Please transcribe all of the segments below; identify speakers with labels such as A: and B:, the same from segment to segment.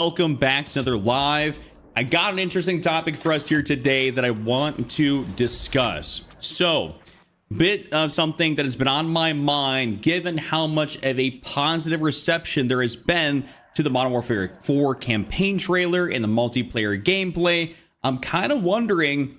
A: Welcome back to another live. I got an interesting topic for us here today that I want to discuss. So, bit of something that has been on my mind given how much of a positive reception there has been to the Modern Warfare 4 campaign trailer and the multiplayer gameplay. I'm kind of wondering,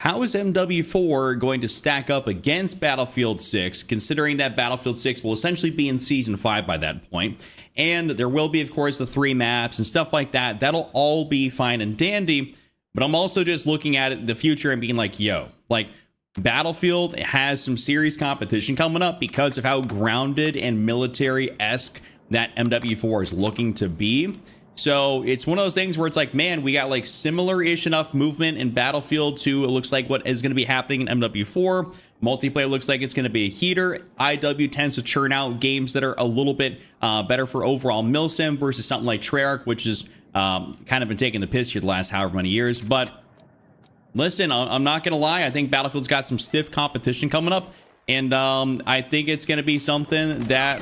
A: how is MW4 going to stack up against Battlefield 6, considering that Battlefield 6 will essentially be in Season 5 by that point? And there will be, of course, the 3 maps and stuff like that. That'll all be fine and dandy. But I'm also just looking at it in the future and being like, yo, like, Battlefield has some serious competition coming up because of how grounded and military-esque that MW4 is looking to be. So it's one of those things where it's like, man, we got like similar-ish enough movement in Battlefield to, it looks like what is going to be happening in MW4. Multiplayer looks like it's going to be a heater. IW tends to churn out games that are a little bit better for overall milsim versus something like Treyarch, which is kind of been taking the piss here the last however many years. But listen, I'm not going to lie. I think Battlefield's got some stiff competition coming up. And I think it's going to be something that...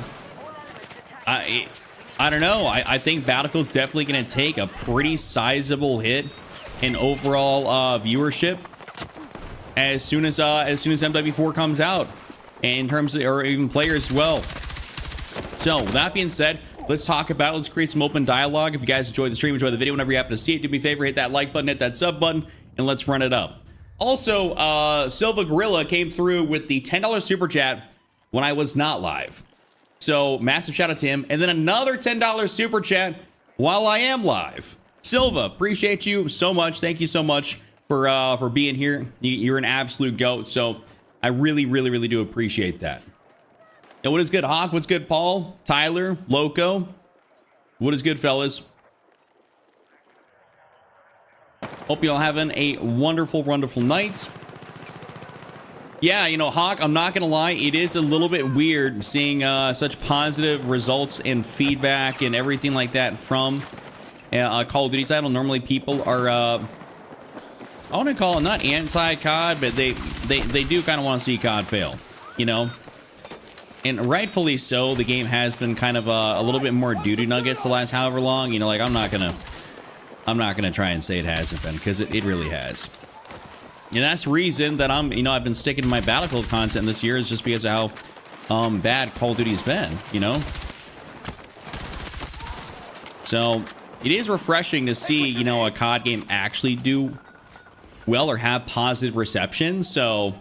A: I don't know. I think Battlefield's definitely going to take a pretty sizable hit in overall viewership as soon as MW4 comes out, and in terms of, or even players as well. So with that being said, let's talk about it. Let's create some open dialogue. If you guys enjoyed the stream, enjoy the video, whenever you happen to see it, do me a favor, hit that like button, hit that sub button, and let's run it up. Also, Silva Gorilla came through with the $10 super chat when I was not live. So massive shout out to him. And then another $10 super chat while I am live. Silva, appreciate you so much. Thank you so much for being here. You're an absolute goat. So I really, really, really do appreciate that. And what is good, Hawk? What's good, Paul? Tyler? Loco? What is good, fellas? Hope you all having a wonderful, wonderful night. Yeah, you know, Hawk, I'm not going to lie. It is a little bit weird seeing such positive results and feedback and everything like that from a Call of Duty title. Normally people are, I want to call it not anti-COD, but they do kind of want to see COD fail, you know? And rightfully so. The game has been kind of a little bit more duty nuggets the last however long. You know, like, I'm not going to try and say it hasn't been, because it really has. And that's the reason that I've been sticking to my Battlefield content this year, is just because of how bad Call of Duty has been, you know? So it is refreshing to see, you know, a COD game actually do well or have positive reception. So,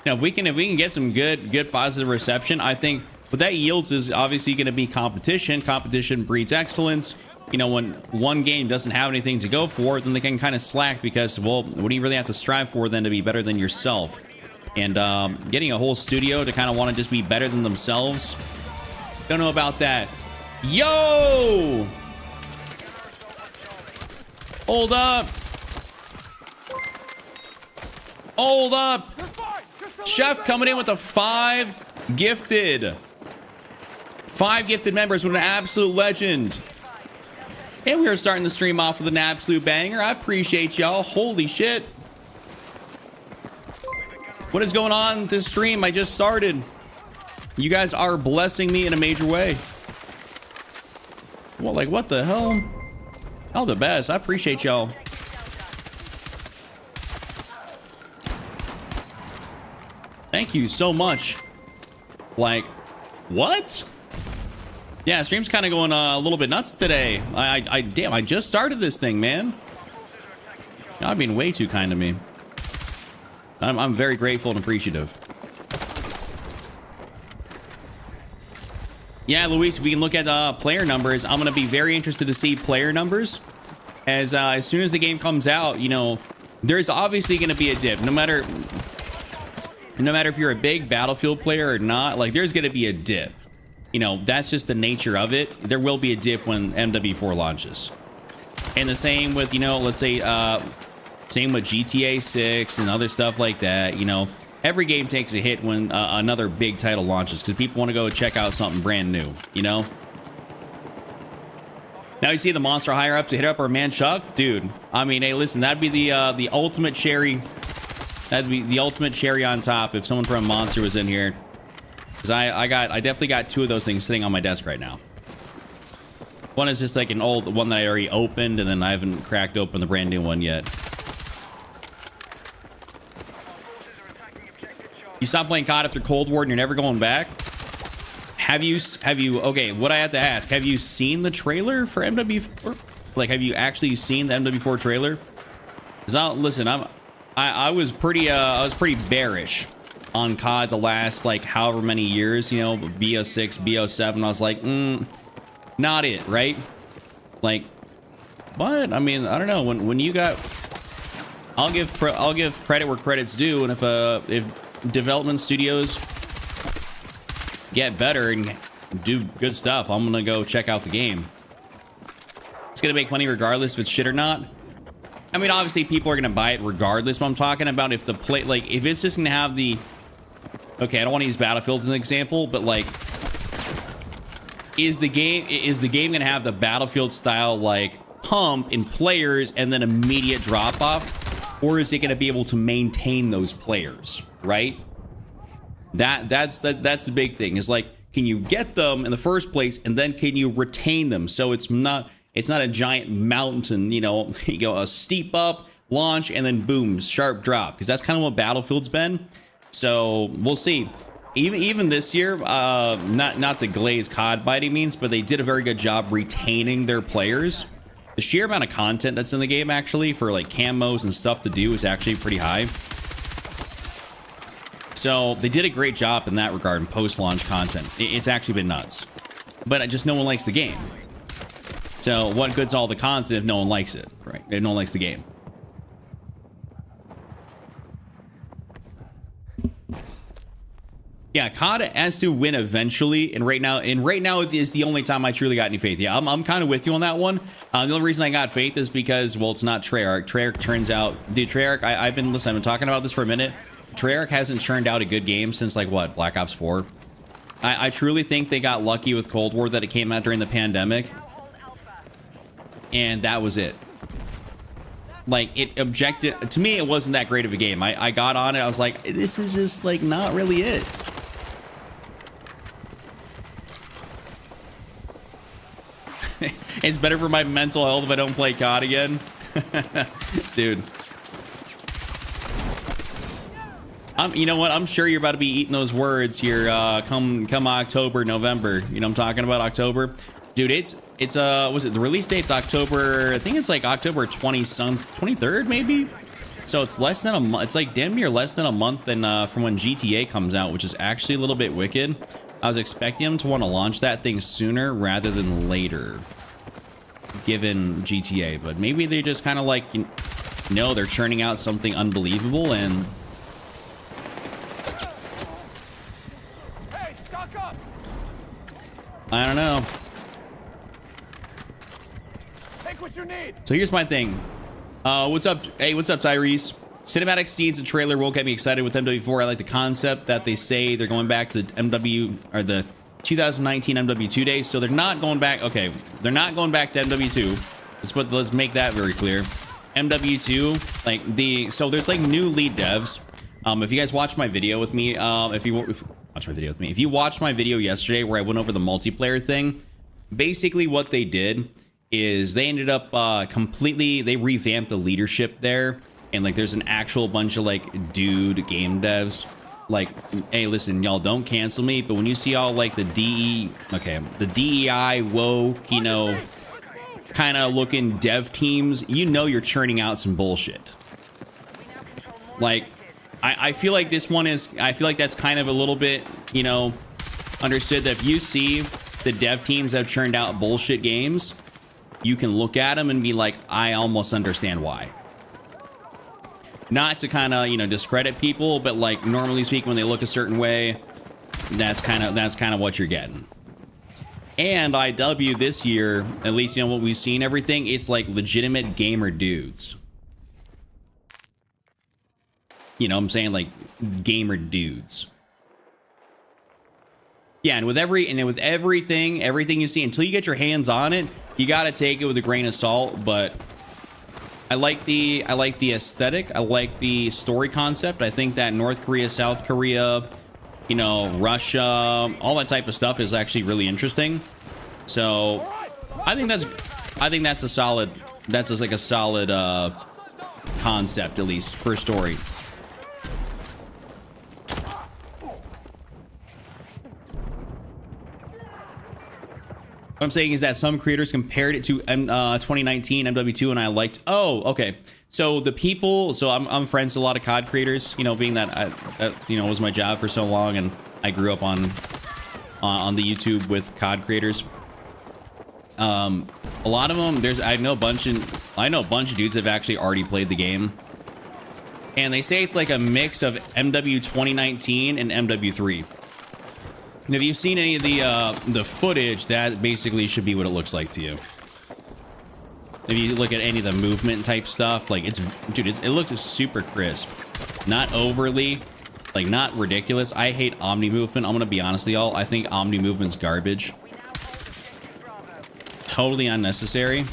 A: you know, if we can get some good positive reception, I think what that yields is obviously going to be competition. Competition breeds excellence. You know, when one game doesn't have anything to go for, then they can kind of slack because, well, what do you really have to strive for then to be better than yourself? And getting a whole studio to kind of want to just be better than themselves, don't know about that. Yo! Hold up. Hold up. Chef coming in with a 5 gifted. 5 gifted members with an absolute legend. And we are starting the stream off with an absolute banger. I appreciate y'all. Holy shit. What is going on with this stream? I just started. You guys are blessing me in a major way. Well, like, what the hell? All the best. I appreciate y'all. Thank you so much. Like, what? Yeah, stream's kind of going a little bit nuts today. Damn, I just started this thing, man. Y'all being way too kind to me. I'm very grateful and appreciative. Yeah, Luis, if we can look at player numbers, I'm going to be very interested to see player numbers. As soon as the game comes out, you know, there's obviously going to be a dip. No matter if you're a big Battlefield player or not, like, there's going to be a dip. You know, that's just the nature of it. There will be a dip when MW4 launches. And the same with, you know, let's say, same with GTA 6 and other stuff like that. You know, every game takes a hit when another big title launches, because people want to go check out something brand new, you know? Now you see the monster higher up to hit up our man Chuck? Dude, I mean, hey, listen, that'd be the ultimate cherry. That'd be the ultimate cherry on top if someone from Monster was in here. Because I definitely got 2 of those things sitting on my desk right now. One is just like an old one that I already opened, and then I haven't cracked open the brand new one yet. You stop playing COD after Cold War and you're never going back? Have you, okay, what I have to ask, have you seen the trailer for MW4? Like, have you actually seen the MW4 trailer? Listen, I was pretty bearish on COD the last, like, however many years, you know, BF6, BF7. I was like, not it, right? Like, but I mean, I don't know. When you got, I'll give credit where credit's due, and if development studios get better and do good stuff, I'm gonna go check out the game. It's gonna make money regardless if it's shit or not. I mean, obviously people are gonna buy it regardless, but I'm talking about if the play, like, if it's just gonna have the, okay, I don't want to use Battlefield as an example, but like, is the game gonna have the Battlefield style, like, pump in players and then immediate drop off? Or is it going to be able to maintain those players, right? That's the big thing. Is like, can you get them in the first place, and then can you retain them? So it's not a giant mountain, you know, you go a steep up, launch, and then boom, sharp drop. Because that's kind of what Battlefield's been. So we'll see. Even this year, not to glaze COD by any means, but they did a very good job retaining their players. The sheer amount of content that's in the game, actually, for like camos and stuff to do is actually pretty high. So they did a great job in that regard in post-launch content. It's actually been nuts. But just no one likes the game. So what good's all the content if no one likes it, right? If no one likes the game. Yeah, COD has to win eventually, and right now is the only time I truly got any faith. Yeah, I'm kind of with you on that one. The only reason I got faith is because, well, it's not Treyarch. Treyarch turns out, dude, Treyarch, I've been talking about this for a minute. Treyarch hasn't churned out a good game since, like, what, Black Ops 4? I truly think they got lucky with Cold War that it came out during the pandemic, and that was it. Like, to me, it wasn't that great of a game. I got on it, I was like, this is just, like, not really it. It's better for my mental health if I don't play COD again. Dude. You know what? I'm sure you're about to be eating those words here come October, November. You know what I'm talking about, October? Dude, was it the release date's October? I think it's like October 23rd, maybe? So it's less than a month. It's like damn near less than a month than from when GTA comes out, which is actually a little bit wicked. I was expecting them to want to launch that thing sooner rather than later, given GTA, but maybe they just kind of like, no, they're churning out something unbelievable, and
B: hey, stock up.
A: I don't know.
B: Take what you need.
A: So here's my thing. What's up? Hey, what's up, Tyrese? Cinematic scenes and trailer won't get me excited with MW4. I like the concept that they say they're going back to the 2019 MW2 days. So they're not going back. Okay, they're not going back to MW2. Let's make that very clear. MW2, like so there's like new lead devs. If you guys watched my video with me, if you watched my video yesterday where I went over the multiplayer thing, basically what they did is they ended up they revamped the leadership there. And like, there's an actual bunch of like dude game devs. Like, hey, listen, y'all, don't cancel me. But when you see all like the DEI woke, you know, kind of looking dev teams, you know, you're churning out some bullshit. Like, I feel like this one is. I feel like that's kind of a little bit, you know, understood that if you see the dev teams that have churned out bullshit games, you can look at them and be like, I almost understand why. Not to kind of, you know, discredit people, but like normally speaking, when they look a certain way, that's kind of what you're getting. And IW this year, at least, you know, what we've seen, everything, it's like legitimate gamer dudes. You know what I'm saying? Like gamer dudes. Yeah, and with everything you see, until you get your hands on it, you got to take it with a grain of salt, but I like the aesthetic. I like the story concept. I think that North Korea, South Korea, you know, Russia, all that type of stuff is actually really interesting. So I think that's a solid, that's just like a solid concept, at least for a story. What I'm saying is that some creators compared it to 2019 MW2, and I liked. Oh, okay. So the people. So I'm friends with a lot of COD creators. You know, being that that was my job for so long, and I grew up on the YouTube with COD creators. A lot of them. I know a bunch of dudes that have actually already played the game, and they say it's like a mix of MW 2019 and MW3. And if you've seen any of the footage, that basically should be what it looks like to you. If you look at any of the movement type stuff, like it looks super crisp, not overly, like not ridiculous. I hate Omni movement. I'm gonna be honest with y'all. I think Omni movement's garbage. Totally unnecessary.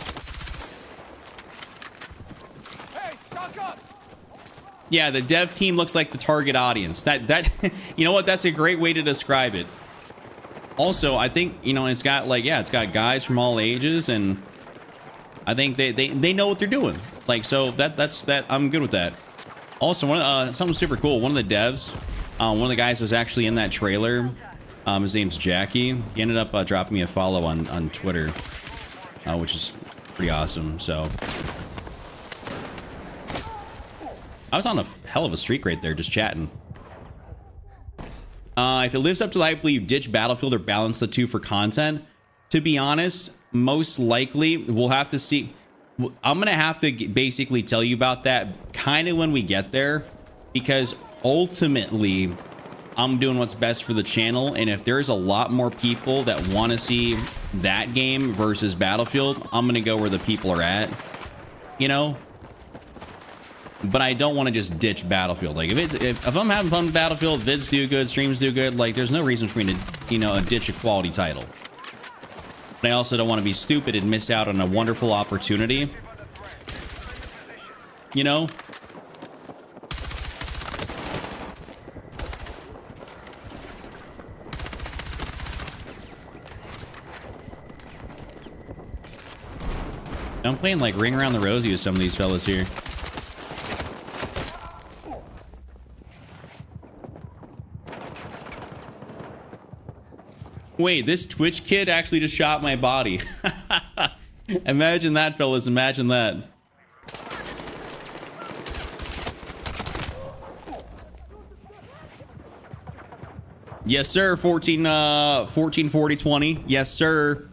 B: Hey, stock up.
A: Yeah, the dev team looks like the target audience. That you know what? That's a great way to describe it. Also, I think, it's got it's got guys from all ages, and I think they know what they're doing. Like, so that's I'm good with that. Also, something super cool. One of the devs, one of the guys was actually in that trailer. His name's Jackie. He ended up dropping me a follow on Twitter, which is pretty awesome. So I was on a hell of a streak right there, just chatting. If it lives up to the hype, will you ditch Battlefield or balance the two for content? To be honest, most likely we'll have to see. I'm gonna have to basically tell you about that kind of when we get there, because ultimately I'm doing what's best for the channel, and if there's a lot more people that want to see that game versus Battlefield, I'm gonna go where the people are at, but I don't want to just ditch Battlefield. Like, if I'm having fun with Battlefield, vids do good, streams do good, like there's no reason for me to ditch a quality title. But I also don't want to be stupid and miss out on a wonderful opportunity, I'm playing like Ring Around the Rosie with some of these fellas here. Wait, this Twitch kid actually just shot my body. Imagine that, fellas. Imagine that. Yes, sir. 144020. Yes, sir.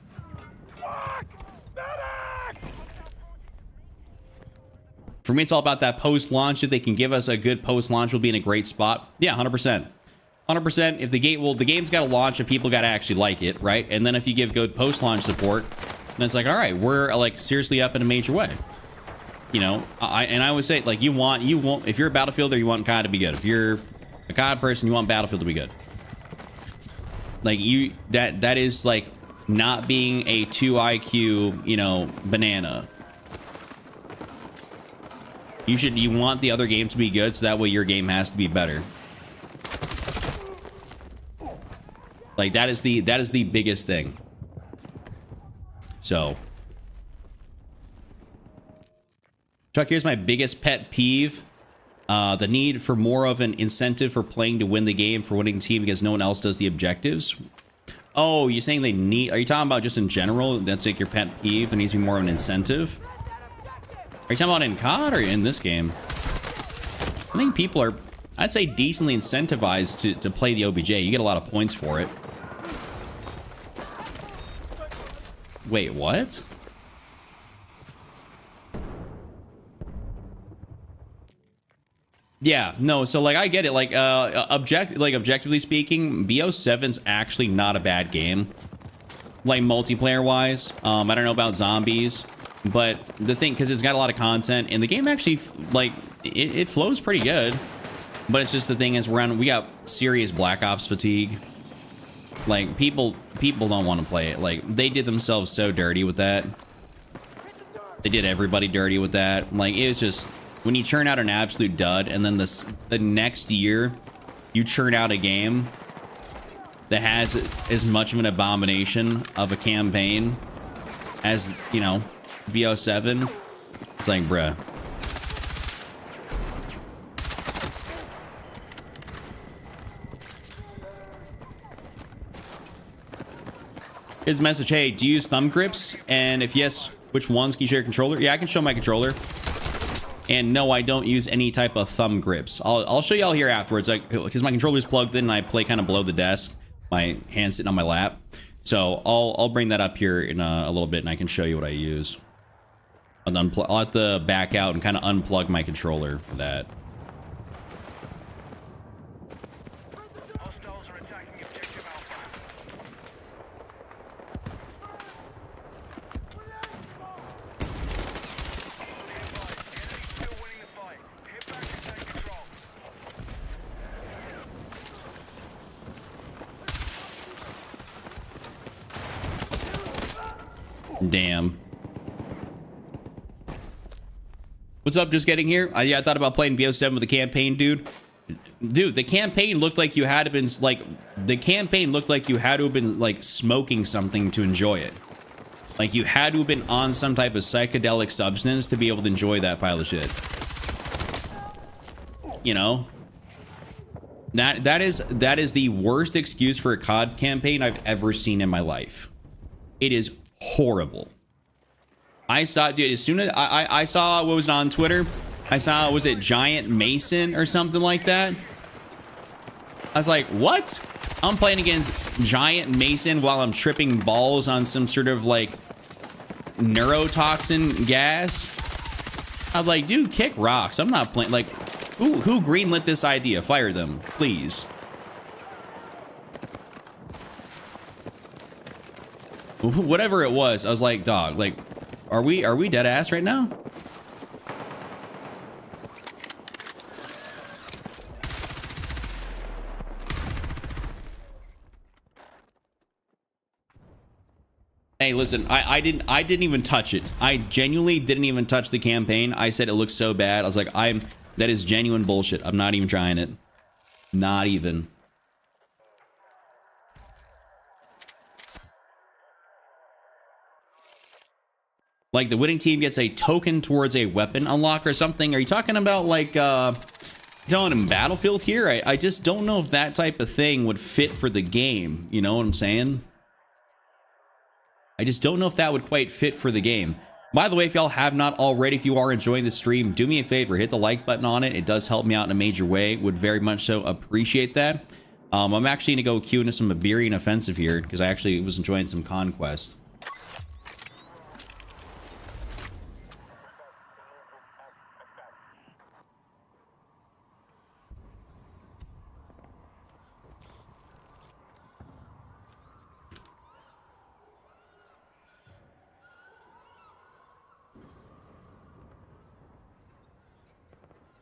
A: For me, it's all about that post-launch. If they can give us a good post-launch, we'll be in a great spot. Yeah, 100%. 100%. If the game's got to launch and people got to actually like it, right? And then if you give good post-launch support, then it's like, all right, we're like seriously up in a major way. I always say, like, you want, if you're a Battlefielder, you want COD to be good. If you're a COD person, you want Battlefield to be good. Like, that is like not being a 2 IQ, banana. You want the other game to be good, so that way your game has to be better. Like, that is the biggest thing. So, Chuck, here's my biggest pet peeve. The need for more of an incentive for playing to win the game for winning team because no one else does the objectives. Oh, you're saying are you talking about just in general? That's like your pet peeve? There needs to be more of an incentive? Are you talking about in COD or in this game? I think people are, I'd say, decently incentivized to play the OBJ. You get a lot of points for it. Wait, what? Yeah, no, so like I get it. Like objectively speaking, BO7's actually not a bad game. Like multiplayer wise. I don't know about zombies, but the thing, because it's got a lot of content and the game actually like it flows pretty good. But it's just the thing is we got serious Black Ops fatigue. Like people don't want to play it. Like they did themselves so dirty with that. They did everybody dirty with that. Like it was just, when you churn out an absolute dud and then the next year you churn out a game that has as much of an abomination of a campaign, as, you know, BO7. It's like, bruh. Here's the message. Hey, do you use thumb grips? And if yes, which ones? Can you share your controller? Yeah, I can show my controller. And no, I don't use any type of thumb grips. I'll show y'all here afterwards, like, because my controller's plugged in and I play kind of below the desk. My hand's sitting on my lap. So I'll bring that up here in a little bit and I can show you what I use. I'll have to back out and kind of unplug my controller for that.
C: Hostiles are attacking objective Alpha. Be advised, the enemy's still winning the fight. Get back and take control.
A: Damn. What's up? Just getting here. Yeah, I thought about playing BO7 with the campaign, dude. Dude, the campaign looked like you had to been like smoking something to enjoy it. Like you had to have been on some type of psychedelic substance to be able to enjoy that pile of shit. You know? That is the worst excuse for a COD campaign I've ever seen in my life. It is horrible. I saw, dude, as soon as I saw what was on Twitter, I saw, was it Giant Mason or something like that? I was like, what? I'm playing against Giant Mason while I'm tripping balls on some sort of like neurotoxin gas. I was like, dude, kick rocks. I'm not playing. Like, who greenlit this idea? Fire them, please. Whatever it was, I was like, dog, like, are we dead ass right now? Hey, listen, I didn't even touch it. I genuinely didn't even touch the campaign. I said it looks so bad. I was like, that is genuine bullshit. I'm not even trying it. Not even. Like the winning team gets a token towards a weapon unlock or something. Are you talking about like telling him Battlefield here? I just don't know if that type of thing would fit for the game. You know what I'm saying? I just don't know if that would quite fit for the game. By the way, if y'all have not already, if you are enjoying the stream, do me a favor, hit the like button on it. It does help me out in a major way. Would very much so appreciate that. I'm actually gonna go queue into some Iberian Offensive here because I actually was enjoying some Conquest.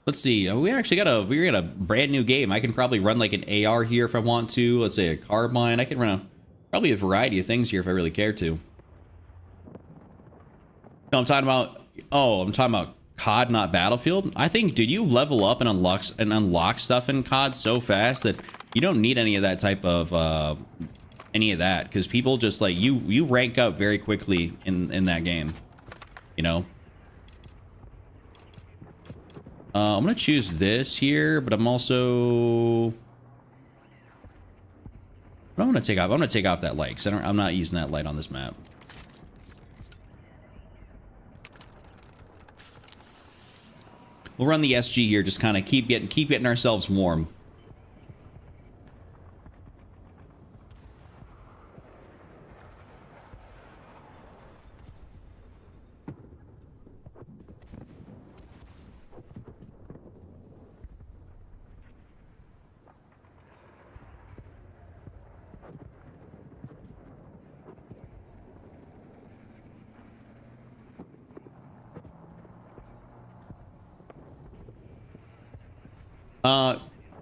A: Let's see. We actually got a brand new game. I can probably run like an AR here if I want to. Let's say a carbine. I can run probably a variety of things here if I really care to. No, I'm talking about. Oh, I'm talking about COD, not Battlefield. I think, dude, you level up and unlock stuff in COD so fast that you don't need any of that type of any of that because people just like you rank up very quickly in that game. You know. I'm gonna choose this here, but I'm also. But I'm gonna take off. I'm gonna take off that light because I'm not using that light on this map. We'll run the SG here, just kind of keep getting ourselves warm.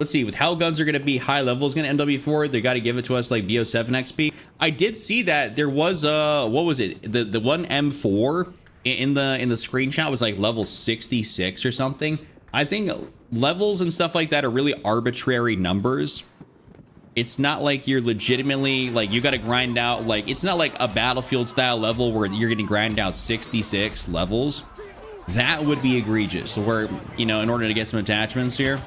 A: Let's see, with how guns are going to be high levels going to MW4, they got to give it to us like BO7 XP. I did see that there was what was it? The one M4 in the screenshot was like level 66 or something. I think levels and stuff like that are really arbitrary numbers. it's not like you're legitimately like you got to grind out, like it's not like a Battlefield style level where you're going to grind out 66 levels. That would be egregious. So where, you know, in order to get some attachments here,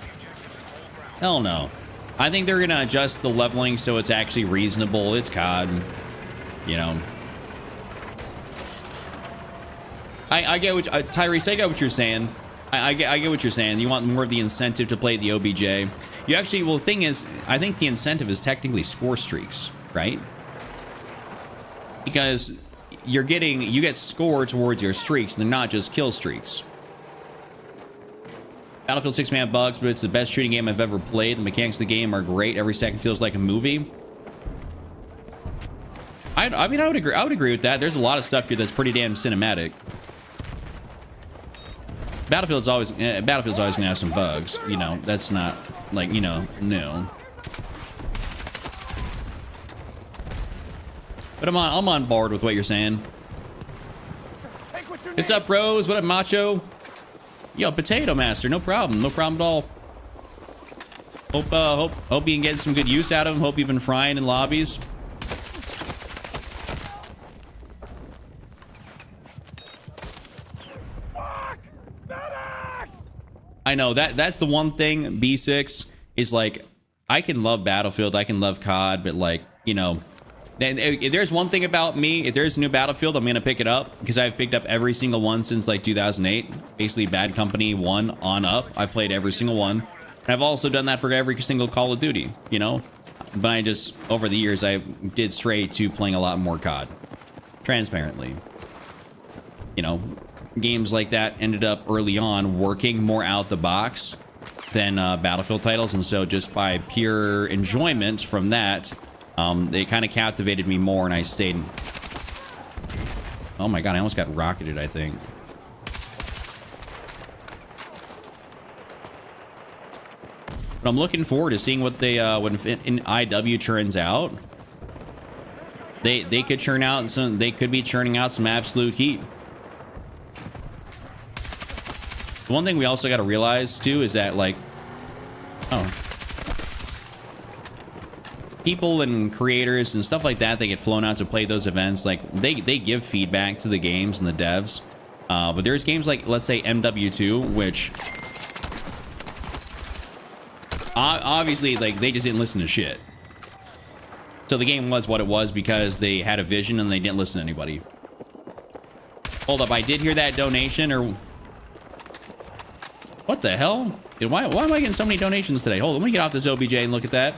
A: hell no. I think they're going to adjust the leveling so it's actually reasonable. It's COD, you know. I get what Tyrese, I get what you're saying. I get what you're saying. You want more of the incentive to play the OBJ. You actually, well, the thing is, I think the incentive is technically score streaks, right? Because you get score towards your streaks, and they're not just kill streaks. Battlefield 6 may have bugs, but it's the best shooting game I've ever played. The mechanics of the game are great. Every second feels like a movie. I mean, I would agree with that. There's a lot of stuff here that's pretty damn cinematic. Battlefield's always gonna have some bugs, you know. That's not like, you know, no. But I'm on board with what you're saying. What's up, bros? What up, Macho? Yo, Potato Master, no problem at all. Hope you can get some good use out of him. Hope you've been frying in lobbies. I know that's the one thing. B6 is like, I can love Battlefield, I can love COD, but like, you know, if there's one thing about me, if there's a new Battlefield, I'm gonna pick it up because I've picked up every single one since like 2008. Basically, Bad Company 1 on up. I've played every single one. And I've also done that for every single Call of Duty, you know. But I just, over the years, I did stray to playing a lot more COD, transparently. You know, games like that ended up early on working more out the box than Battlefield titles, and so just by pure enjoyment from that, they kind of captivated me more, and I stayed. Oh my god, I almost got rocketed, I think. But I'm looking forward to seeing what they when in IW turns out. They could churn out some. They could be churning out some absolute heat. The one thing we also got to realize too is that, like, people and creators and stuff like that, they get flown out to play those events. Like they give feedback to the games and the devs, but there's games like, let's say, MW2, which obviously, like, they just didn't listen to shit. So the game was what it was because they had a vision and they didn't listen to anybody. Hold up, I did hear that donation, or what the hell? Dude, why am I getting so many donations today? Hold on, let me get off this OBJ and look at that.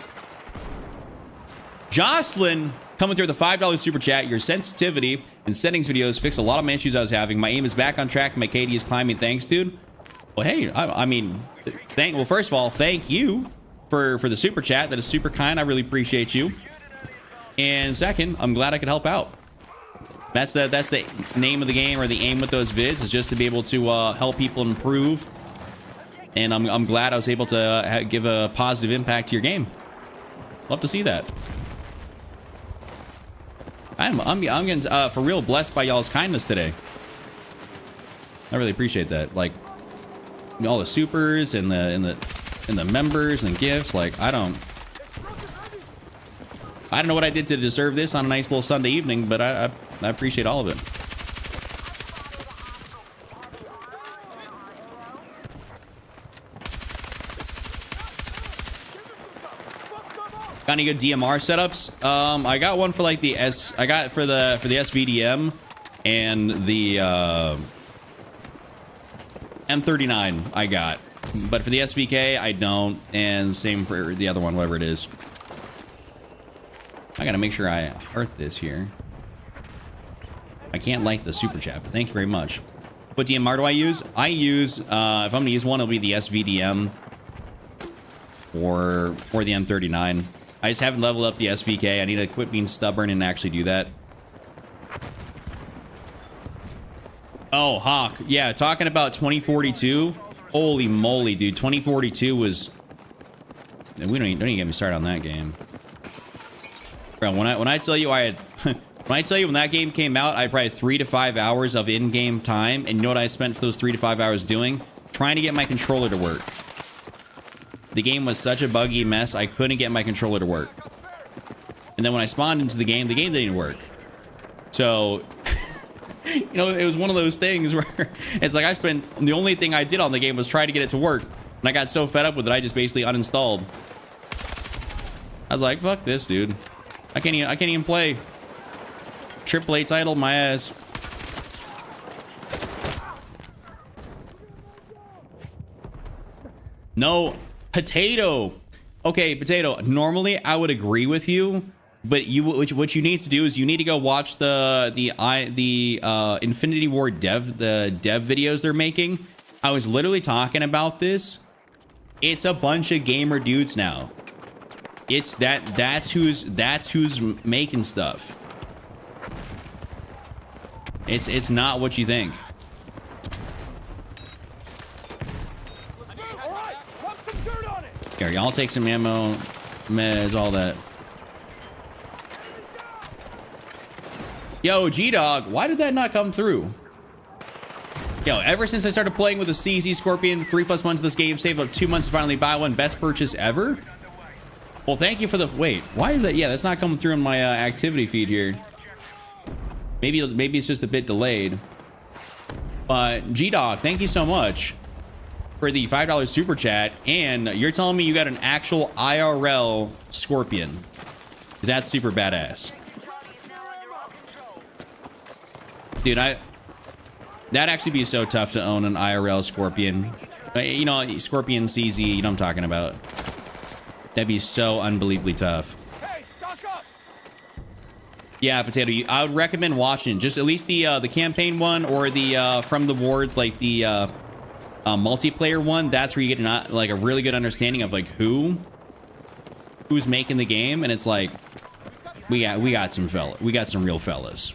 A: Jocelyn coming through the $5 super chat. Your sensitivity and settings videos fixed a lot of my issues I was having. My aim is back on track. My KD is climbing. Thanks, dude. Well, hey, I mean, well, first of all, thank you for the super chat. That is super kind. I really appreciate you. And second, I'm glad I could help out. That's the name of the game, or the aim with those vids, is just to be able to help people improve. And I'm glad I was able to give a positive impact to your game. Love to see that. I'm getting for real blessed by y'all's kindness today. I really appreciate that. Like, all the supers and the members and gifts. Like, I don't know what I did to deserve this on a nice little Sunday evening, but I appreciate all of it. Got any good DMR setups? I got one for like the I got for the SVDM and the M39 I got, but for the SVK I don't, and same for the other one, whatever it is. I gotta make sure I heart this here. I can't like the super chat, but thank you very much. What DMR do I use? I use if I'm gonna use one, it'll be the SVDM or the M39. I just haven't leveled up the SVK. I need to quit being stubborn and actually do that. Oh, Hawk. Yeah, talking about 2042. Holy moly, dude. 2042 was... Don't even get me started on that game. Bro, when I tell you I had... when I tell you when that game came out, I had probably 3 to 5 hours of in-game time. And you know what I spent for those 3 to 5 hours doing? Trying to get my controller to work. The game was such a buggy mess, I couldn't get my controller to work. And then when I spawned into the game didn't even work. So, you know, it was one of those things where it's like the only thing I did on the game was try to get it to work. And I got so fed up with it, I just basically uninstalled. I was like, fuck this, dude. I can't even play. AAA title, my ass. No, Potato. Okay, Potato. Normally, I would agree with you, but what you need to do is you need to go watch the Infinity War dev videos they're making. I was literally talking about this. It's a bunch of gamer dudes now. It's that's who's making stuff. It's not what you think.
B: All right, rub some dirt on it.
A: Here, y'all take some ammo, meds, all that. Yo, G-Dog, why did that not come through? Yo, ever since I started playing with the CZ Scorpion, 3+ months of this game, saved up 2 months to finally buy one. Best purchase ever? Well, thank you for the... Wait, why is that? Yeah, that's not coming through in my activity feed here. Maybe it's just a bit delayed. But G-Dog, thank you so much for the $5 super chat. And you're telling me you got an actual IRL Scorpion. 'Cause that's super badass. Dude, that'd actually be so tough to own an IRL Scorpion. You know, Scorpion CZ, you know what I'm talking about. That'd be so unbelievably tough.
B: Hey, stock up.
A: Yeah, Potato, I would recommend watching just at least the campaign one or the From the Ward, like the multiplayer one. That's where you get like a really good understanding of like who's making the game, and it's like we got some real fellas.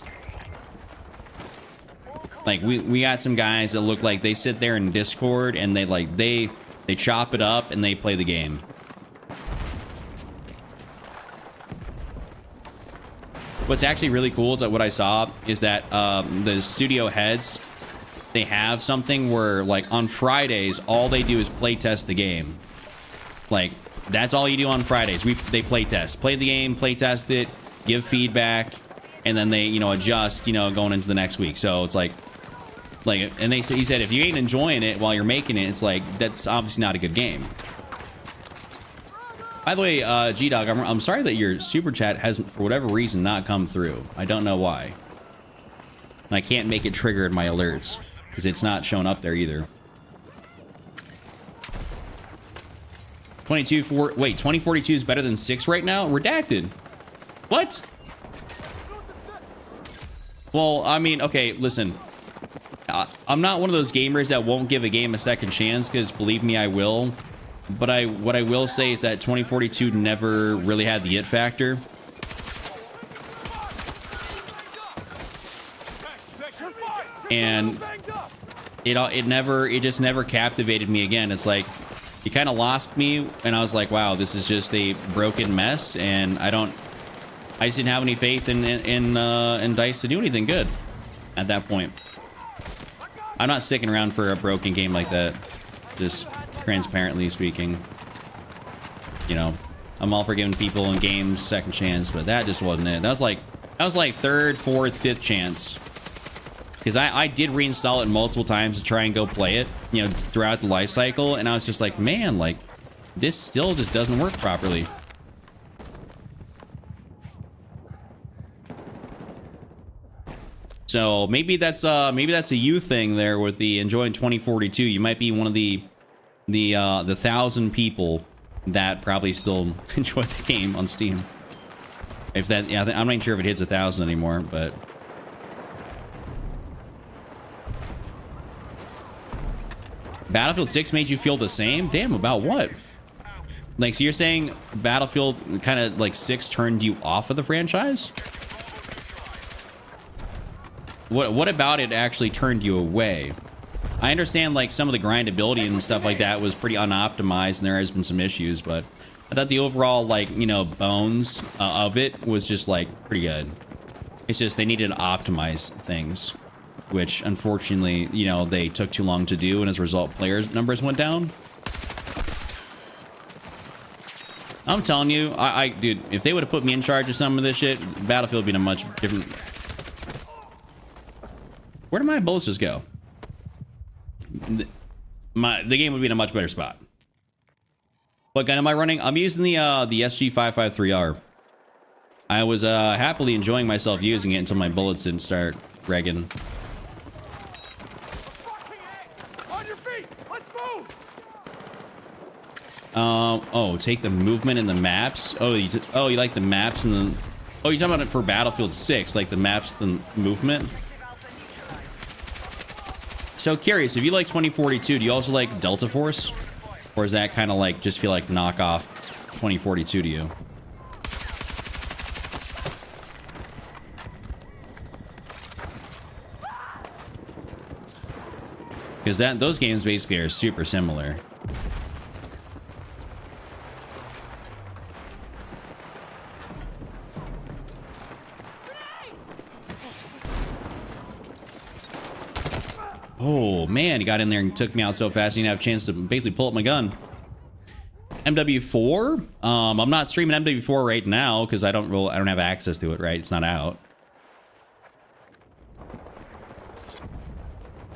A: Like we got some guys that look like they sit there in Discord and they chop it up and they play the game. What's actually really cool is that what I saw is that the studio heads, they have something where like on Fridays all they do is play test the game. Like that's all you do on Fridays. They play test, play the game, play test it, give feedback, and then they adjust going into the next week. So it's like and he said if you ain't enjoying it while you're making it, it's like that's obviously not a good game. By the way, G-Dog, I'm sorry that your super chat hasn't, for whatever reason, not come through. I don't know why. And I can't make it trigger in my alerts because it's not showing up there either. 2042 is better than 6 right now? Redacted. What? Well, I mean, okay, listen. I'm not one of those gamers that won't give a game a second chance, because believe me, I will. But what I will say is that 2042 never really had the it factor. And it just never captivated me again. It's like it kind of lost me, and I was like, wow, this is just a broken mess, and I just didn't have any faith in DICE to do anything good at that point. I'm not sticking around for a broken game like that, just transparently speaking. I'm all for giving people in games second chance, but that just wasn't it. That was like third, fourth, fifth chance. Because I did reinstall it multiple times to try and go play it, throughout the life cycle, and I was just like, man, like this still just doesn't work properly. So maybe that's a you thing there with the enjoying 2042. You might be one of the 1,000 people that probably still enjoy the game on Steam. If that, yeah, I'm not sure if it hits 1,000 anymore, but Battlefield 6 made you feel the same? Damn, about what? Like, so you're saying Battlefield kind of like 6 turned you off of the franchise? What about it actually turned you away? I understand like some of the grindability and stuff like that was pretty unoptimized, and there has been some issues, but I thought the overall like bones of it was just like pretty good. It's just they needed to optimize things, which unfortunately they took too long to do, and as a result players numbers went down. I'm telling you, dude, if they would have put me in charge of some of this shit, Battlefield would be in a much different... Where did my bullets just go? The game would be in a much better spot. What gun am I running? I'm using the SG553R. I was happily enjoying myself using it until my bullets didn't start regging.
B: On your feet! Let's move!
A: Oh, take the movement in the maps. Oh, you like the maps and the... Oh, you're talking about it for Battlefield 6, like the maps, the movement. So curious, if you like 2042, do you also like Delta Force, or is that kind of like just feel like knockoff 2042 to you? Because those games basically are super similar. Oh man, he got in there and took me out so fast he didn't have a chance to basically pull up my gun. MW4? I'm not streaming MW4 right now because I don't have access to it, right? It's not out.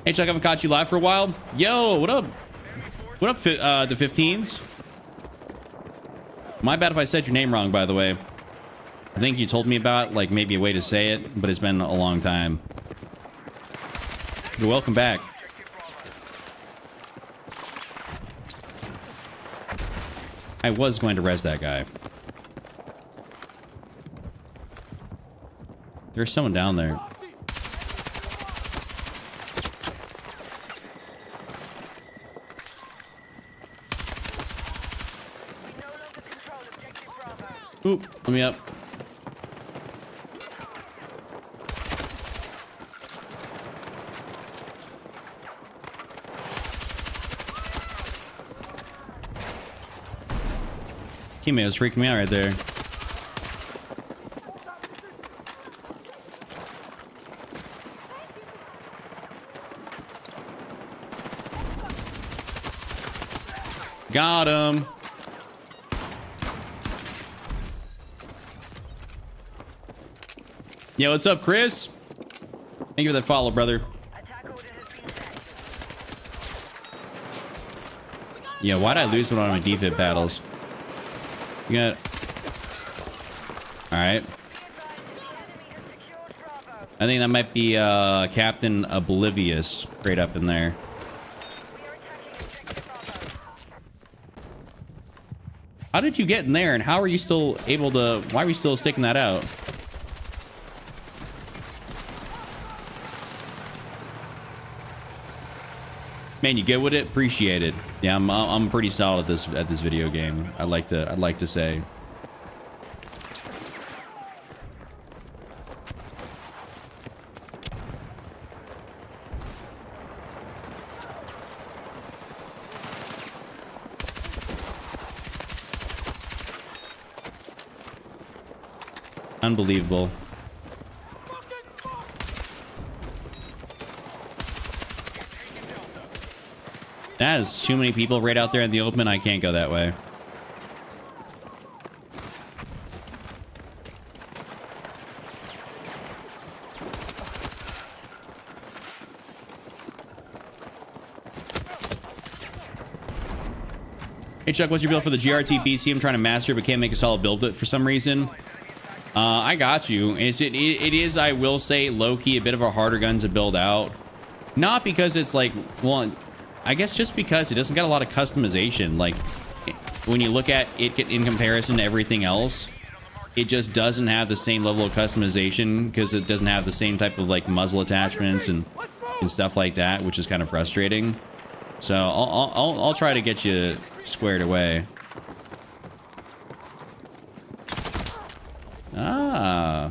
A: Hey Chuck, I haven't caught you live for a while. Yo, what up? What up, the 15s? My bad if I said your name wrong, by the way. I think you told me about, like, maybe a way to say it, but it's been a long time. You're welcome back. I was going to res that guy. There's someone down there. Oop, let me up. Teammate was freaking me out right there. Got him. Yo, what's up, Chris? Thank you for that follow, brother. Yeah, why'd I lose one on my defib battles? You got... Alright. I think that might be Captain Oblivious right up in there. How did you get in there, and how are you still able to... Why are we still sticking that out? Man, you get with it, appreciate it. Yeah, I'm pretty solid at this video game. I'd like to say. Unbelievable. That is too many people right out there in the open. I can't go that way. Hey Chuck, what's your build for the GRT PC? I'm trying to master but can't make a solid build for some reason. I got you. It is, I will say, low-key a bit of a harder gun to build out. Not because it's like, well, I guess just because it doesn't got a lot of customization. Like, when you look at it in comparison to everything else, it just doesn't have the same level of customization because it doesn't have the same type of, like, muzzle attachments and stuff like that, which is kind of frustrating. So I'll try to get you squared away. Ah.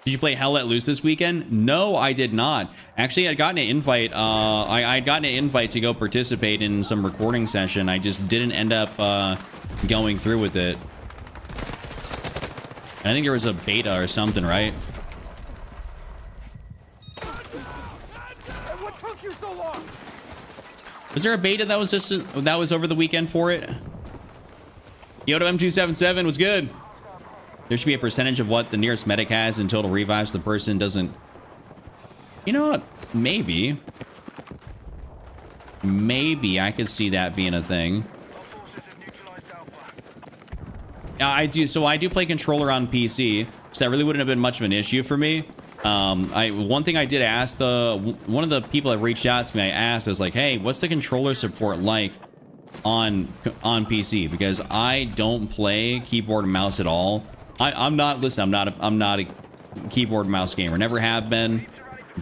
A: Did you play Hell Let Loose this weekend? No, I did not. Actually, I'd gotten an invite. I'd gotten an invite to go participate in some recording session. I just didn't end up going through with it. I think there was a beta or something, right? Was there a beta that was over the weekend for it? Yo to M277 was good. There should be a percentage of what the nearest medic has in total revives. The person doesn't. You know what? Maybe. Maybe I could see that being a thing. I do. So I do play controller on PC, so that really wouldn't have been much of an issue for me. One thing I did ask one of the people that reached out to me, I was like, hey, what's the controller support like on PC? Because I don't play keyboard and mouse at all. I'm not a keyboard and mouse gamer. Never have been.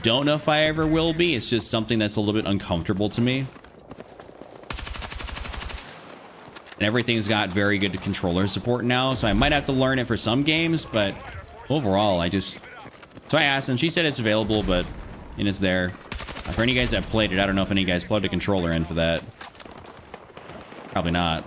A: Don't know if I ever will be. It's just something that's a little bit uncomfortable to me. And everything's got very good controller support now, so I might have to learn it for some games, but overall, so I asked, and she said it's available, and it's there. For any guys that played it, I don't know if any guys plugged a controller in for that. Probably not.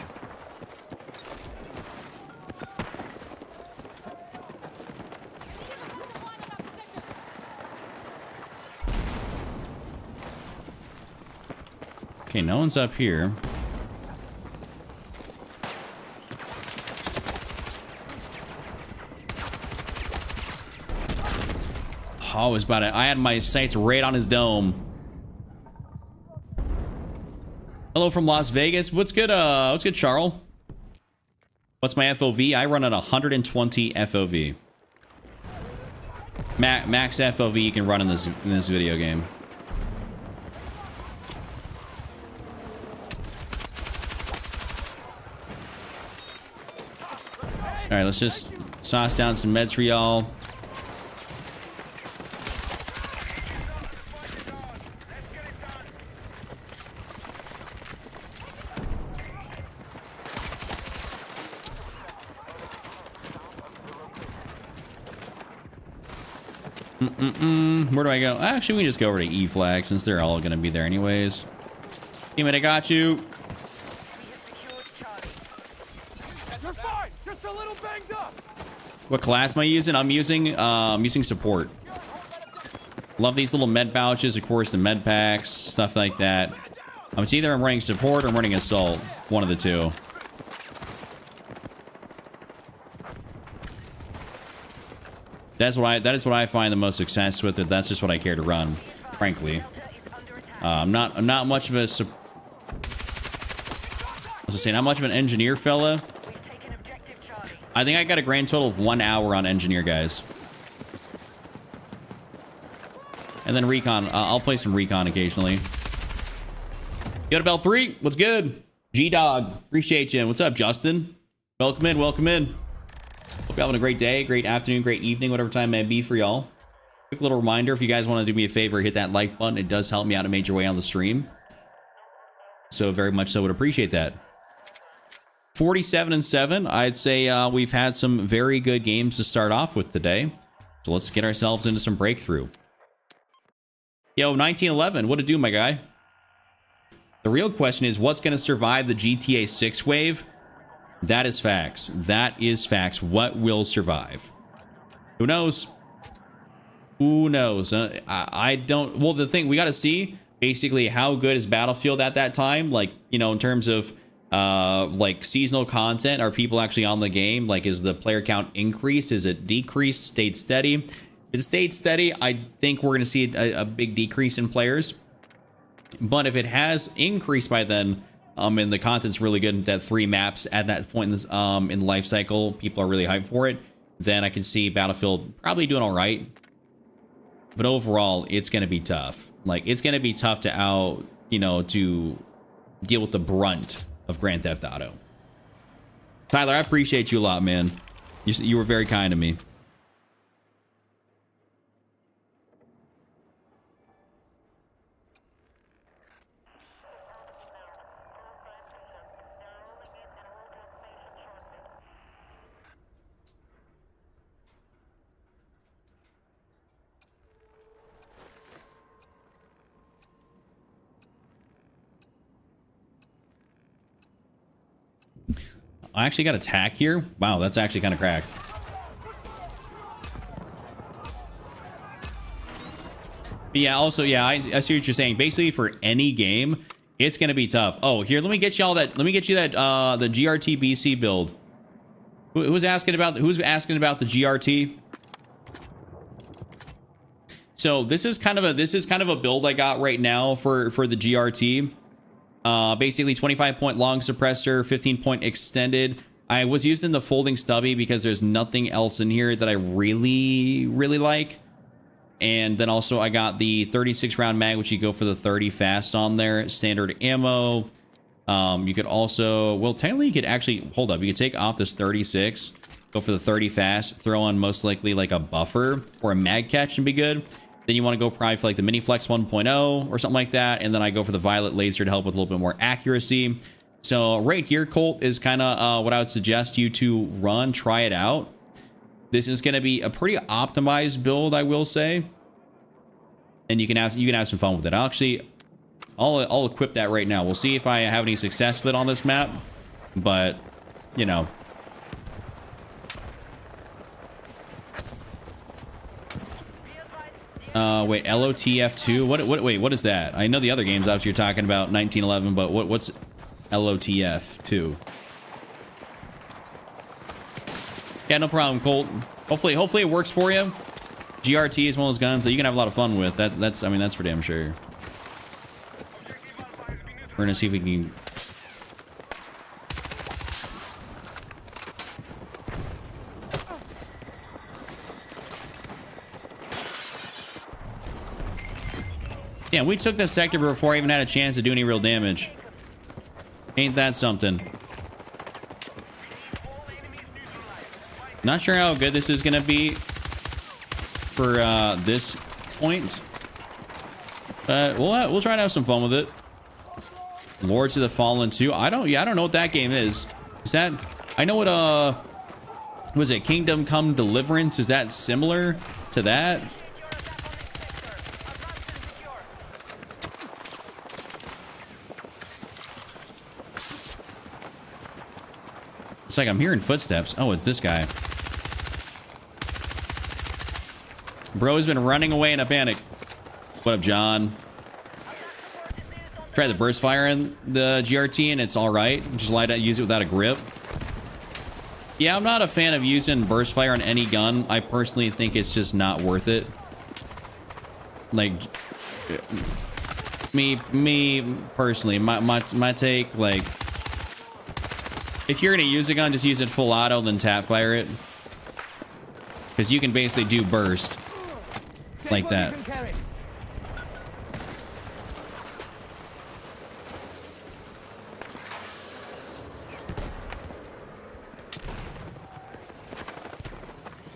A: Okay, no one's up here. Oh, I was about to. I had my sights right on his dome. Hello from Las Vegas. What's good? What's good, Charles? What's my FOV? I run at 120 FOV. Max FOV you can run in this video game. All right, let's just sauce down some meds for y'all. Where do I go? Actually, we can just go over to E flag since they're all gonna be there anyways. Teammate, I got you.
B: You're fine. Just a little banged up.
A: What class am I using? I'm using support. Love these little med pouches, of course, the med packs, stuff like that. It's either I'm running support or I'm running assault. One of the two. That is what I find the most success with it. That's just what I care to run, frankly. I'm not much of a. Not much of an engineer fella. I think I got a grand total of 1 hour on engineer, guys. And then recon. I'll play some recon occasionally. Yo to Bell 3, what's good? G Dog, appreciate you. What's up, Justin? Welcome in, welcome in. Hope you're having a great day, great afternoon, great evening, whatever time it may be for y'all. Quick little reminder, if you guys want to do me a favor, hit that like button. It does help me out in a major way on the stream. So very much so would appreciate that. 47-7. I'd say we've had some very good games to start off with today. So let's get ourselves into some breakthrough. Yo, 1911, what to do, my guy? The real question is, what's going to survive the GTA 6 wave? That is facts. That is facts. What will survive? Who knows? Who knows? I don't... Well, the thing, we got to see, basically, how good is Battlefield at that time? Like, you know, in terms of, like, seasonal content. Are people actually on the game? Like, is the player count increased? Is it decreased? Stayed steady? If it stayed steady, I think we're going to see a big decrease in players. But if it has increased by then... and the content's really good, that 3 maps at that point in this in the life cycle, people are really hyped for it, then I can see Battlefield probably doing all right. But overall, it's going to be tough. Like, it's going to be tough to to deal with the brunt of Grand Theft Auto. Tyler, I appreciate you a lot, man. You were very kind to me. I actually got attack here. Wow, that's actually kind of cracked. But yeah, also, yeah, I see what you're saying. Basically, for any game, It's gonna be tough. Oh, here, let me get you all that. Let me get you that the GRT BC build. Who's asking about the GRT? So this is kind of a build I got right now for the GRT. Basically 25-point long suppressor, 15-point extended. I was using the folding stubby because there's nothing else in here that I really like. And then also I got the 36 round mag, which you go for the 30 fast on there. Standard ammo. You could also, well, technically you could actually, hold up. You could take off this 36, go for the 30 fast, throw on most likely like a buffer or a mag catch and be good. Then you want to go probably for like the Mini Flex 1.0 or something like that. And then I go for the Violet Laser to help with a little bit more accuracy. So right here, Colt, is kind of what I would suggest you to run, try it out. This is going to be a pretty optimized build, I will say. And you can have some fun with it. I'll equip that right now. We'll see if I have any success with it on this map. But, you know. Wait, LOTF2? Wait, what is that? I know the other games, obviously, you're talking about 1911, but what's LOTF2? Yeah, no problem, Colt. Hopefully it works for you. GRT is one of those guns that you can have a lot of fun with. That's for damn sure. We're gonna see if we can. Yeah, we took this sector before I even had a chance to do any real damage. Ain't that something? Not sure how good this is gonna be for this point, but we'll try to have some fun with it. Lords of the Fallen 2. I don't know what that game is. Is that, I know what was it Kingdom Come Deliverance? Is that similar to that? It's like I'm hearing footsteps. Oh, it's this guy. Bro's been running away in a panic. What up, John? Try the burst fire in the GRT and it's all right. Just use it without a grip. Yeah, I'm not a fan of using burst fire on any gun. I personally think it's just not worth it. Like, me personally, my take, like, if you're gonna use a gun, just use it full auto, then tap fire it. Because you can basically do burst like that.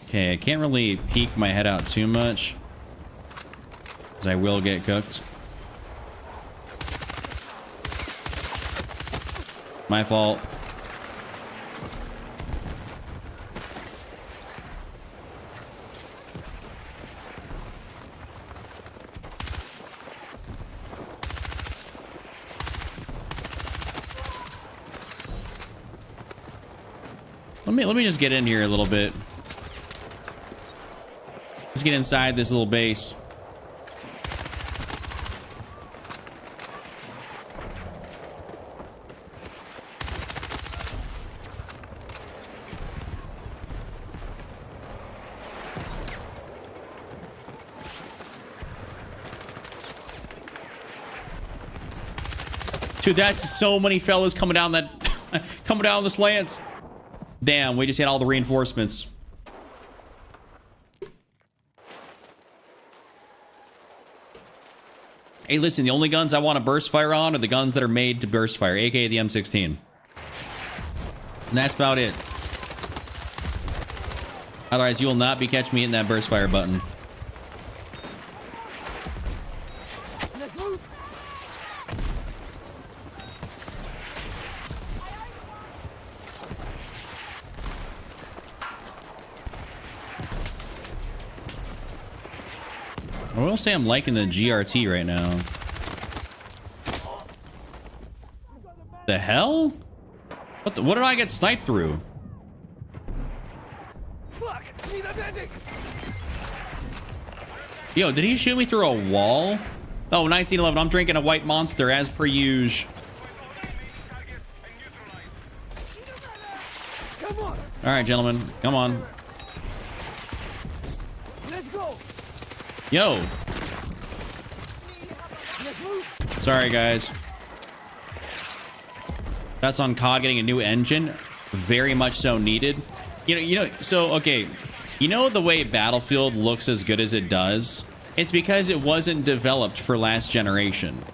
A: Okay, I can't really peek my head out too much, because I will get cooked. My fault. Let me just get in here a little bit. Let's get inside this little base. Dude, that's so many fellas coming down that coming down the slants. Damn, we just had all the reinforcements. Hey, listen, the only guns I want to burst fire on are the guns that are made to burst fire, aka the M16. And that's about it. Otherwise, you will not be catching me hitting that burst fire button. I will say I'm liking the GRT right now. The hell? What did I get sniped through?
B: Fuck! Need a medic!
A: Yo, did he shoot me through a wall? Oh, 1911. I'm drinking a white monster as per usual.
B: Come on,
A: All right, gentlemen. Come on.
B: let's go.
A: Yo.
B: Let's move.
A: Sorry, guys. That's on COD getting a new engine. Very much so needed. So, okay. You know the way Battlefield looks as good as it does? It's because it wasn't developed for last generation.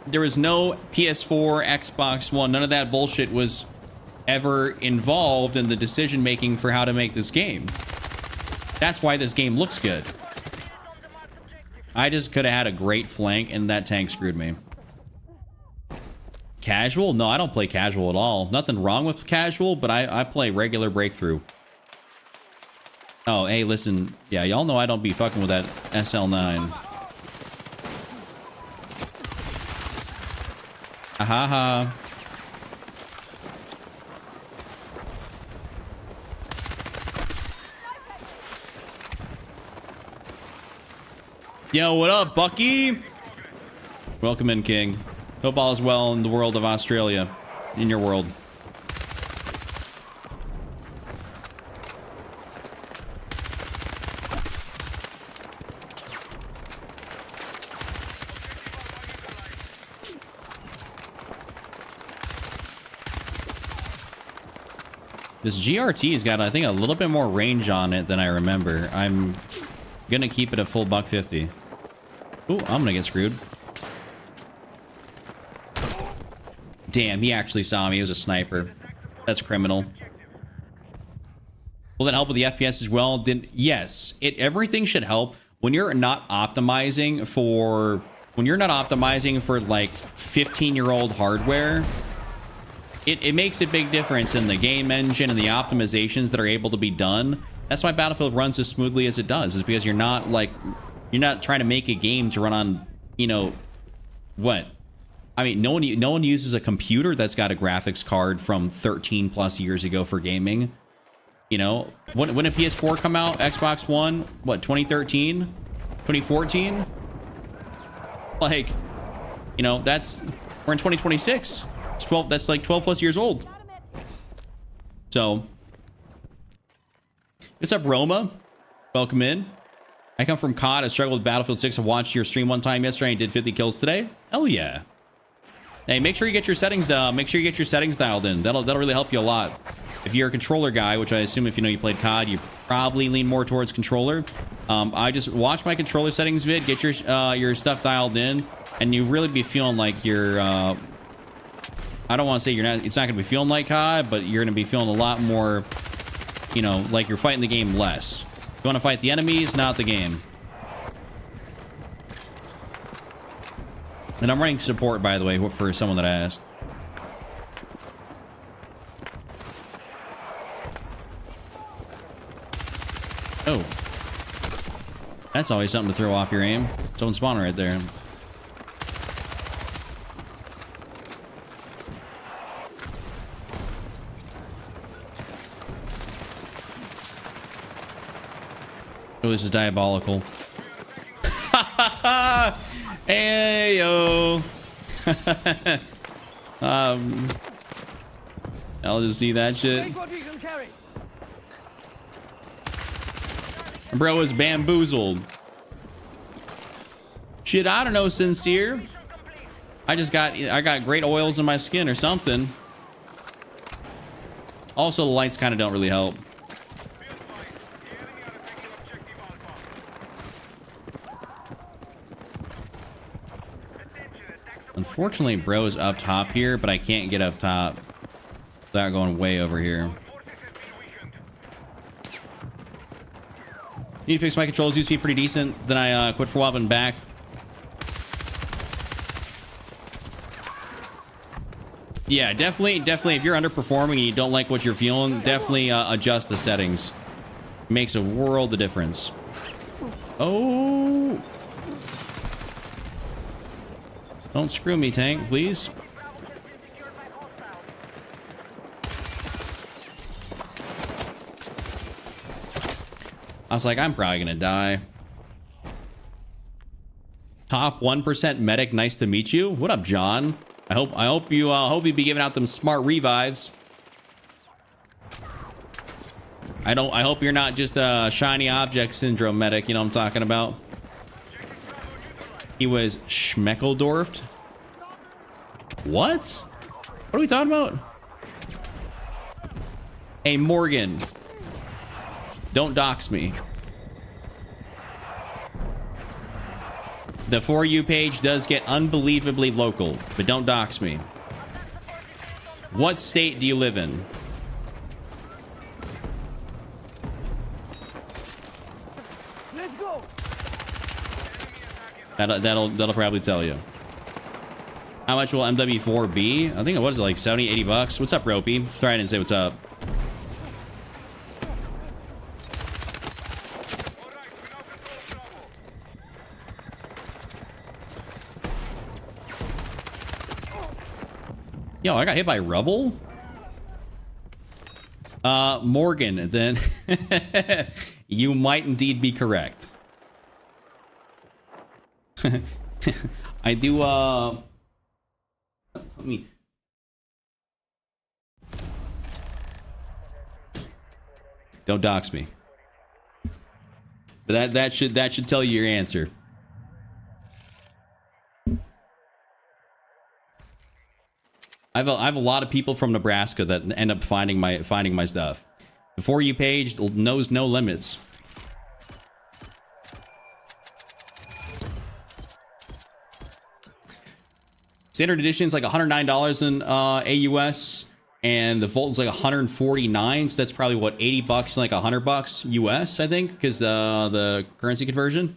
A: There was no PS4, Xbox One, none of that bullshit was ever involved in the decision making for how to make this game. That's why this game looks good. I just could have had a great flank and that tank screwed me. Casual? No, I don't play casual at all. Nothing wrong with casual, but I play regular breakthrough. Oh, hey, listen. Yeah, y'all know I don't be fucking with that SL9. Ahaha. Yo, what up, Bucky? Welcome in, King. Hope all is well in the world of Australia. In your world. This GRT's got, I think, a little bit more range on it than I remember. I'm gonna keep it a full $150. Ooh, I'm gonna get screwed. Damn, he actually saw me. He was a sniper. That's criminal. Will that help with the FPS as well? Then yes, everything should help when you're not optimizing for like 15-year-old hardware. It makes a big difference in the game engine and the optimizations that are able to be done. That's why Battlefield runs as smoothly as it does, is because you're not trying to make a game to run on, you know, what? I mean, no one uses a computer that's got a graphics card from 13 plus years ago for gaming. You know, when did PS4 come out? Xbox One, what, 2013? 2014? Like, you know, we're in 2026. That's like 12 plus years old. So, what's up, Roma? Welcome in. I come from COD. I struggled with Battlefield 6. I watched your stream one time yesterday and did 50 kills today. Hell yeah. Hey, make sure you get your settings down. Make sure you get your settings dialed in. That'll really help you a lot. If you're a controller guy, which I assume if you played COD, you probably lean more towards controller. I just watch my controller settings vid, get your stuff dialed in, and you really be feeling like you're. I don't want to say it's not going to be feeling like COD, but you're going to be feeling a lot more, you know, like you're fighting the game less. You want to fight the enemies, not the game. And I'm running support, by the way, for someone that asked. Oh. That's always something to throw off your aim. Someone spawning right there. Oh, this is diabolical. Hey, yo. I'll just see that shit.
B: Take what we can carry.
A: Bro is bamboozled. Shit, I don't know, Sincere. I got great oils in my skin or something. Also, the lights kind of don't really help. Unfortunately, bro is up top here, but I can't get up top without going way over here. Need to fix my controls. Used to be pretty decent. Then I quit for a while and back. Yeah, definitely. If you're underperforming and you don't like what you're feeling, definitely adjust the settings. Makes a world of difference. Oh. Don't screw me, tank, please. I was like, I'm probably gonna die. Top 1% medic. Nice to meet you. What up, John? I hope you be giving out them smart revives. I hope you're not just a shiny object syndrome medic. You know what I'm talking about? He was Schmeckeldorfed. What? What are we talking about? Hey, Morgan. Don't dox me. The For You page does get unbelievably local, but don't dox me. What state do you live in?
B: Let's go.
A: That'll probably tell you. How much will MW4 be? I think it was like 70, 80 bucks. What's up, Ropey? Sorry, I didn't say what's up. Yo, I got hit by rubble? Morgan, then you might indeed be correct. I do, let me... Don't dox me. But that should tell you your answer. I have a lot of people from Nebraska that end up finding my stuff. The For You page knows no limits. Standard edition is like $109 in AUS, and the Volt is like $149. So that's probably what, 80 bucks, like $100 US, I think, because the currency conversion.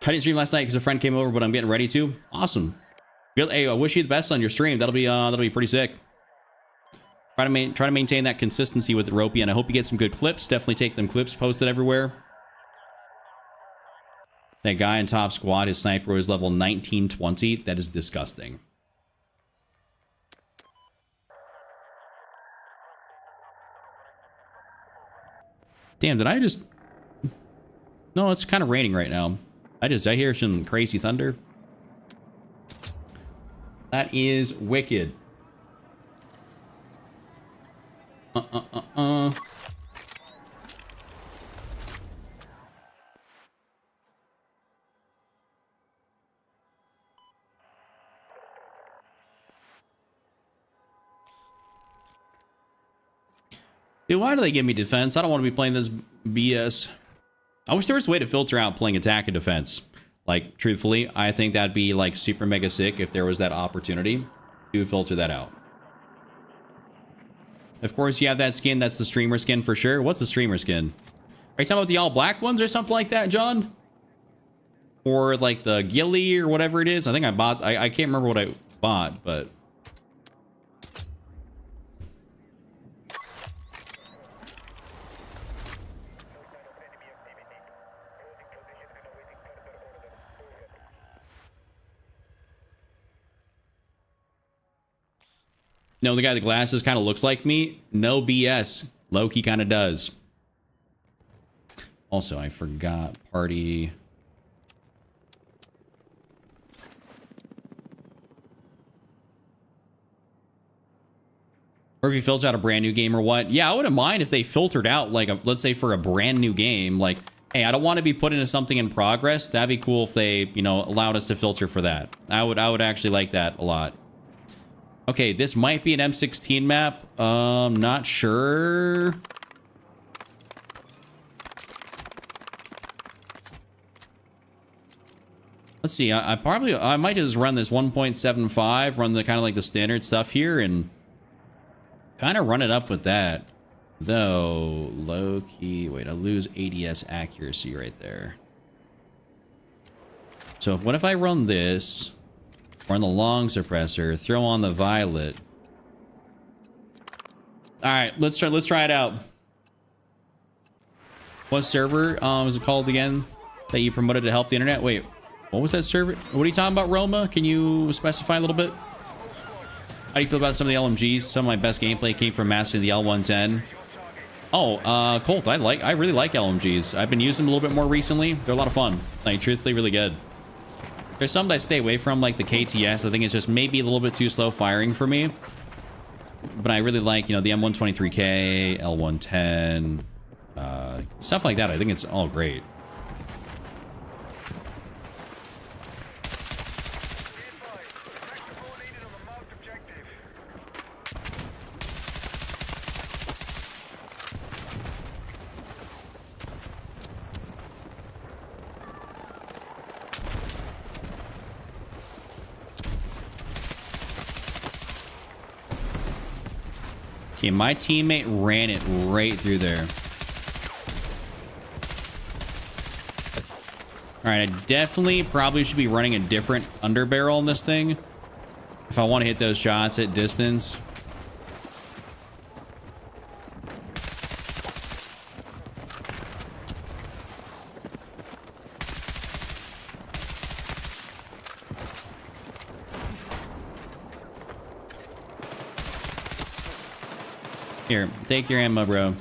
A: I didn't stream last night because a friend came over, but I'm getting ready to. Awesome. Good. Hey, I wish you the best on your stream. That'll be pretty sick. Try to maintain that consistency with Ropey, and I hope you get some good clips. Definitely take them clips posted everywhere. That guy in top squad, his sniper was level 1920. That is disgusting. Damn, did I just... No, it's kind of raining right now. I hear some crazy thunder. That is wicked. Dude, why do they give me defense? I don't want to be playing this BS. I wish there was a way to filter out playing attack and defense. Like, truthfully, I think that'd be, like, super mega sick if there was that opportunity to filter that out. Of course, you have that skin. That's the streamer skin for sure. What's the streamer skin? Are you talking about the all black ones or something like that, John? Or, like, the ghillie or whatever it is? I think I bought... I can't remember what I bought, but... No, the guy with the glasses kind of looks like me. No BS. Loki kind of does. Also, I forgot party. Or if you filter out a brand new game or what. Yeah, I wouldn't mind if they filtered out, like, let's say for a brand new game. Like, hey, I don't want to be put into something in progress. That'd be cool if they, you know, allowed us to filter for that. I would actually like that a lot. Okay, this might be an M16 map. Not sure. Let's see. I might just run this 1.75, run the kind of like the standard stuff here, and kind of run it up with that. Though low key, wait, I lose ADS accuracy right there. So what if I run this? Run the long suppressor, throw on the violet. All right, let's try it out. What server is it called again that you promoted to help the internet? Wait, what was that server? What are you talking about, Roma? Can you specify a little bit? How do you feel about some of the LMGs? Some of my best gameplay came from mastering the L110. Oh, Colt, I really like LMGs. I've been using them a little bit more recently. They're a lot of fun. Like, truthfully, really good. There's some that I stay away from, like the KTS. I think it's just maybe a little bit too slow firing for me. But I really like, you know, the M123K, L110, stuff like that. I think it's all great. Okay, my teammate ran it right through there. All right, I definitely probably should be running a different underbarrel on this thing if I want to hit those shots at distance. Here, take your ammo, bro.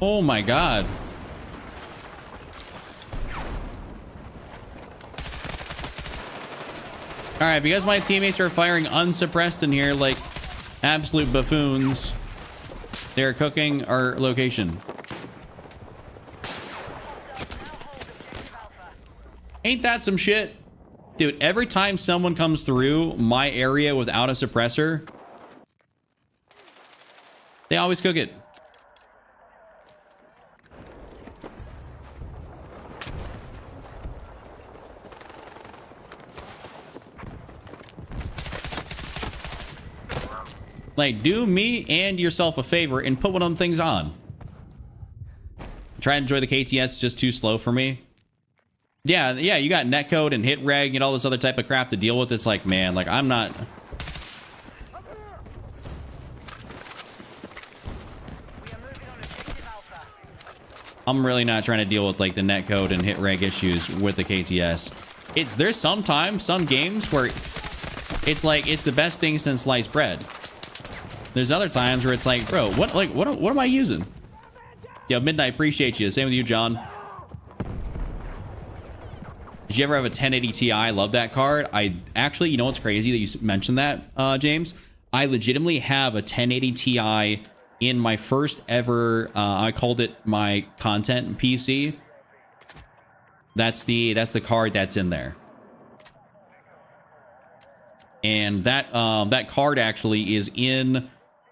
A: Oh my god. All right, because my teammates are firing unsuppressed in here like absolute buffoons, they're cooking our location. Ain't that some shit? Dude, every time someone comes through my area without a suppressor, they always cook it. Like, do me and yourself a favor and put one of them things on. Try to enjoy the KTS, it's just too slow for me. Yeah, you got netcode and hit reg and all this other type of crap to deal with. It's like, man, like, I'm not... I'm really not trying to deal with, like, the netcode and hit reg issues with the KTS. There's sometimes, some games where it's like, it's the best thing since sliced bread. There's other times where it's like, bro, what am I using? Yo, Midnight, appreciate you. Same with you, John. Did you ever have a 1080 Ti? I love that card. I actually, you know what's crazy that you mentioned that, James? I legitimately have a 1080 Ti in my first ever, I called it my content PC. That's the card that's in there. And that that card actually is in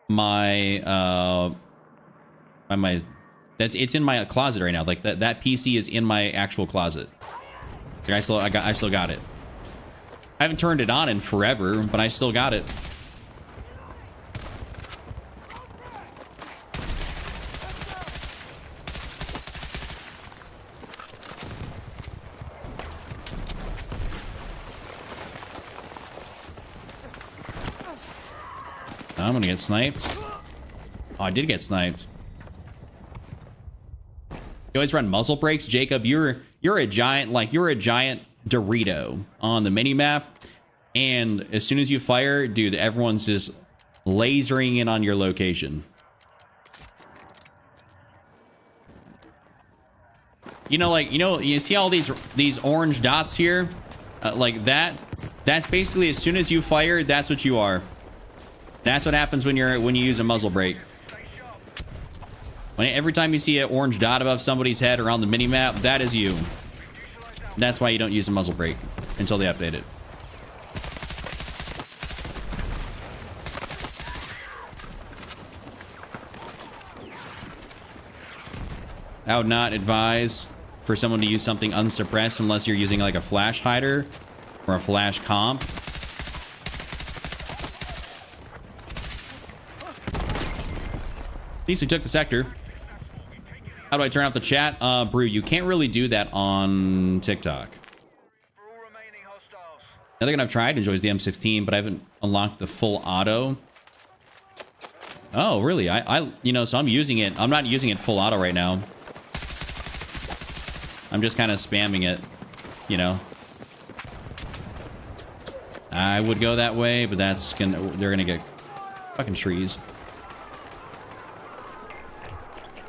A: my it's in my closet right now. Like that PC is in my actual closet. Like I still got it. I haven't turned it on in forever, but I still got it. I'm gonna get sniped. Oh, I did get sniped. You always run muzzle brakes, Jacob. You're a giant, like you're a giant Dorito on the mini map, and as soon as you fire, dude, everyone's just lasering in on your location. You know, like you see all these orange dots here, like that. That's basically as soon as you fire, that's what you are. That's what happens when you use a muzzle brake. Every time you see an orange dot above somebody's head or on the mini-map, that is you. That's why you don't use a muzzle brake until they update it. I would not advise for someone to use something unsuppressed unless you're using like a flash hider or a flash comp. At least we took the sector. How do I turn off the chat? Brew, you can't really do that on TikTok. Another gun I've tried enjoys the M16, but I haven't unlocked the full auto. Oh, really? So I'm using it. I'm not using it full auto right now. I'm just kind of spamming it, you know. I would go that way, but they're gonna get fucking trees.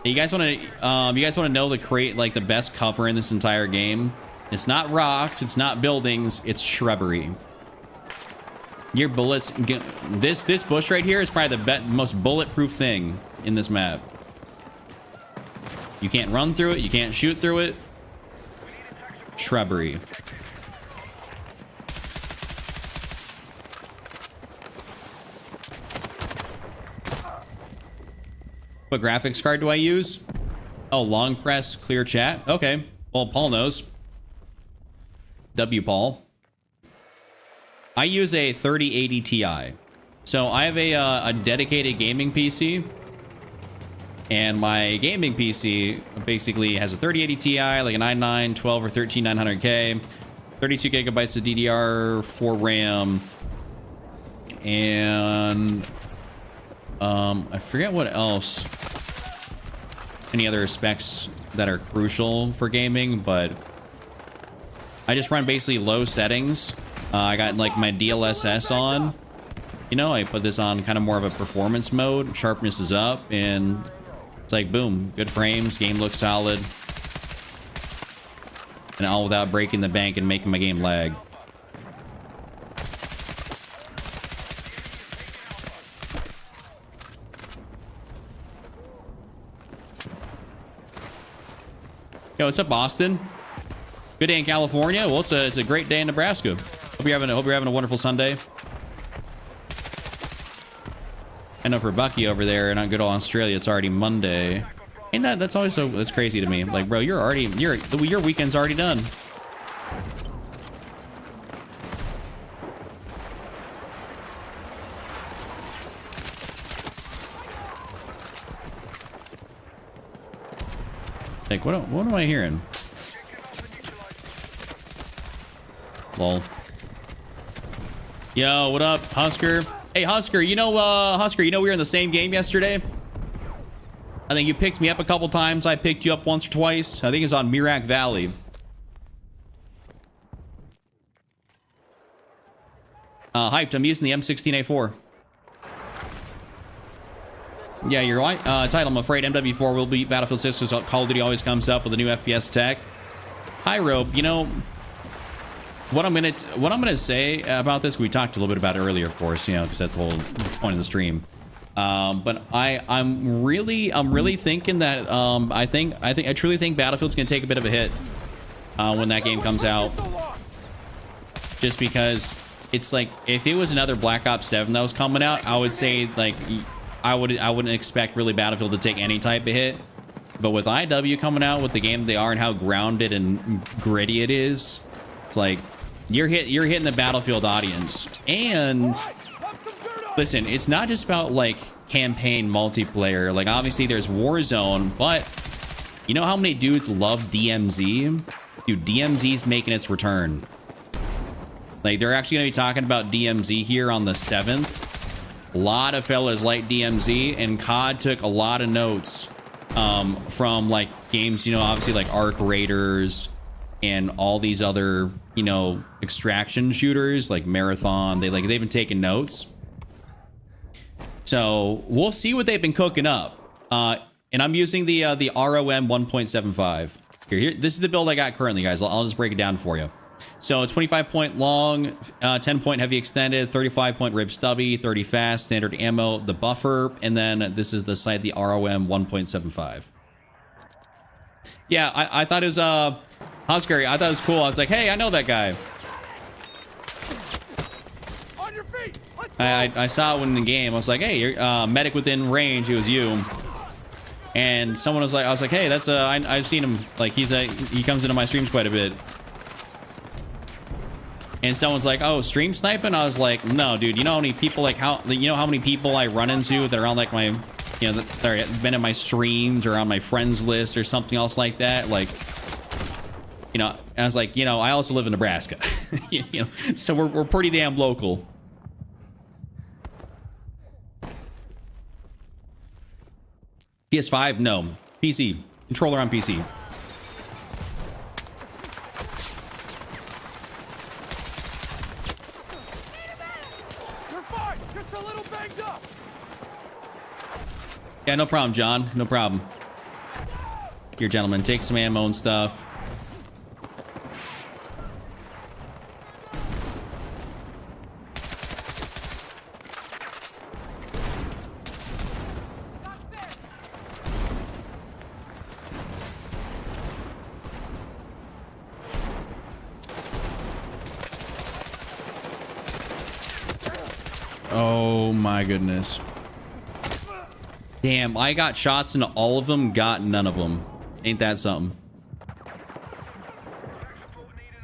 A: You guys want to know the best cover in this entire game? It's not rocks, it's not buildings, it's shrubbery. Your bullets, this bush right here is probably the most bulletproof thing in this map. You can't run through it, you can't shoot through it. Shrubbery. What graphics card do I use? Oh, long press, clear chat. Okay. Well, Paul knows. W Paul. I use a 3080 Ti. So I have a dedicated gaming PC. And my gaming PC basically has a 3080 Ti, like a 99, 12, or 13 900K. 32 gigabytes of DDR4 RAM. And I forget what else. Any other specs that are crucial for gaming, but I just run basically low settings. I got like my DLSS on. You know, I put this on kind of more of a performance mode. Sharpness is up, and it's like, boom, good frames, game looks solid. And all without breaking the bank and making my game lag. Yo, what's up, Boston? Good day in California. Well, it's a great day in Nebraska. Hope you're having a wonderful Sunday. I know for Bucky over there and on good old Australia, it's already Monday. Ain't that's always that's crazy to me. Like, bro, your weekend's already done. Like, what am I hearing? Lol. Yo, what up, Husker? Hey, Husker, you know we were in the same game yesterday? I think you picked me up a couple times. I picked you up once or twice. I think it's on Mirac Valley. Hyped, I'm using the M16A4. Yeah, you're right. Title, I'm afraid MW4 will beat Battlefield 6 because Call of Duty always comes up with a new FPS tech. Hi, Robe. You know, what I'm gonna say about this, we talked a little bit about it earlier, of course, you know, because that's the whole point of the stream. But I'm really thinking that I truly think Battlefield's gonna take a bit of a hit when that game comes out. Just because it's like, if it was another Black Ops 7 that was coming out, I would say like I wouldn't expect really Battlefield to take any type of hit. But with IW coming out with the game they are and how grounded and gritty it is, it's like you're hitting the Battlefield audience. And listen, it's not just about like campaign multiplayer. Like obviously there's Warzone, but you know how many dudes love DMZ? Dude, DMZ's making its return. Like they're actually gonna be talking about DMZ here on the 7th. A lot of fellas like DMZ, and COD took a lot of notes from like games, you know, obviously like Arc Raiders and all these other, you know, extraction shooters like Marathon. They've been taking notes. So we'll see what they've been cooking up. And I'm using the ROM 1.75. Here, this is the build I got currently, guys. I'll just break it down for you. So 25 point long, 10 point heavy extended, 35 point rib stubby, 30 fast, standard ammo, the buffer, and then this is the sight, the ROM 1.75. Yeah, I thought it was Husker. I thought it was cool. I was like, hey, I know that guy.
B: On your feet.
A: I saw it in the game. I was like, hey, you're medic within range. It was you. And someone was like, I was like, hey, that's I've seen him. Like he comes into my streams quite a bit. And someone's like, oh, stream sniping? I was like, no, dude, you know how many people, like, you know how many people I run into that are on, like, my, you know, that have been in my streams or on my friends list or something else like that? Like, you know, and I was like, you know, I also live in Nebraska. You know, so we're pretty damn local. PS5? No. PC. Controller on PC. Yeah, no problem, John. No problem. Here, gentlemen, take some ammo and stuff. Oh my goodness. Damn, I got shots into all of them, got none of them. Ain't that something?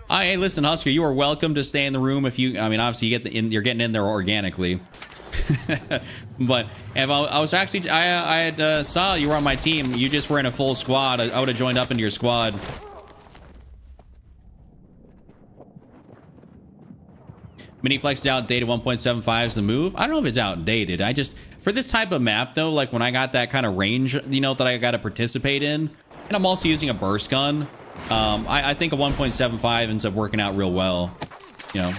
A: Hey, listen, Husker, you are welcome to stay in the room if you, I mean, obviously you're getting in there organically. But if I was actually, I had saw you were on my team, you just were in a full squad, I would have joined up into your squad. Mini Flex is outdated, 1.75 is the move. I don't know if it's outdated. I just, for this type of map though, like when I got that kind of range, you know, that I got to participate in, and I'm also using a burst gun, I think a 1.75 ends up working out real well, you know.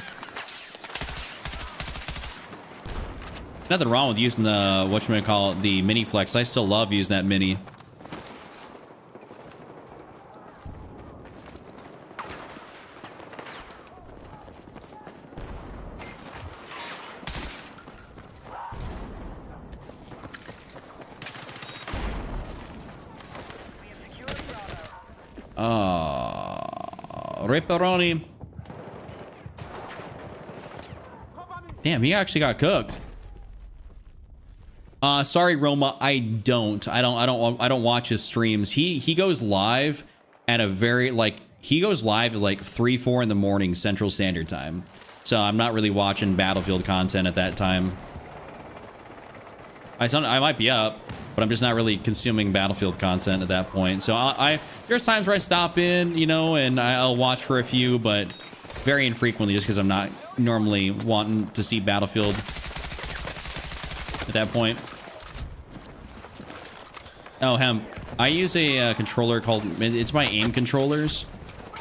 A: Nothing wrong with using the, whatchamacallit, the Mini Flex. I still love using that Mini. Ripperoni. Damn, he actually got cooked. Sorry, Roma, I don't watch his streams. He goes live at a very, like, he goes live at like 3, 4 in the morning Central Standard Time. So I'm not really watching Battlefield content at that time. I might be up, but I'm just not really consuming Battlefield content at that point. So there's times where I stop in, you know, and I'll watch for a few, but very infrequently just because I'm not normally wanting to see Battlefield at that point. Oh, Hemp. I use a controller called, it's my aim controllers.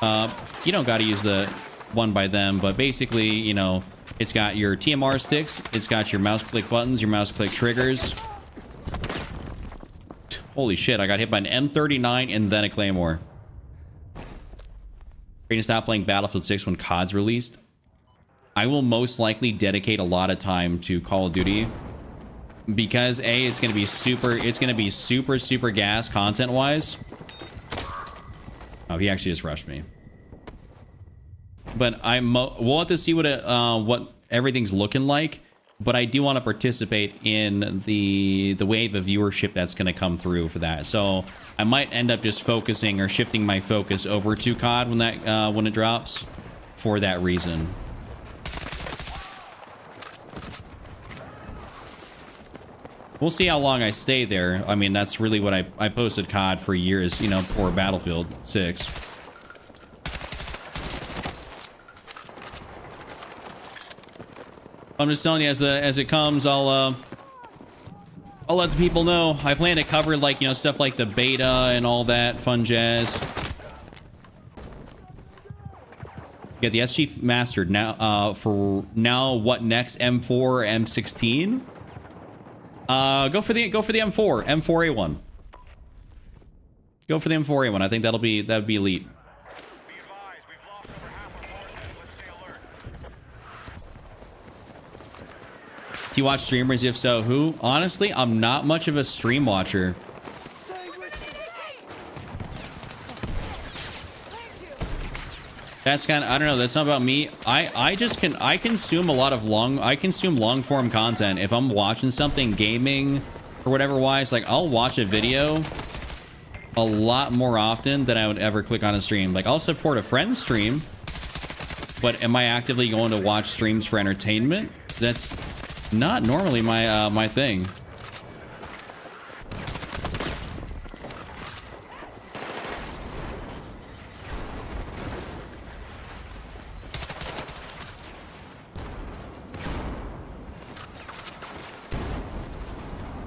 A: You don't got to use the one by them, but basically, you know, it's got your TMR sticks, it's got your mouse click buttons, your mouse click triggers. Holy shit, I got hit by an M39 and then a Claymore. Are you gonna stop playing Battlefield 6 when COD's released? I will most likely dedicate a lot of time to Call of Duty. Because A, it's gonna be super gas content-wise. Oh, he actually just rushed me. But we'll have to see what everything's looking like. But I do want to participate in the wave of viewership that's going to come through for that. So I might end up just focusing or shifting my focus over to COD when it drops for that reason. We'll see how long I stay there. I mean, that's really what I posted COD for years, you know, for Battlefield 6. I'm just telling you, as it comes, I'll let the people know. I plan to cover, like, you know, stuff like the beta and all that fun jazz. Yeah, the SG mastered now. For now, what next? M4, M16. Go for the M4, M4A1. Go for the M4A1. I think that'd be elite. Do you watch streamers? If so, who? Honestly, I'm not much of a stream watcher. That's kind of, I don't know, that's not about me. I consume a lot of long form content. If I'm watching something gaming or whatever wise, like I'll watch a video a lot more often than I would ever click on a stream. Like I'll support a friend's stream, but am I actively going to watch streams for entertainment? That's not normally my my thing.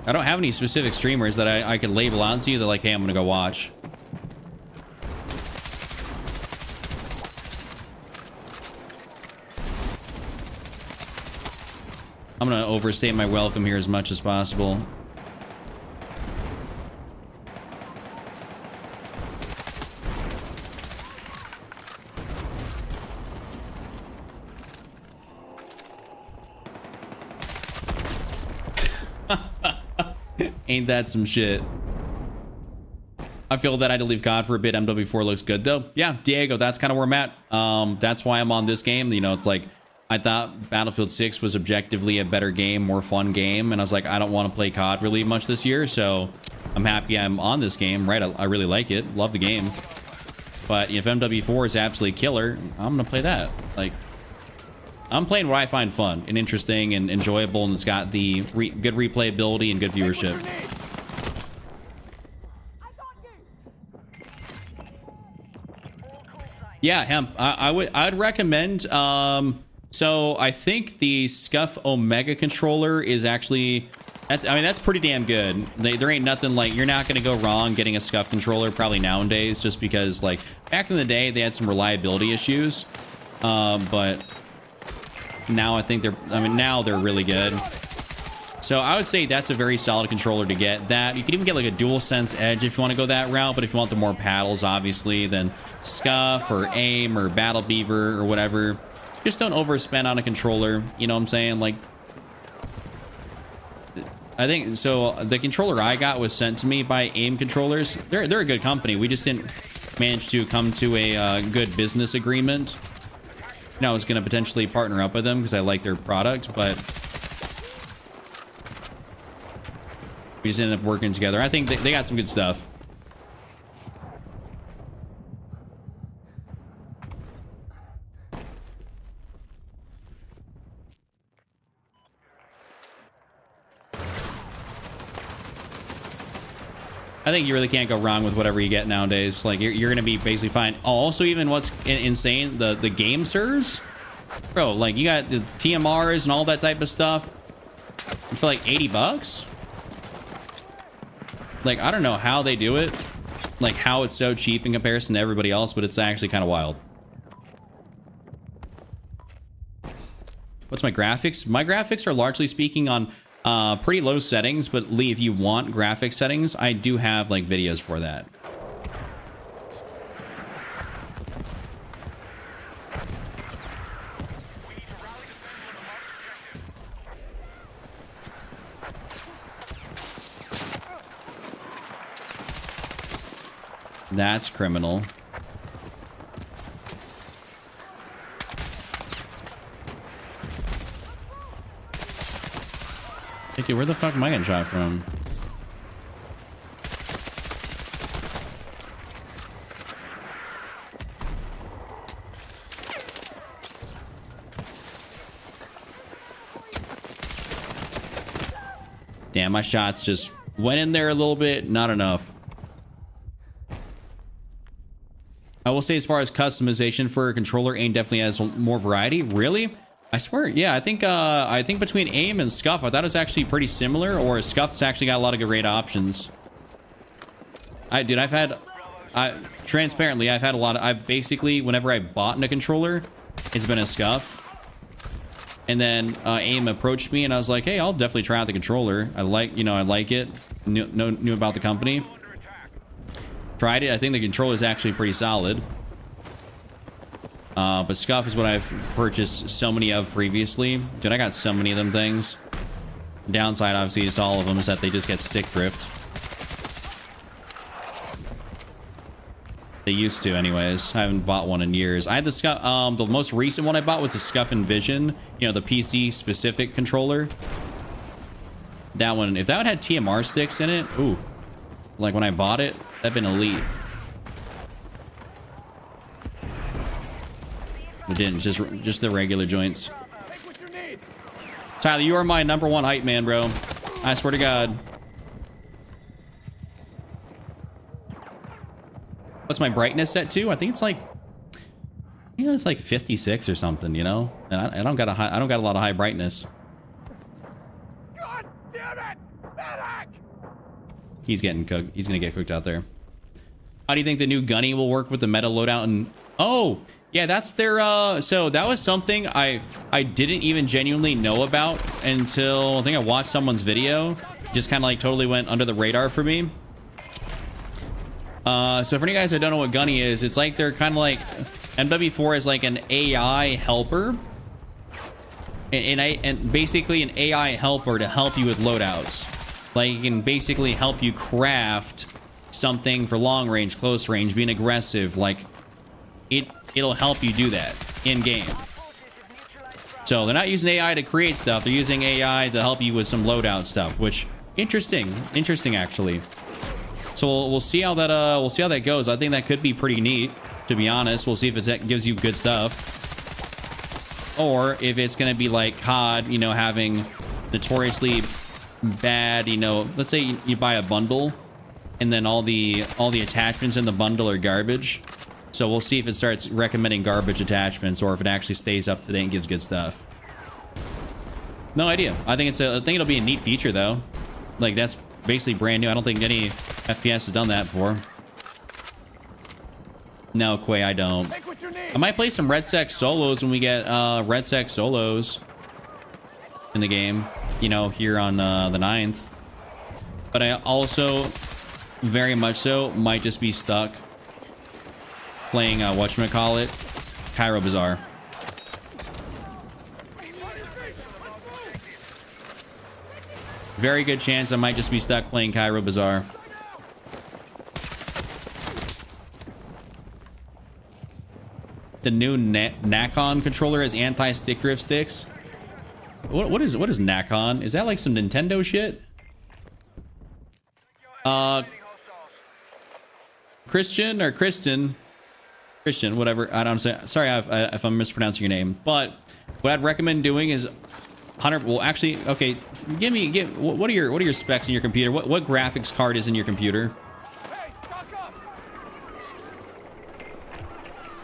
A: I don't have any specific streamers that I could label out to you that like, hey, I'm gonna go watch. I'm gonna overstay my welcome here as much as possible. Ain't that some shit? I feel that I had to leave COD for a bit. MW4 looks good though. Yeah, Diego, that's kind of where I'm at. That's why I'm on this game. You know, it's like I thought Battlefield 6 was objectively a better game, more fun game, and I was like, I don't want to play COD really much this year, so I'm happy I'm on this game. Right, I really like it. Love the game. But if MW4 is absolutely killer, I'm gonna play that. Like, I'm playing what I find fun and interesting and enjoyable, and it's got the good replayability and good viewership. Yeah, hemp. I'd recommend. So I think the Scuff Omega controller is actually that's pretty damn good. There ain't nothing like, you're not gonna go wrong getting a Scuff controller probably nowadays, just because like back in the day they had some reliability issues, but now I think now they're really good. So I would say that's a very solid controller to get. That you can even get like a DualSense Edge if you want to go that route, but if you want the more paddles, obviously, then Scuff or AIM or Battle Beaver or whatever. Just don't overspend on a controller. You know what I'm saying? Like, I think so. The controller I got was sent to me by AIM Controllers. They're a good company. We just didn't manage to come to a good business agreement. You know, I was going to potentially partner up with them because I like their product, but we just ended up working together. I think they got some good stuff. I think you really can't go wrong with whatever you get nowadays. Like, you're going to be basically fine. Oh, also, even what's insane, the game sirs. Bro, like, you got the TMRs and all that type of stuff for like 80 bucks. Like, I don't know how they do it. Like, how it's so cheap in comparison to everybody else, but it's actually kind of wild. What's my graphics? My graphics are largely speaking on pretty low settings, but Lee, if you want graphic settings, I do have like videos for that. That's criminal. Hey, dude, where the fuck am I getting shot from? Damn, my shots just went in there a little bit, not enough. I will say, as far as customization for a controller, AIM definitely has more variety. Really? I swear, yeah, I think between AIM and Scuff, I thought it was actually pretty similar, or Scuff's actually got a lot of great options. Transparently, I've had a lot of, I've basically, whenever I bought a controller, it's been a Scuff. And then AIM approached me and I was like, hey, I'll definitely try out the controller. I like it. Knew about the company. Tried it. I think the controller is actually pretty solid. But Scuff is what I've purchased so many of previously. Dude, I got so many of them things. Downside, obviously, to all of them is that they just get stick drift. They used to, anyways. I haven't bought one in years. I had the Scuff. The most recent one I bought was the Scuff Envision. You know, the PC-specific controller. That one, if that one had TMR sticks in it, ooh. Like when I bought it, that'd been elite. It didn't, just the regular joints. Tyler, you are my #1 hype man, bro. I swear to God. What's my brightness set to? I think it's like 56 or something, you know? And I don't got a lot of high brightness.
B: God damn it! Medic!
A: He's getting cooked. He's gonna get cooked out there. How do you think the new gunny will work with the meta loadout? And oh, yeah, that's their so that was something I didn't even genuinely know about until I think I watched someone's video. Just kind of like totally went under the radar for me. So for you guys that don't know what gunny is, it's like they're kind of like MW4 is like an AI helper. And basically an AI helper to help you with loadouts. Like, it can basically help you craft something for long range, close range, being aggressive. Like, it'll help you do that in game. So they're not using AI to create stuff. They're using AI to help you with some loadout stuff, which interesting actually. So we'll see how that goes. I think that could be pretty neat, to be honest. We'll see if it gives you good stuff, or if it's gonna be like COD, you know, having notoriously bad, you know, let's say you buy a bundle and then all the attachments in the bundle are garbage. So we'll see if it starts recommending garbage attachments, or if it actually stays up to date and gives good stuff. No idea. I think it'll be a neat feature though. Like, that's basically brand new. I don't think any FPS has done that before. No, Quay, I don't. I might play some Red Sec solos when we get Red Sec solos in the game, you know, here on the 9th. But I also very much so might just be stuck playing whatchamacallit, Cairo Bazaar. Very good chance I might just be stuck playing Cairo Bazaar. The new Nacon controller has anti-stick drift sticks. What is Nacon? Is that like some Nintendo shit? Christian or Kristen, whatever. I don't say. Sorry if I'm mispronouncing your name. But what I'd recommend doing is 100. Well, actually, okay. What are your specs in your computer? What graphics card is in your computer?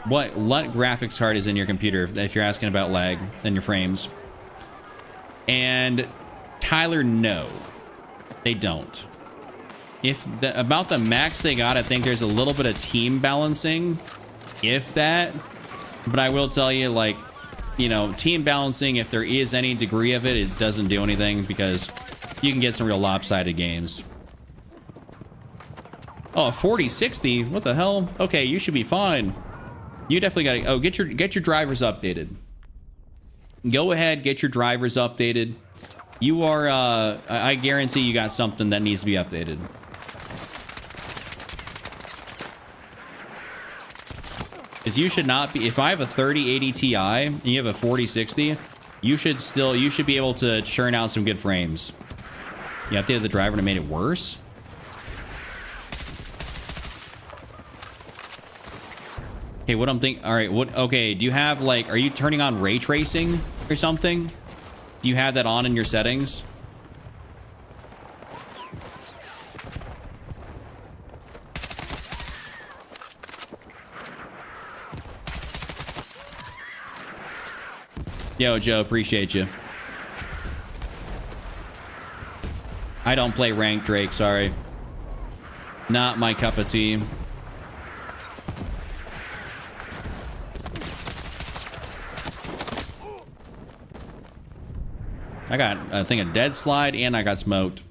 A: What graphics card is in your computer if you're asking about lag and your frames? And Tyler, no, they don't. About the max they got, I think there's a little bit of team balancing, if that. But I will tell you, like, you know, team balancing, if there is any degree of it, it doesn't do anything, because you can get some real lopsided games. Oh, 4060? What the hell? Okay, you should be fine. You definitely gotta, oh, get your drivers updated. Go ahead, get your drivers updated. You are, I guarantee you got something that needs to be updated. Because you should not be, if I have a 3080 Ti and you have a 4060, you should be able to churn out some good frames. You updated the driver and it made it worse? Okay, what I'm thinking, all right, okay, do you have, like, are you turning on ray tracing or something? Do you have that on in your settings? Yo, Joe, appreciate you. I don't play ranked, Drake, sorry. Not my cup of tea. I got, I think, a dead slide, and I got smoked.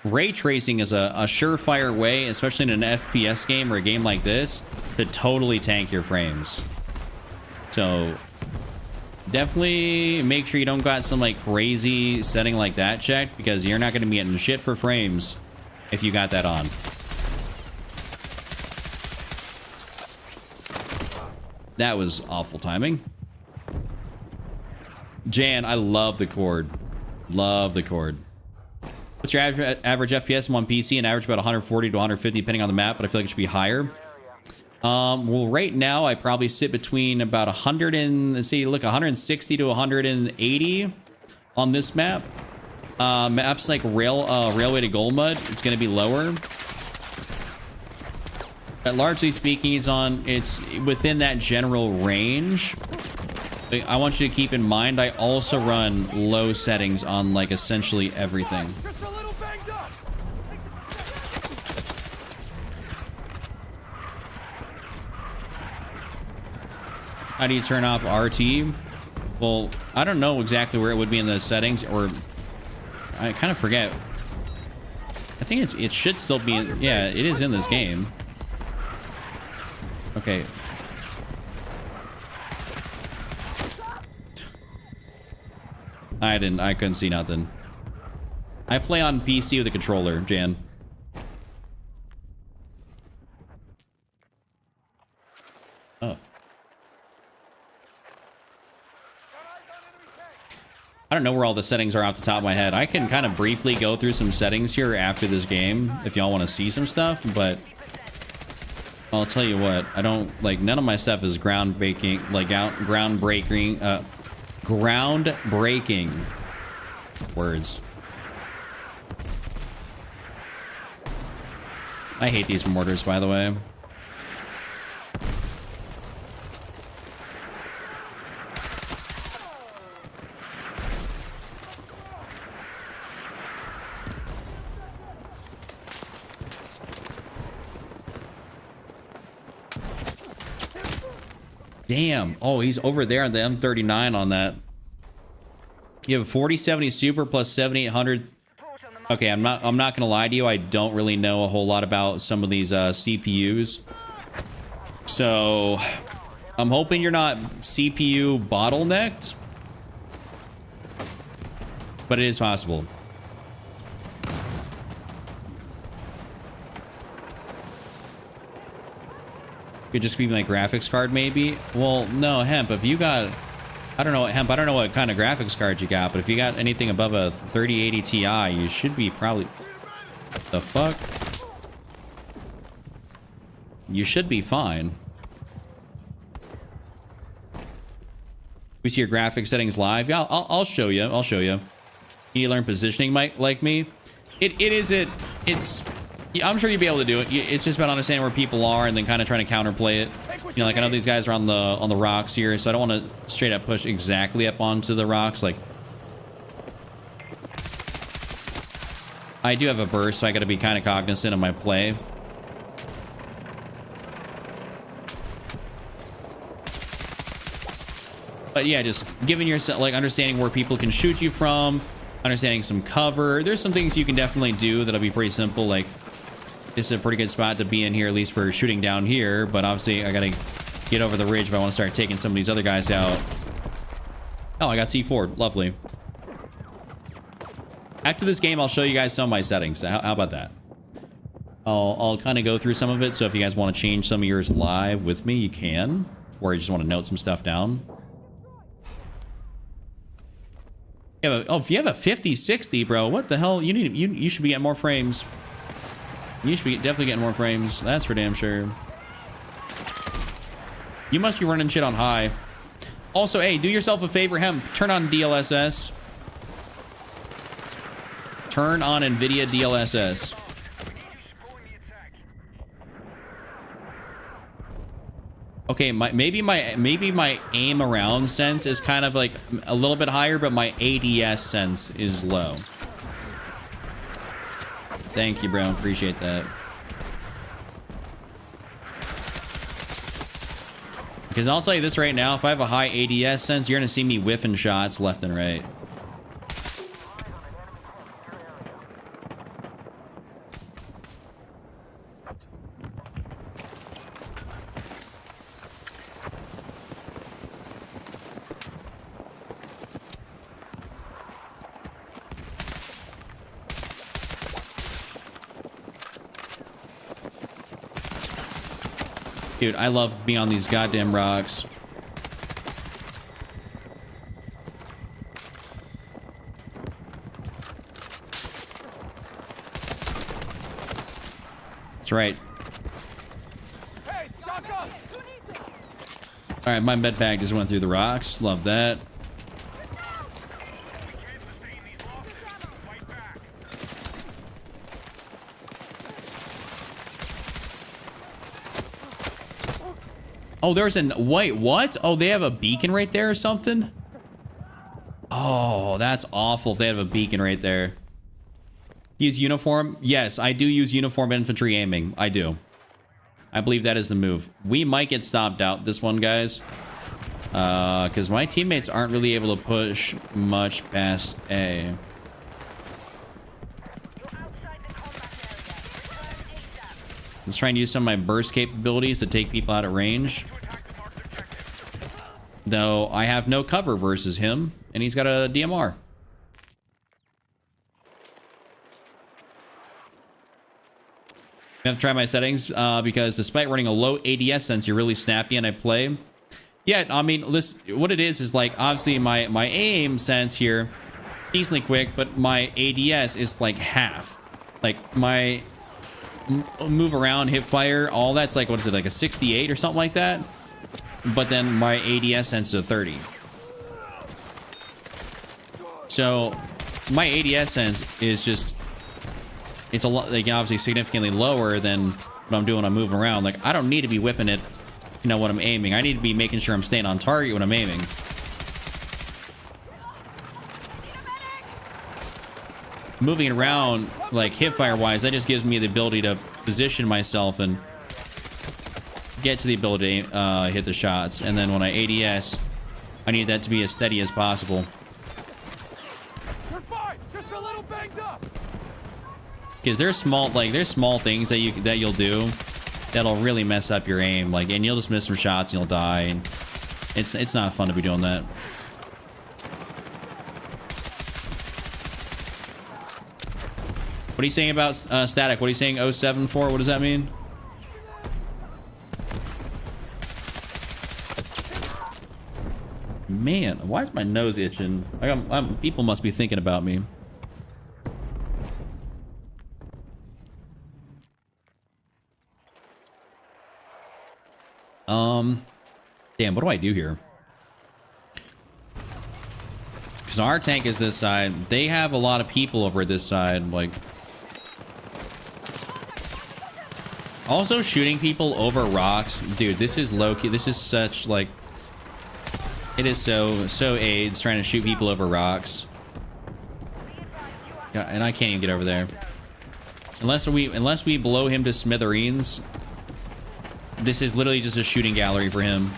A: Ray tracing is a surefire way, especially in an FPS game or a game like this, to totally tank your frames. So definitely make sure you don't got some, like, crazy setting like that checked, because you're not going to be getting shit for frames if you got that on. That was awful timing. Jan, I love the cord. Love the cord. What's your average FPS on PC? And average about 140 to 150 depending on the map, but I feel like it should be higher. Well, right now I probably sit between about 100 and, let's see, look, 160 to 180 on this map. Maps like Railway to Goldmud, it's going to be lower. But largely speaking, it's within that general range. I want you to keep in mind, I also run low settings on, like, essentially everything.
B: Just a little banged up.
A: How do you turn off RT? Well, I don't know exactly where it would be in the settings, or I kind of forget. I think it should still be in, yeah, it is in this game. Okay. I couldn't see nothing. I play on PC with a controller, Jan. Oh. I don't know where all the settings are off the top of my head. I can kind of briefly go through some settings here after this game if y'all want to see some stuff, but I'll tell you what, I don't, like, none of my stuff is groundbreaking, like, groundbreaking words. I hate these mortars, by the way. Damn. Oh, he's over there on the M39 on that. You have a 4070 Super plus 7800. Okay, I'm not gonna lie to you. I don't really know a whole lot about some of these CPUs. So I'm hoping you're not CPU bottlenecked, but it is possible. Could just be my graphics card, maybe. Well, no, Hemp. If you got, I don't know, Hemp. I don't know what kind of graphics card you got, but if you got anything above a 3080 Ti, you should be probably. The fuck? You should be fine. We see your graphics settings live. Yeah, I'll show you. I'll show you. You need to learn positioning, Mike, like me. It's. Yeah, I'm sure you'll be able to do it. It's just about understanding where people are and then kind of trying to counterplay it. You know, like I know these guys are on the rocks here, so I don't want to straight up push exactly up onto the rocks. Like, I do have a burst, so I got to be kind of cognizant of my play. But yeah, just giving yourself, like, understanding where people can shoot you from, understanding some cover. There's some things you can definitely do that'll be pretty simple. Like, this is a pretty good spot to be in here, at least for shooting down here. But obviously, I gotta get over the ridge if I want to start taking some of these other guys out. Oh, I got C4. Lovely. After this game, I'll show you guys some of my settings. How about that? I'll kind of go through some of it. So if you guys want to change some of yours live with me, you can. Or you just want to note some stuff down. Yeah, oh, if you have a 5060, bro, what the hell? You should be getting more frames. You should be definitely getting more frames. That's for damn sure. You must be running shit on high. Also, hey, do yourself a favor, Hemp. Turn on DLSS. Turn on NVIDIA DLSS. Okay, maybe my aim around sense is kind of like a little bit higher, but my ADS sense is low. Thank you, bro. Appreciate that. Because I'll tell you this right now, if I have a high ADS sense, you're gonna see me whiffing shots left and right. Dude, I love being on these goddamn rocks. That's right.
B: Hey, stock up!
A: All right, my med bag just went through the rocks. Love that. Oh, there's an... Wait, what? Oh, they have a beacon right there or something? Oh, that's awful if they have a beacon right there. Use uniform? Yes, I do use uniform infantry aiming. I do. I believe that is the move. We might get stopped out this one, guys. Because my teammates aren't really able to push much past A. Let's try and use some of my burst capabilities to take people out at range. Though I have no cover versus him, and he's got a DMR. I have to try my settings because despite running a low ADS sense, you're really snappy and I play. Yeah, I mean, listen, what it is like obviously my aim sense here decently quick, but my ADS is like half. Like my move around, hip fire, all that's like, what is it, like a 68 or something like that? But then my ADS sense is a 30. So my ADS sense is just, it's a lot, like obviously significantly lower than what I'm doing when I'm moving around. Like I don't need to be whipping it, you know, when I'm aiming. I need to be making sure I'm staying on target when I'm aiming. Moving it around, like hipfire wise, that just gives me the ability to position myself and get to the ability to hit the shots. And then when I ADS, I need that to be as steady as possible.
B: You're fine. Just a little banged up.
A: Because there's small things that you'll do that'll really mess up your aim. Like, and you'll just miss some shots and you'll die. And it's not fun to be doing that. What are you saying about static? What are you saying 074? What does that mean? Man, why is my nose itching? People must be thinking about me. Damn, what do I do here? Because our tank is this side. They have a lot of people over this side, like... Also shooting people over rocks. Dude, this is low-key. This is such, like... It is so AIDS trying to shoot people over rocks. Yeah, and I can't even get over there. Unless we blow him to smithereens. This is literally just a shooting gallery for him.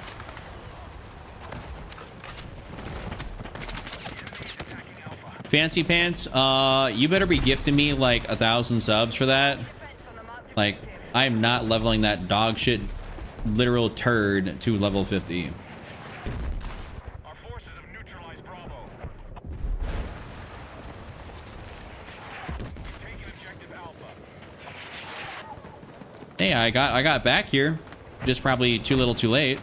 A: Fancy Pants, you better be gifting me like 1,000 subs for that. Like, I'm not leveling that dog shit literal turd to level 50.
C: Our forces have neutralized Bravo. Taking objective Alpha.
A: Hey, I got back here. Just probably too little too late.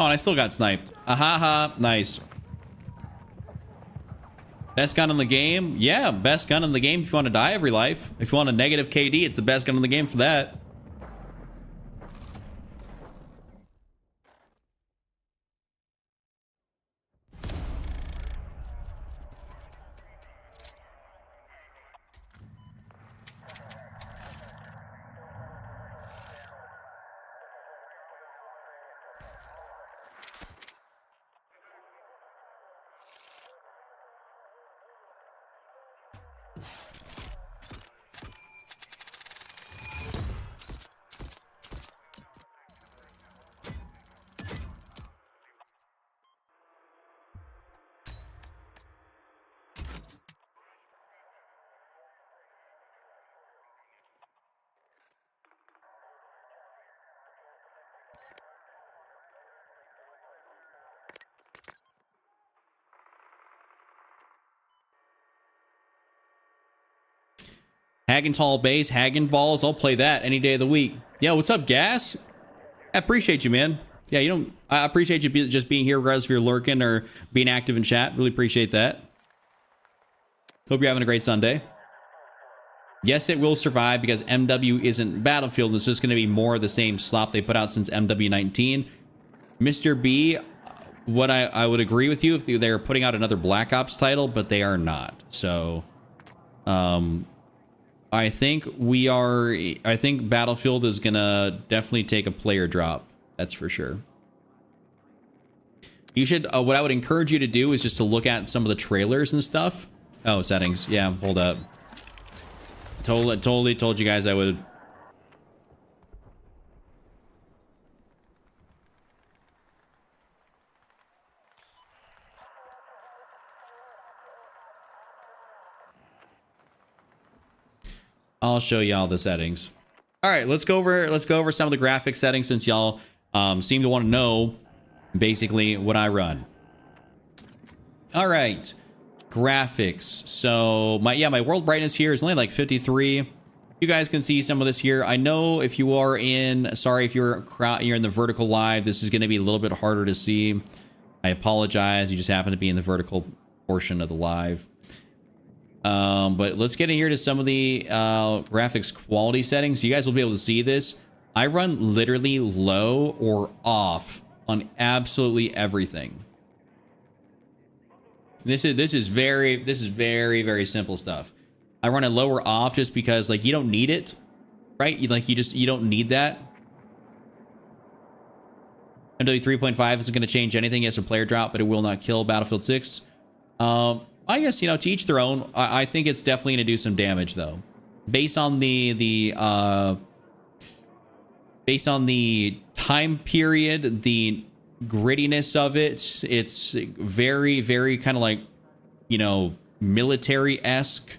A: Oh, and I still got sniped. Ahaha, nice. Best gun in the game? Yeah, best gun in the game if you want to die every life. If you want a negative KD, it's the best gun in the game for that. Hagenthal base, Hagen balls. I'll play that any day of the week. Yo, what's up, Gas? I appreciate you, man. Yeah, you don't. I appreciate you just being here, regardless if you're lurking or being active in chat. Really appreciate that. Hope you're having a great Sunday. Yes, it will survive because MW isn't Battlefield. It's just going to be more of the same slop they put out since MW19. Mr. B, what I would agree with you if they're putting out another Black Ops title, but they are not. So, I think Battlefield is gonna definitely take a player drop. That's for sure. You should, what I would encourage you to do is just to look at some of the trailers and stuff. Oh, settings. Yeah, hold up. Totally told you guys I would. I'll show y'all the settings. All right, let's go over some of the graphics settings since y'all seem to want to know basically what I run. All right, graphics. So my world brightness here is only like 53. You guys can see some of this here. I know if you are in, sorry if you're in the vertical live, this is going to be a little bit harder to see. I apologize. You just happen to be in the vertical portion of the live. But let's get in here to some of the graphics quality settings. You guys will be able to see this. I run literally low or off on absolutely everything. This is very simple stuff. I run it low or off just because like you don't need it, right? You don't need that. MW3.5 isn't going to change anything. Yes, a player drop, but it will not kill Battlefield 6. I guess, to each their own. I think it's definitely going to do some damage, though. Based on the time period, the grittiness of it, it's very kind of like, military-esque.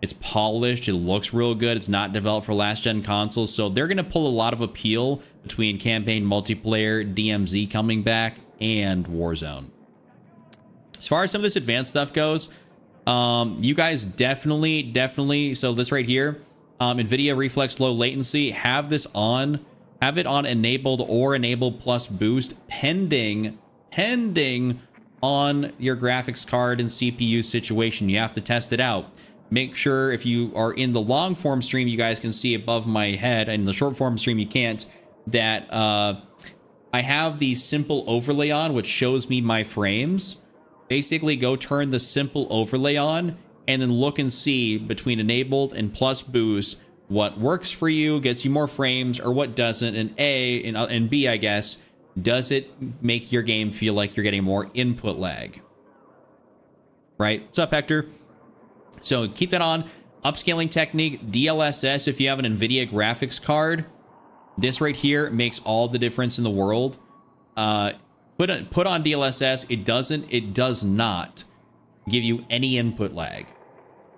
A: It's polished. It looks real good. It's not developed for last-gen consoles, so they're going to pull a lot of appeal between campaign multiplayer, DMZ coming back, and Warzone. As far as some of this advanced stuff goes, you guys definitely, so this right here, NVIDIA Reflex Low Latency, have it on enabled or enabled plus boost pending on your graphics card and CPU situation. You have to test it out. Make sure if you are in the long form stream, you guys can see above my head, and the short form stream you can't, that I have the simple overlay on, which shows me my frames. Basically, go turn the simple overlay on and then look and see between enabled and plus boost what works for you, gets you more frames, or what doesn't. And and B, I guess, does it make your game feel like you're getting more input lag? Right? What's up, Hector? So keep that on. Upscaling technique, DLSS, if you have an NVIDIA graphics card, this right here makes all the difference in the world. Put on DLSS, it does not give you any input lag.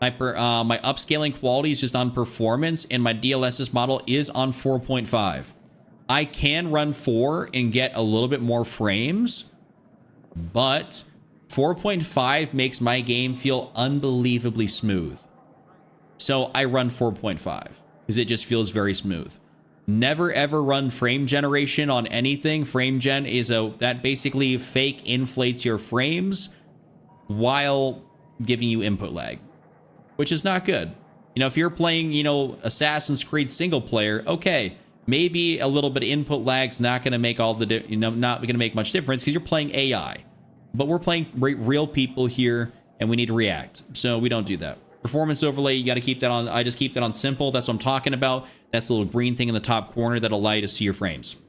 A: My upscaling quality is just on performance, and my DLSS model is on 4.5. I can run 4 and get a little bit more frames, but 4.5 makes my game feel unbelievably smooth. So I run 4.5 because it just feels very smooth. Never ever run frame generation on anything. Frame gen is that basically fake inflates your frames while giving you input lag, which is not good. If you're playing, Assassin's Creed single player, okay, maybe a little bit of input lag's not going to make not going to make much difference because you're playing AI. But we're playing real people here, and we need to react, so we don't do that. Performance overlay, you got to keep that on. I just keep that on simple. That's what I'm talking about. That's the little green thing in the top corner that'll allow you to see your frames.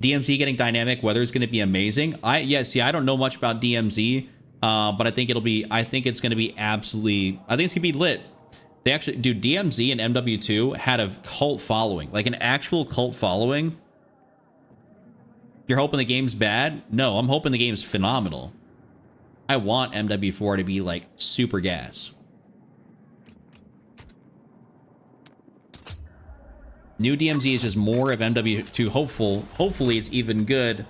A: DMZ getting dynamic weather is going to be amazing. I don't know much about DMZ, but I think it's going to be absolutely. I think it's going to be lit. They actually, dude, DMZ and MW2 had a cult following, like an actual cult following. You're hoping the game's bad? No, I'm hoping the game's phenomenal. I want MW4 to be like super gas. New DMZ is just more of MW2 hopeful. Hopefully it's even good.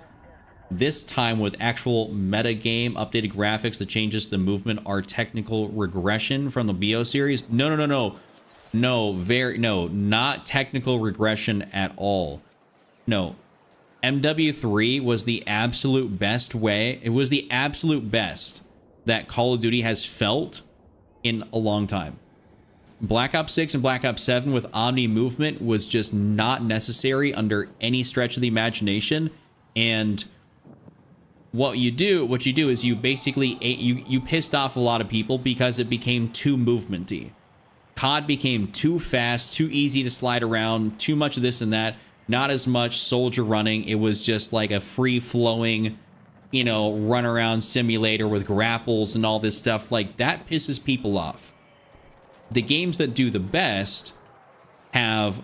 A: This time with actual meta game, updated graphics, the changes to the movement are technical regression from the BO series. No, not technical regression at all. No. MW3 was the absolute best way. It was the absolute best that Call of Duty has felt in a long time. Black Ops 6 and Black Ops 7 with Omni movement was just not necessary under any stretch of the imagination. And what you do is you basically you pissed off a lot of people because it became too movementy. COD became too fast, too easy to slide around, too much of this and that. Not as much soldier running. It was just like a free-flowing, run around simulator with grapples and all this stuff. Like, that pisses people off. The games that do the best have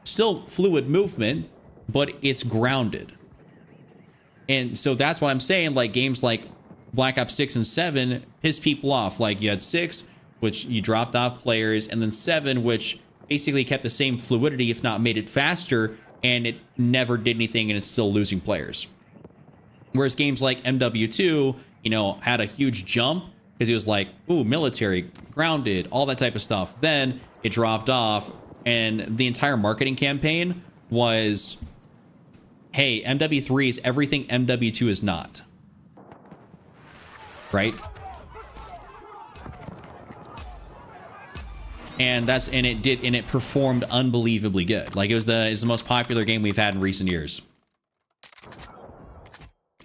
A: still fluid movement, but it's grounded. And so that's what I'm saying. Like, games like Black Ops 6 and 7 piss people off. Like, you had 6, which you dropped off players, and then 7, which basically kept the same fluidity, if not made it faster, and it never did anything, and it's still losing players. Whereas games like MW2, you know, had a huge jump because it was like, ooh, military, grounded, all that type of stuff. Then it dropped off, and the entire marketing campaign was, hey, MW3 is everything MW2 is not. Right? And it performed unbelievably good. Like it's the most popular game we've had in recent years.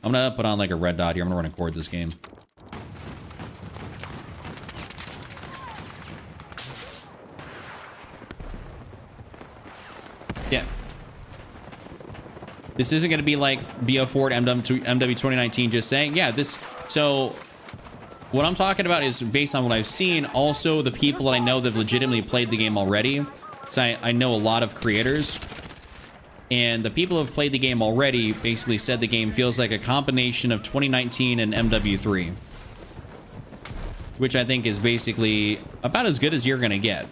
A: I'm gonna put on like a red dot here. I'm gonna record this game. Yeah. This isn't gonna be like BF4 to MW 2019 just saying, yeah, this, so what I'm talking about is based on what I've seen. Also, the people that I know that have legitimately played the game already. So I know a lot of creators. And the people who have played the game already basically said the game feels like a combination of 2019 and MW3. Which I think is basically about as good as you're going to get.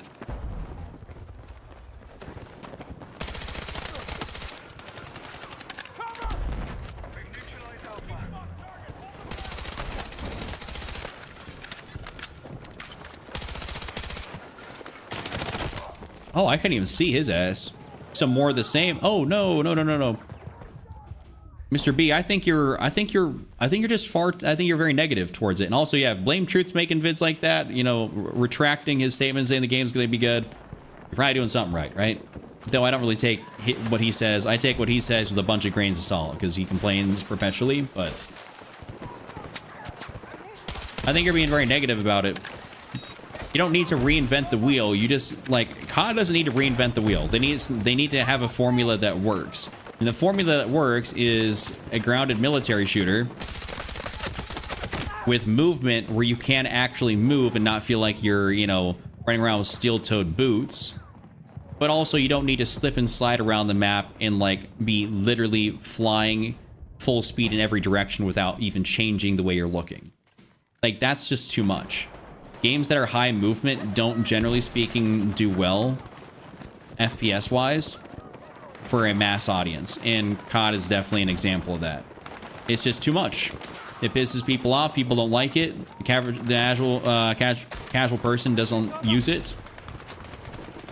A: Oh, I couldn't even see his ass. Some more of the same. Oh no, no, no, no, no. Mr. B, I think you're just far, I think you're very negative towards it. And also, yeah, Blame Truth's making vids like that, you know, retracting his statement saying the game's gonna be good. You're probably doing something right? Though I don't really take what he says. I take what he says with a bunch of grains of salt because he complains perpetually, but I think you're being very negative about it. You don't need to reinvent the wheel. You just, like, COD doesn't need to reinvent the wheel. They need to have a formula that works. And the formula that works is a grounded military shooter with movement where you can actually move and not feel like you're, you know, running around with steel-toed boots. But also you don't need to slip and slide around the map and, like, be literally flying full speed in every direction without even changing the way you're looking. Like, that's just too much. Games that are high movement don't, generally speaking, do well FPS-wise for a mass audience, and COD is definitely an example of that. It's just too much. It pisses people off. People don't like it. The casual person doesn't use it,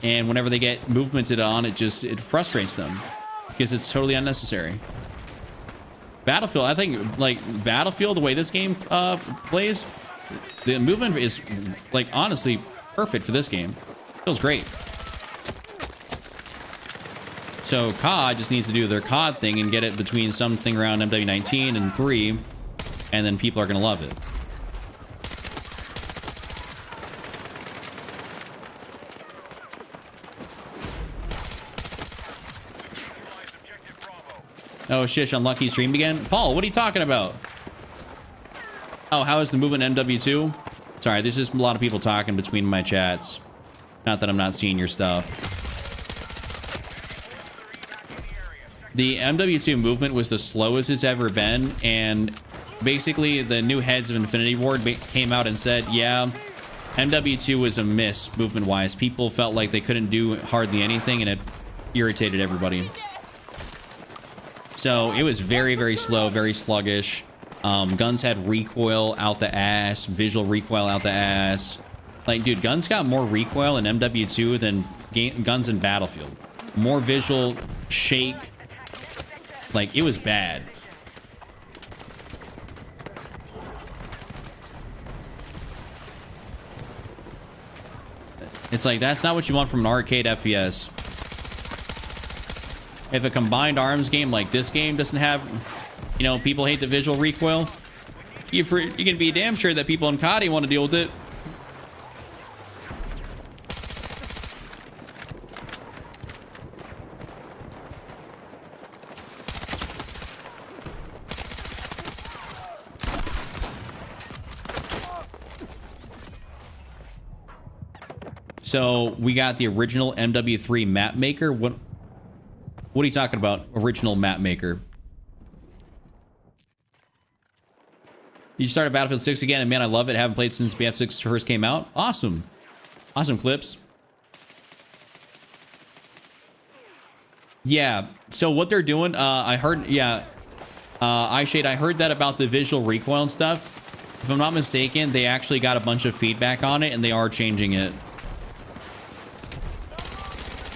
A: and whenever they get movemented on, it frustrates them because it's totally unnecessary. Battlefield, I think, like, Battlefield, the way this game plays, the movement is, like, honestly perfect for this game. Feels great. So COD just needs to do their COD thing and get it between something around MW19 and 3, and then people are going to love it. Oh, shish, unlucky stream again. Paul, what are you talking about? Oh, how is the movement in MW2? Sorry, there's just a lot of people talking between my chats. Not that I'm not seeing your stuff. The MW2 movement was the slowest it's ever been, and basically the new heads of Infinity Ward came out and said, yeah, MW2 was a miss movement-wise. People felt like they couldn't do hardly anything, and it irritated everybody. So it was very, very slow, very sluggish. Guns had recoil out the ass, visual recoil out the ass. Like, dude, guns got more recoil in MW2 than guns in Battlefield. More visual shake. Like, it was bad. It's like, that's not what you want from an arcade FPS. If a combined arms game like this game doesn't have, you know, people hate the visual recoil, you can be damn sure that people in COD want to deal with it. So we got the original MW3 map maker. What are you talking about? Original map maker. You started Battlefield 6 again, and man, I love it. Haven't played since BF6 first came out. Awesome. Awesome clips. Yeah, so what they're doing, I heard, yeah, iShade, I heard that about the visual recoil and stuff. If I'm not mistaken, they actually got a bunch of feedback on it, and they are changing it.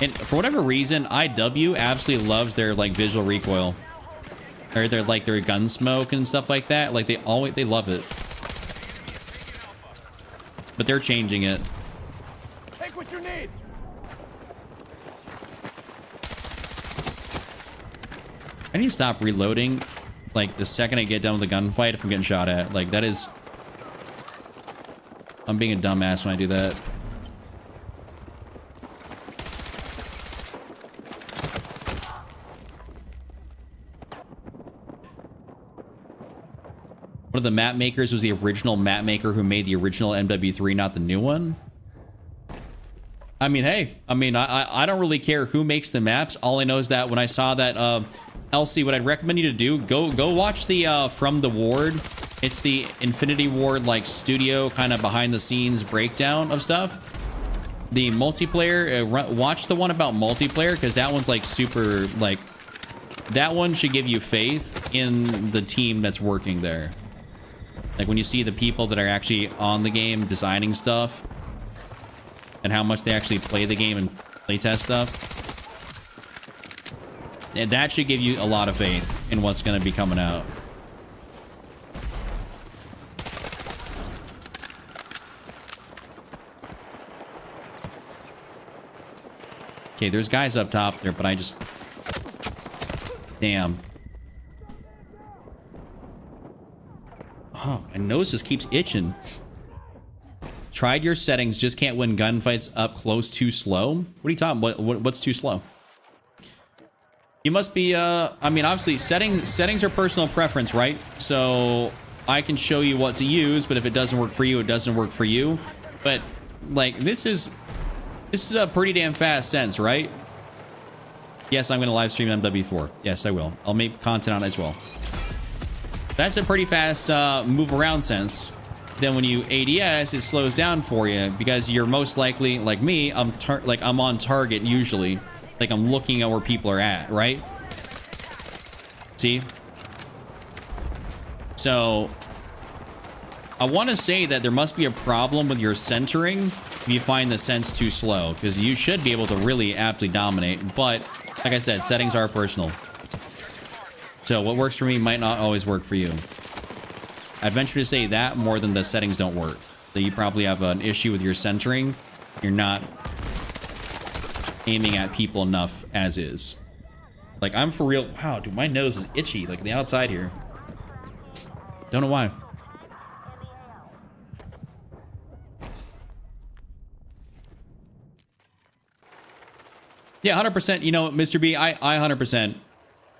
A: And for whatever reason, IW absolutely loves their, like, visual recoil. Or their, like, their gun smoke and stuff like that. Like, they love it. But they're changing it.
B: Take what you need.
A: I need to stop reloading, like, the second I get done with the gunfight if I'm getting shot at. Like, that is... I'm being a dumbass when I do that. One of the map makers was the original map maker who made the original MW3, not the new one. I mean, hey, I don't really care who makes the maps. All I know is that when I saw that, Elsie, what I'd recommend you to do, go watch the From the Ward. It's the Infinity Ward, like, studio kind of behind the scenes breakdown of stuff. The multiplayer, watch the one about multiplayer, because that one's like super, like, that one should give you faith in the team that's working there. Like, when you see the people that are actually on the game designing stuff and how much they actually play the game and playtest stuff. And that should give you a lot of faith in what's going to be coming out. Okay, there's guys up top there, but I just... Damn. Oh, my nose just keeps itching. Tried your settings, just can't win gunfights up close too slow. What are you talking about? What's too slow? You must be, I mean, obviously, settings are personal preference, right? So I can show you what to use, but if it doesn't work for you, it doesn't work for you. But, like, this is a pretty damn fast sense, right? Yes, I'm going to live stream MW4. Yes, I will. I'll make content on it as well. That's a pretty fast move around sense. Then when you ADS, it slows down for you because you're most likely, like me, I'm on target usually. Like, I'm looking at where people are at, right? See? So, I want to say that there must be a problem with your centering if you find the sense too slow, because you should be able to really aptly dominate. But, like I said, settings are personal. So, what works for me might not always work for you. I'd venture to say that more than the settings don't work. That you probably have an issue with your centering. You're not aiming at people enough as is. Like, I'm for real. Wow, dude, my nose is itchy, like the outside here. Don't know why. Yeah, 100%. You know, Mr. B, I 100%.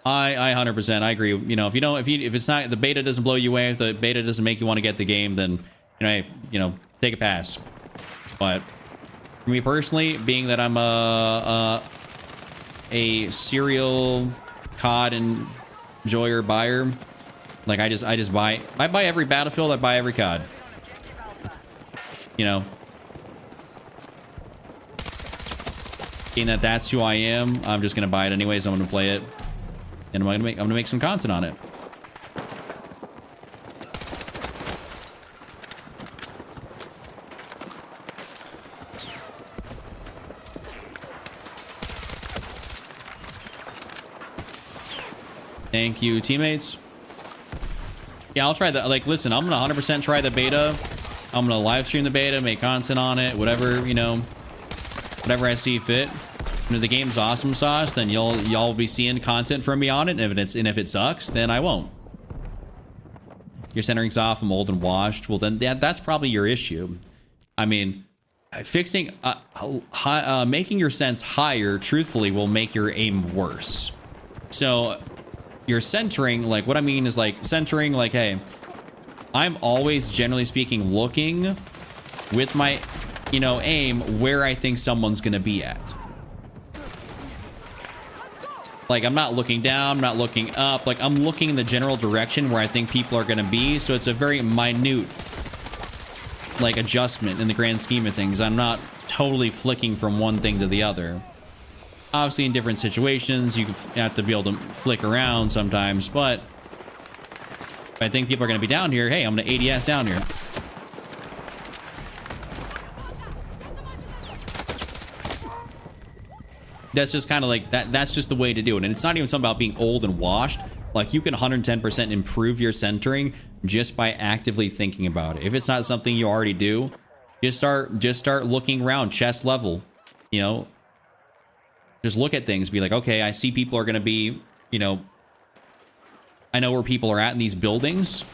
A: I 100%. I agree. You know, if it's not, the beta doesn't blow you away, if the beta doesn't make you want to get the game, then, you know, take a pass. But for me personally, being that I'm a serial COD enjoyer buyer, like I buy every Battlefield, I buy every COD. You know, being that that's who I am, I'm just gonna buy it anyways. I'm gonna play it, and I'm gonna make some content on it. Thank you, teammates. Yeah, I'll try that. Like, listen, I'm gonna 100% try the beta. I'm gonna live stream the beta, make content on it, whatever, you know, whatever I see fit. And if the game's awesome sauce, then y'all be seeing content from me on it. And if it sucks, then I won't. Your centering's off, I'm old and washed. Well, then that's probably your issue. I mean, fixing, making your sense higher, truthfully, will make your aim worse. So your centering, like, what I mean is, like, centering, like, hey, I'm always, generally speaking, looking with my, you know, aim where I think someone's gonna be at. Like, I'm not looking down, I'm not looking up. Like, I'm looking in the general direction where I think people are going to be. So it's a very minute, like, adjustment in the grand scheme of things. I'm not totally flicking from one thing to the other. Obviously, in different situations, you have to be able to flick around sometimes. But if I think people are going to be down here, hey, I'm going to ADS down here. That's just kind of like that. That's just the way to do it. And it's not even something about being old and washed. Like, you can 110% improve your centering just by actively thinking about it. If it's not something you already do, just start looking around chest level, you know, just look at things, be like, okay, I see people are going to be, you know, I know where people are at in these buildings.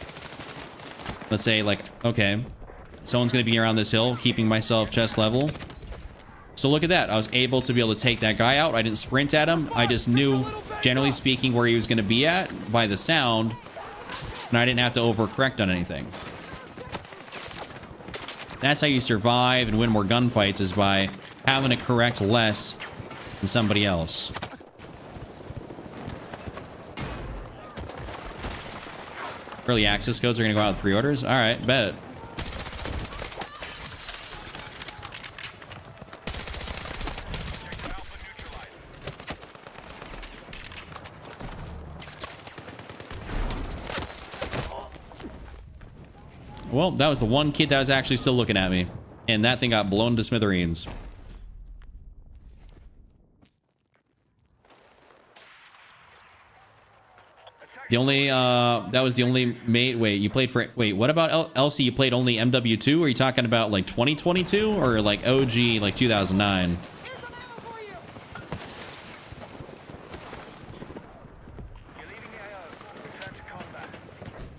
A: Let's say, like, okay, someone's going to be around this hill, keeping myself chest level. So look at that. I was able to be able to take that guy out. I didn't sprint at him. I just knew, generally speaking, where he was going to be at by the sound. And I didn't have to overcorrect on anything. That's how you survive and win more gunfights, is by having to correct less than somebody else. Early access codes are going to go out with pre-orders? All right, bet. Well, that was the one kid that was actually still looking at me. And that thing got blown to smithereens. The only, that was the only mate. Wait, you played for, wait, what about Elsie? You played only MW2? Or are you talking about like 2022 or like OG, like 2009?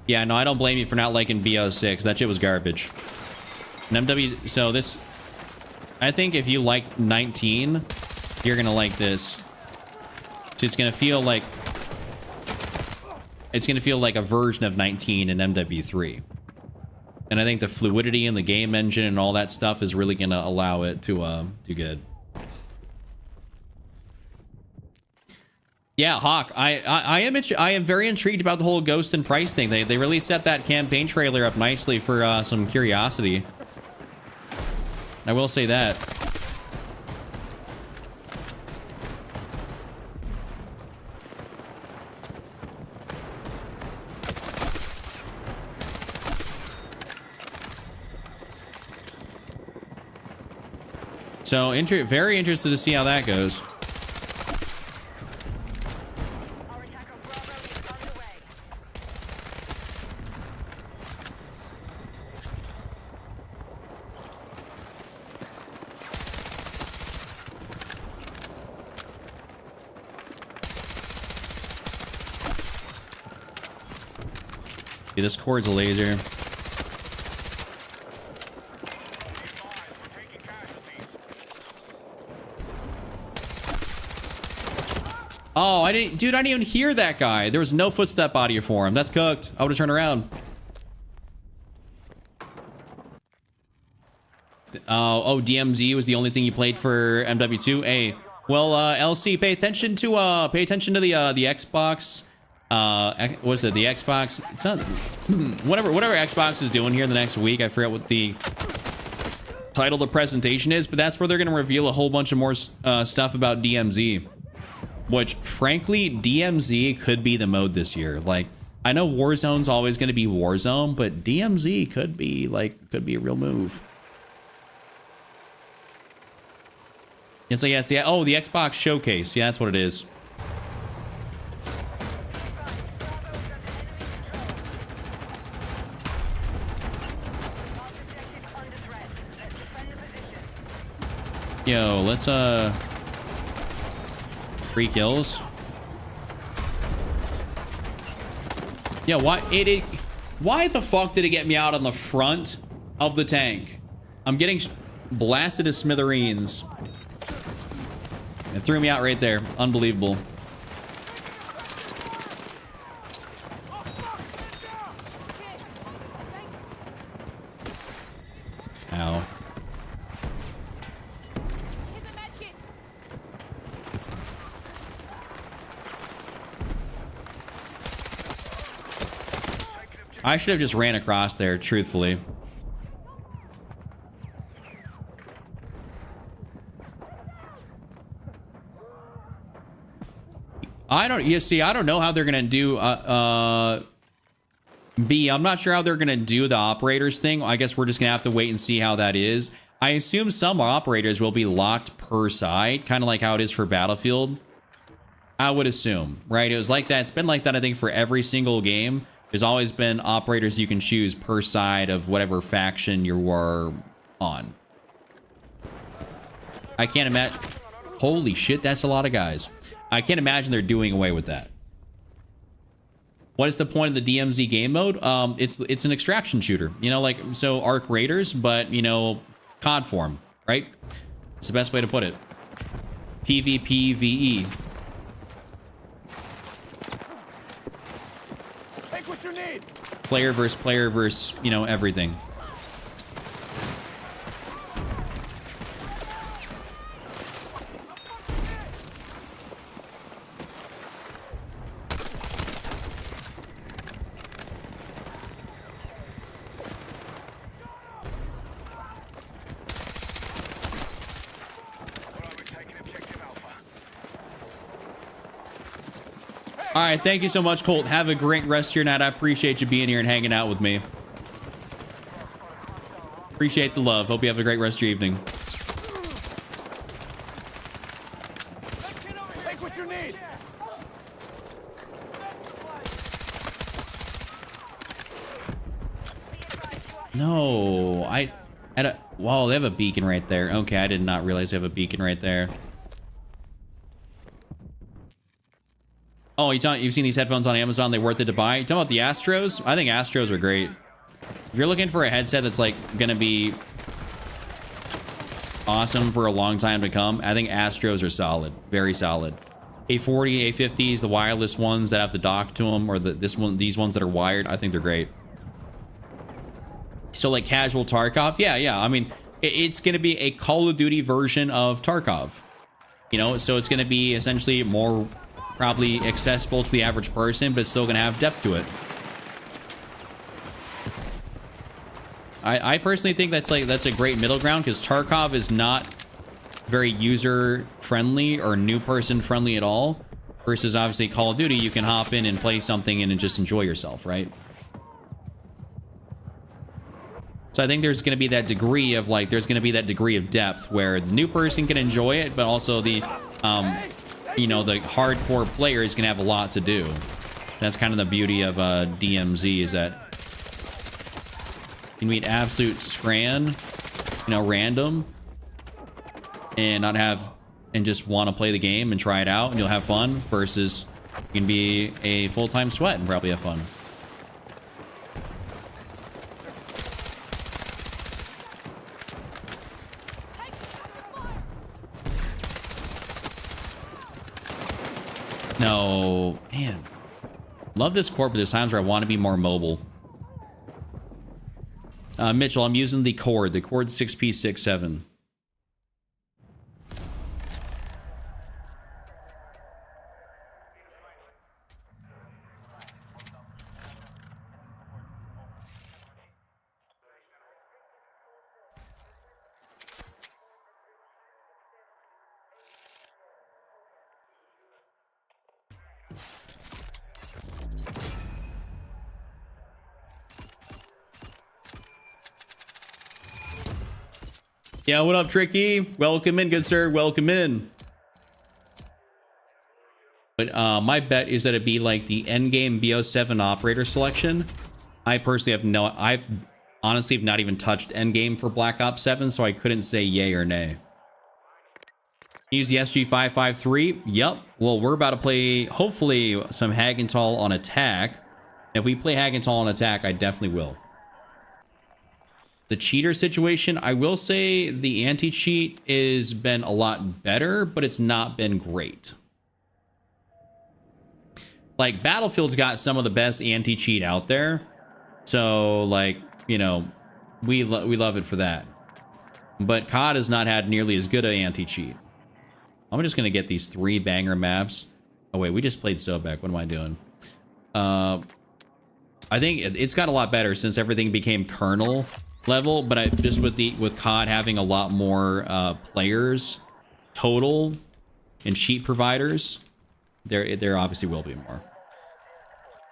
A: Yeah, no, I don't blame you for not liking BF6. That shit was garbage. And MW, so this, I think if you like 19, you're gonna like this. So it's gonna feel like, a version of 19 in MW3. And I think the fluidity in the game engine and all that stuff is really gonna allow it to do good. Yeah, Hawk, I am very intrigued about the whole Ghost and Price thing. They really set that campaign trailer up nicely for some curiosity. I will say that. So, very interested to see how that goes. Yeah, this cord's a laser. Oh, I didn't even hear that guy. There was no footstep audio for him. That's cooked. I would have turned around. Oh, DMZ was the only thing you played for MW2. Hey, well, LC, pay attention to the Xbox. What is it? The Xbox. It's not whatever Xbox is doing here the next week. I forget what the title of the presentation is, but that's where they're going to reveal a whole bunch of more stuff about DMZ. Which, frankly, DMZ could be the mode this year. Like, I know Warzone's always going to be Warzone, but DMZ could be a real move. It's like, yeah, it's the Xbox Showcase. Yeah, that's what it is. Yo, let's, 3 kills. Yeah, why the fuck did it get me out on the front of the tank? I'm getting blasted to smithereens. It threw me out right there. Unbelievable. Ow. I should have just ran across there, truthfully. I don't know how they're gonna do B. I'm not sure how they're gonna do the operators thing. I guess we're just gonna have to wait and see how that is. I assume some operators will be locked per side, kind of like how it is for Battlefield. I would assume, right? It was like that. It's been like that, I think, for every single game. There's always been operators you can choose per side of whatever faction you are on. I can't imagine. Holy shit, that's a lot of guys. I can't imagine they're doing away with that. What is the point of the DMZ game mode? It's an extraction shooter. You know, like, so Arc Raiders, but, you know, COD form, right? It's the best way to put it. PvPvE.
B: Take what you need.
A: Player versus, you know, everything. All right, thank you so much, Colt. Have a great rest of your night. I appreciate you being here and hanging out with me. Appreciate the love. Hope you have a great rest of your evening.
B: Take what you need.
A: No, I had a... Whoa, they have a beacon right there. Okay, I did not realize they have a beacon right there. Oh, you've seen these headphones on Amazon? They worth it to buy? You talking about the Astros? I think Astros are great. If you're looking for a headset that's like gonna be awesome for a long time to come, I think Astros are solid, very solid. A40, A50s, the wireless ones that have the dock to them, or these ones that are wired, I think they're great. So like casual Tarkov, yeah. I mean, it's gonna be a Call of Duty version of Tarkov. You know, so it's gonna be essentially more probably accessible to the average person, but still gonna have depth to it. I personally think that's a great middle ground, because Tarkov is not very user friendly or new person friendly at all, versus obviously Call of Duty, you can hop in and play something and just enjoy yourself, right? So I think there's going to be that degree of depth where the new person can enjoy it, but also the you know, the hardcore player is going to have a lot to do. That's kind of the beauty of DMZ, is that you can meet absolute scran, you know, random, and not have, and just want to play the game and try it out, and you'll have fun, versus you can be a full-time sweat and probably have fun. No, man. Love this corp, but there's times where I want to be more mobile. Mitchell, I'm using the cord 6P67. Yeah, what up, Tricky? Welcome in, good sir. Welcome in. But my bet is that it'd be like the endgame BO7 operator selection. I personally have I've honestly have not even touched endgame for Black Ops 7, so I couldn't say yay or nay. Use the SG553. Yep. Well, we're about to play, hopefully, some Hagental on attack. If we play Hagental on attack, I definitely will. The cheater situation, I will say the anti-cheat has been a lot better, but it's not been great. Like, Battlefield's got some of the best anti-cheat out there. So, like, you know, we love it for that. But COD has not had nearly as good an anti-cheat. I'm just going to get these 3 banger maps. Oh, wait, we just played Sobek. What am I doing? I think it's got a lot better since everything became kernel level, but just with COD having a lot more players total and cheat providers, there obviously will be more.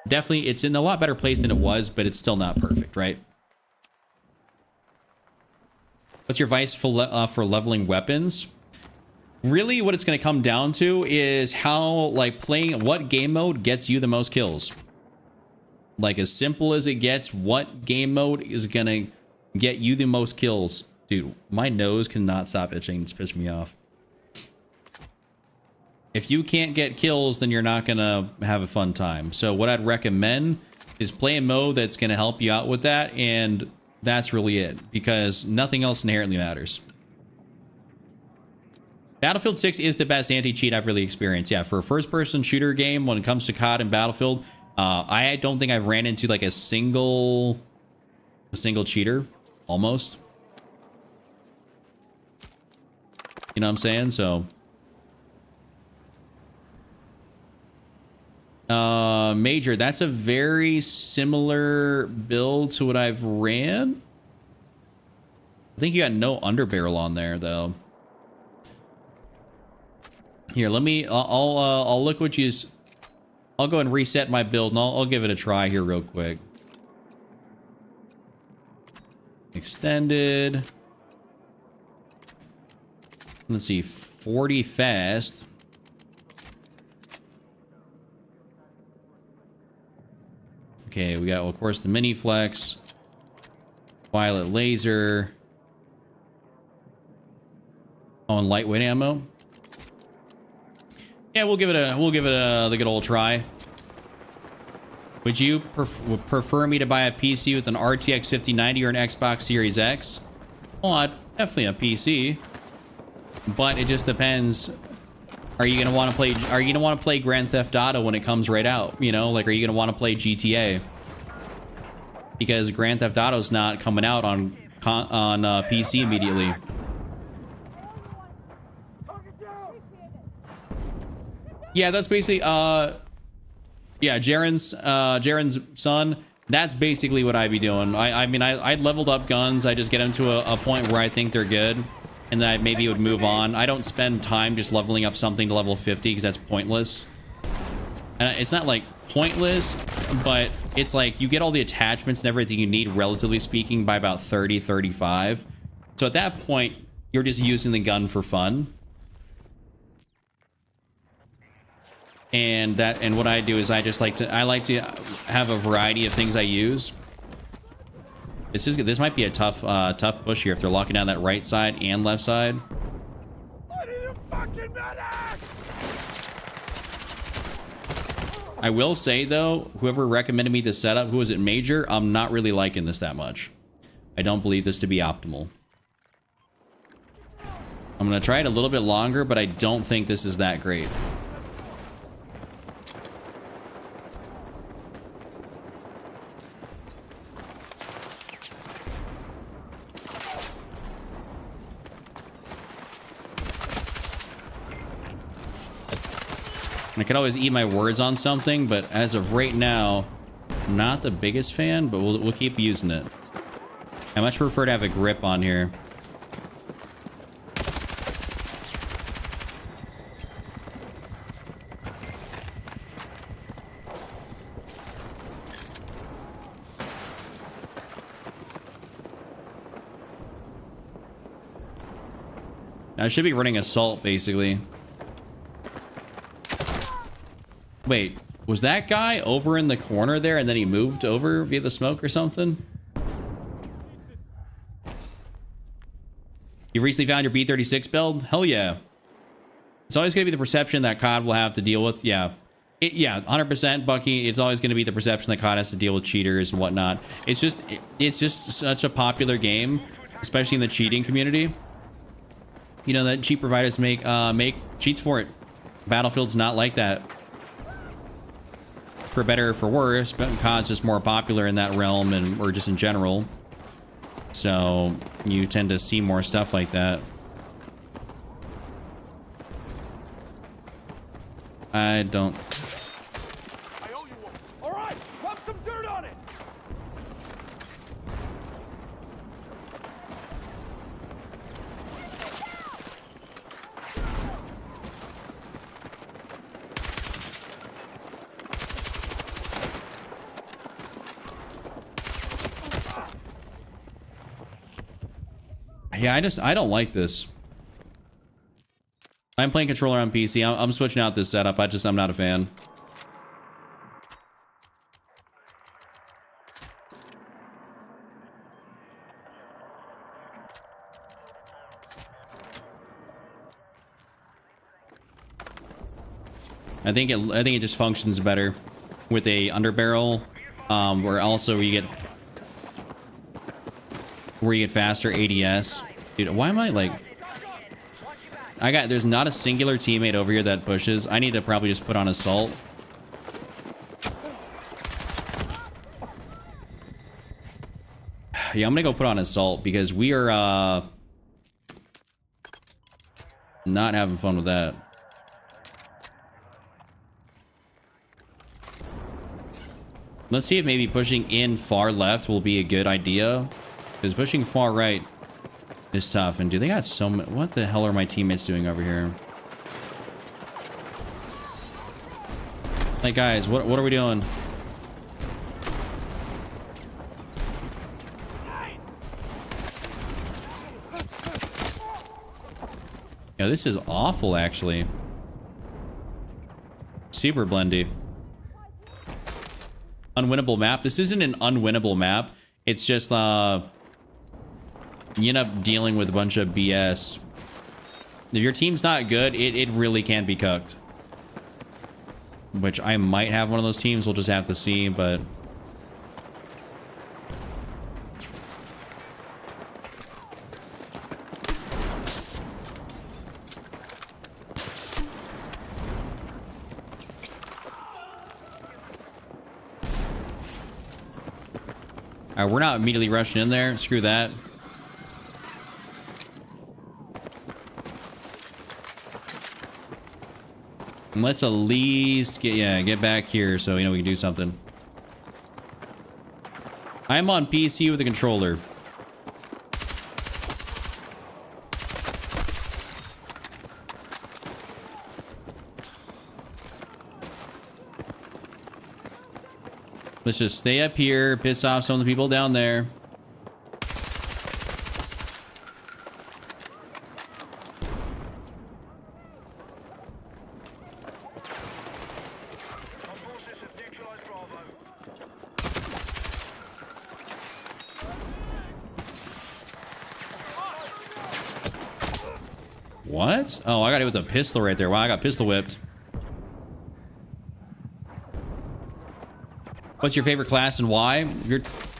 A: Definitely, it's in a lot better place than it was, but it's still not perfect, right? What's your advice for leveling weapons? Really, what it's going to come down to is how, like, playing what game mode gets you the most kills. Like, as simple as it gets, what game mode is going to get you the most kills? Dude, my nose cannot stop itching. It's pissing me off. If you can't get kills, then you're not going to have a fun time. So what I'd recommend is play a mode that's going to help you out with that, and that's really it, because nothing else inherently matters. Battlefield 6 is the best anti-cheat I've really experienced. Yeah, for a first-person shooter game, when it comes to COD and Battlefield, I don't think I've ran into like a single cheater, almost. You know what I'm saying? So, Major, that's a very similar build to what I've ran. I think you got no underbarrel on there though. Here, let me. I'll look what you. I'll go and reset my build, and I'll give it a try here real quick. Extended. Let's see, 40 fast. Okay, we got, well, of course, the mini flex, violet laser. Oh, and lightweight ammo. Yeah, we'll give it the good old try. Would you prefer me to buy a PC with an RTX 5090 or an Xbox Series X? Well, definitely a PC, but it just depends. Are you gonna want to play? Are you gonna want to play Grand Theft Auto when it comes right out? You know, like, are you gonna want to play GTA? Because Grand Theft Auto's not coming out on PC immediately. Yeah, that's basically yeah, Jaren's son. That's basically what I'd be doing. I mean, I leveled up guns. I just get them to a point where I think they're good, and then I maybe would move on. I don't spend time just leveling up something to level 50 because that's pointless. And it's not like pointless, but it's like you get all the attachments and everything you need, relatively speaking, by about 30, 35. So at that point, you're just using the gun for fun. And what I do is I like to have a variety of things I use. This might be a tough push here if they're locking down that right side and left side. I will say though, whoever recommended me this setup, who was it, Major? I'm not really liking this that much. I don't believe this to be optimal. I'm gonna try it a little bit longer, but I don't think this is that great. I could always eat my words on something, but as of right now, I'm not the biggest fan, but we'll keep using it. I much prefer to have a grip on here. I should be running assault, basically. Wait, was that guy over in the corner there and then he moved over via the smoke or something? You recently found your B36 build? Hell yeah. It's always going to be the perception that COD will have to deal with. Yeah. Yeah, 100%, Bucky. It's always going to be the perception that COD has to deal with cheaters and whatnot. It's just such a popular game, especially in the cheating community. You know, that cheat providers make cheats for it. Battlefield's not like that. For better or for worse, but COD's just more popular in that realm, and or just in general. So you tend to see more stuff like that. I don't.
B: I owe you one. All right, rub some dirt on it.
A: Yeah, I don't like this. I'm playing controller on PC. I'm switching out this setup. I'm not a fan. I think it just functions better with a underbarrel, where also you get faster ADS. Dude, why am I like? There's not a singular teammate over here that pushes. I need to probably just put on assault. Yeah, I'm gonna go put on assault because we are not having fun with that. Let's see if maybe pushing in far left will be a good idea. Because pushing far right is tough. And do they got so many... What the hell are my teammates doing over here? Like, guys, what are we doing? Yeah, this is awful, actually. Super blendy. Unwinnable map. This isn't an unwinnable map. It's just you end up dealing with a bunch of BS. If your team's not good, it really can be cooked. Which I might have one of those teams. We'll just have to see, but... Alright, we're not immediately rushing in there. Screw that. And let's at least get back here so we can do something. I'm on PC with a controller. Let's just stay up here, piss off some of the people down there. What? Oh, I got hit with a pistol right there. Wow, I got pistol whipped. What's your favorite class and why?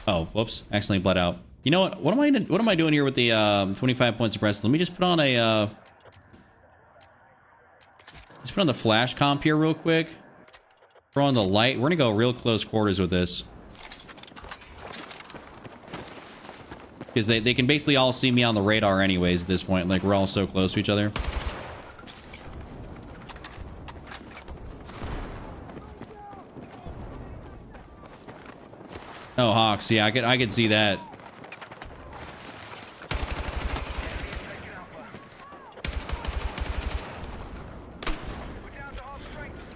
A: Oh, whoops, accidentally bled out. You know what? What am I doing here with the 25 point suppressor? Let me just put on a let's put on the flash comp here real quick. Throw on the light. We're gonna go real close quarters with this. Because they can basically all see me on the radar anyways at this point. Like, we're all so close to each other. Oh, Hawks. Yeah, I could see that.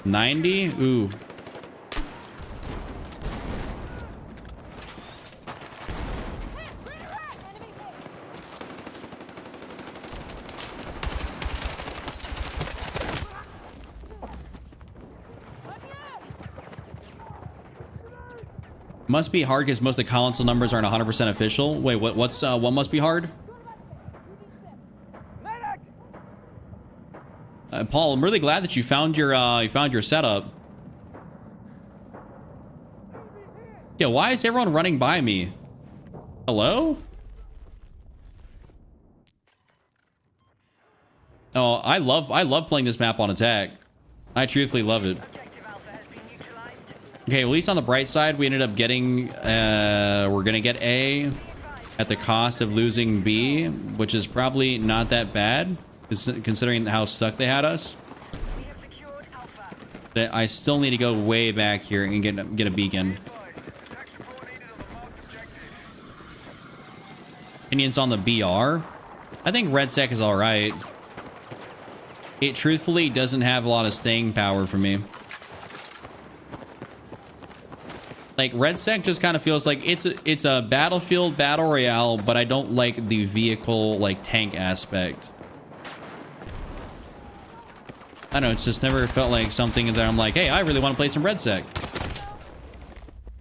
A: $90? Ooh. Must be hard because most of the console numbers aren't 100% official. Wait, what must be hard? Paul, I'm really glad that you found your setup. Yeah, why is everyone running by me? Hello? Oh, I love playing this map on attack. I truthfully love it. Okay, at least on the bright side, we ended up getting, we're gonna get A at the cost of losing B, which is probably not that bad, considering how stuck they had us. That I still need to go way back here and get a beacon. Opinions on the BR? I think Red Sec is alright. It truthfully doesn't have a lot of staying power for me. Like Red Sec just kind of feels like it's a Battlefield battle royale, but I don't like the vehicle like tank aspect. I don't know, it's just never felt like something that I'm like, hey, I really want to play some Red Sec.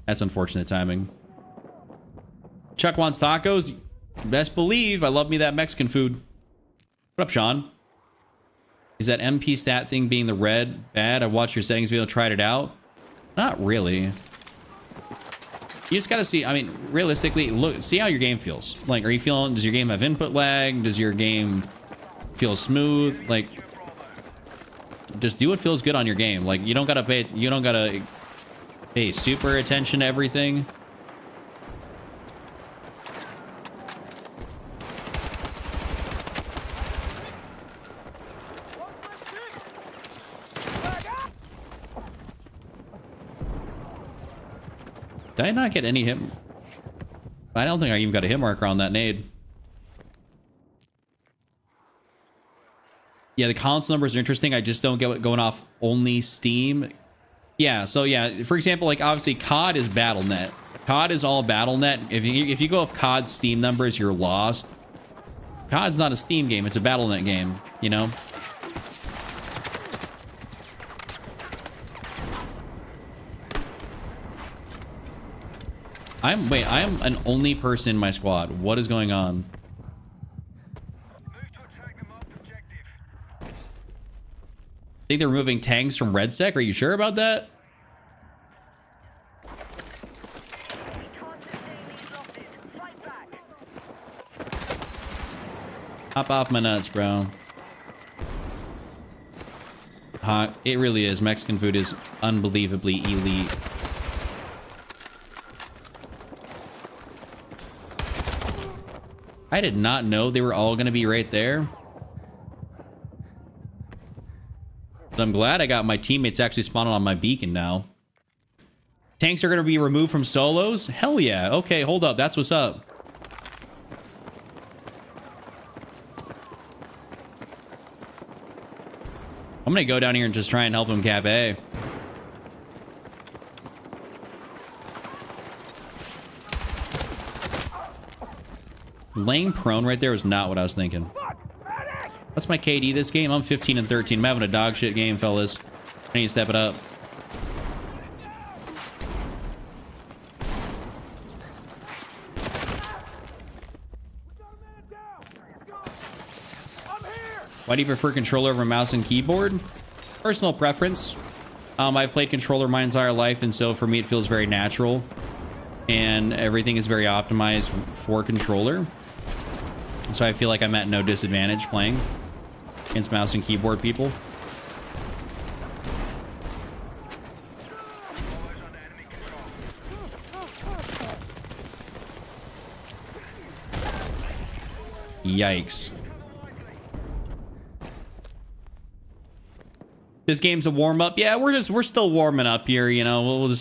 A: That's unfortunate timing. Chuck wants tacos. Best believe I love me that Mexican food. What up, Sean? Is that MP stat thing being the red bad? I watched your settings video, tried it out. Not really. You just gotta see, I mean, realistically, look, see how your game feels. Like, are you feeling, does your game have input lag? Does your game feel smooth? Like, just do what feels good on your game. Like, you don't gotta pay super attention to everything. Did I not get any hit? I don't think I even got a hit marker on that nade. Yeah, the console numbers are interesting. I just don't get what going off only Steam. Yeah, so yeah, for example, like obviously COD is BattleNet. COD is all BattleNet. If you go off COD Steam numbers, you're lost. COD's not a Steam game, it's a BattleNet game, you know? I am an only person in my squad. What is going on? Think they're removing tanks from Red Sec? Are you sure about that? Hop off my nuts, bro. It really is. Mexican food is unbelievably elite. I did not know they were all going to be right there. But I'm glad I got my teammates actually spawning on my beacon now. Tanks are going to be removed from solos? Hell yeah. Okay, hold up. That's what's up. I'm going to go down here and just try and help him cap A. Laying prone right there was not what I was thinking. What's my KD this game? I'm 15 and 13. I'm having a dog shit game, fellas. I need to step it up. Why do you prefer controller over mouse and keyboard? Personal preference. I've played controller my entire life, and so for me it feels very natural. And everything is very optimized for controller. So I feel like I'm at no disadvantage playing against mouse and keyboard people. Yikes. This game's a warm-up. Yeah, we're still warming up here, you know.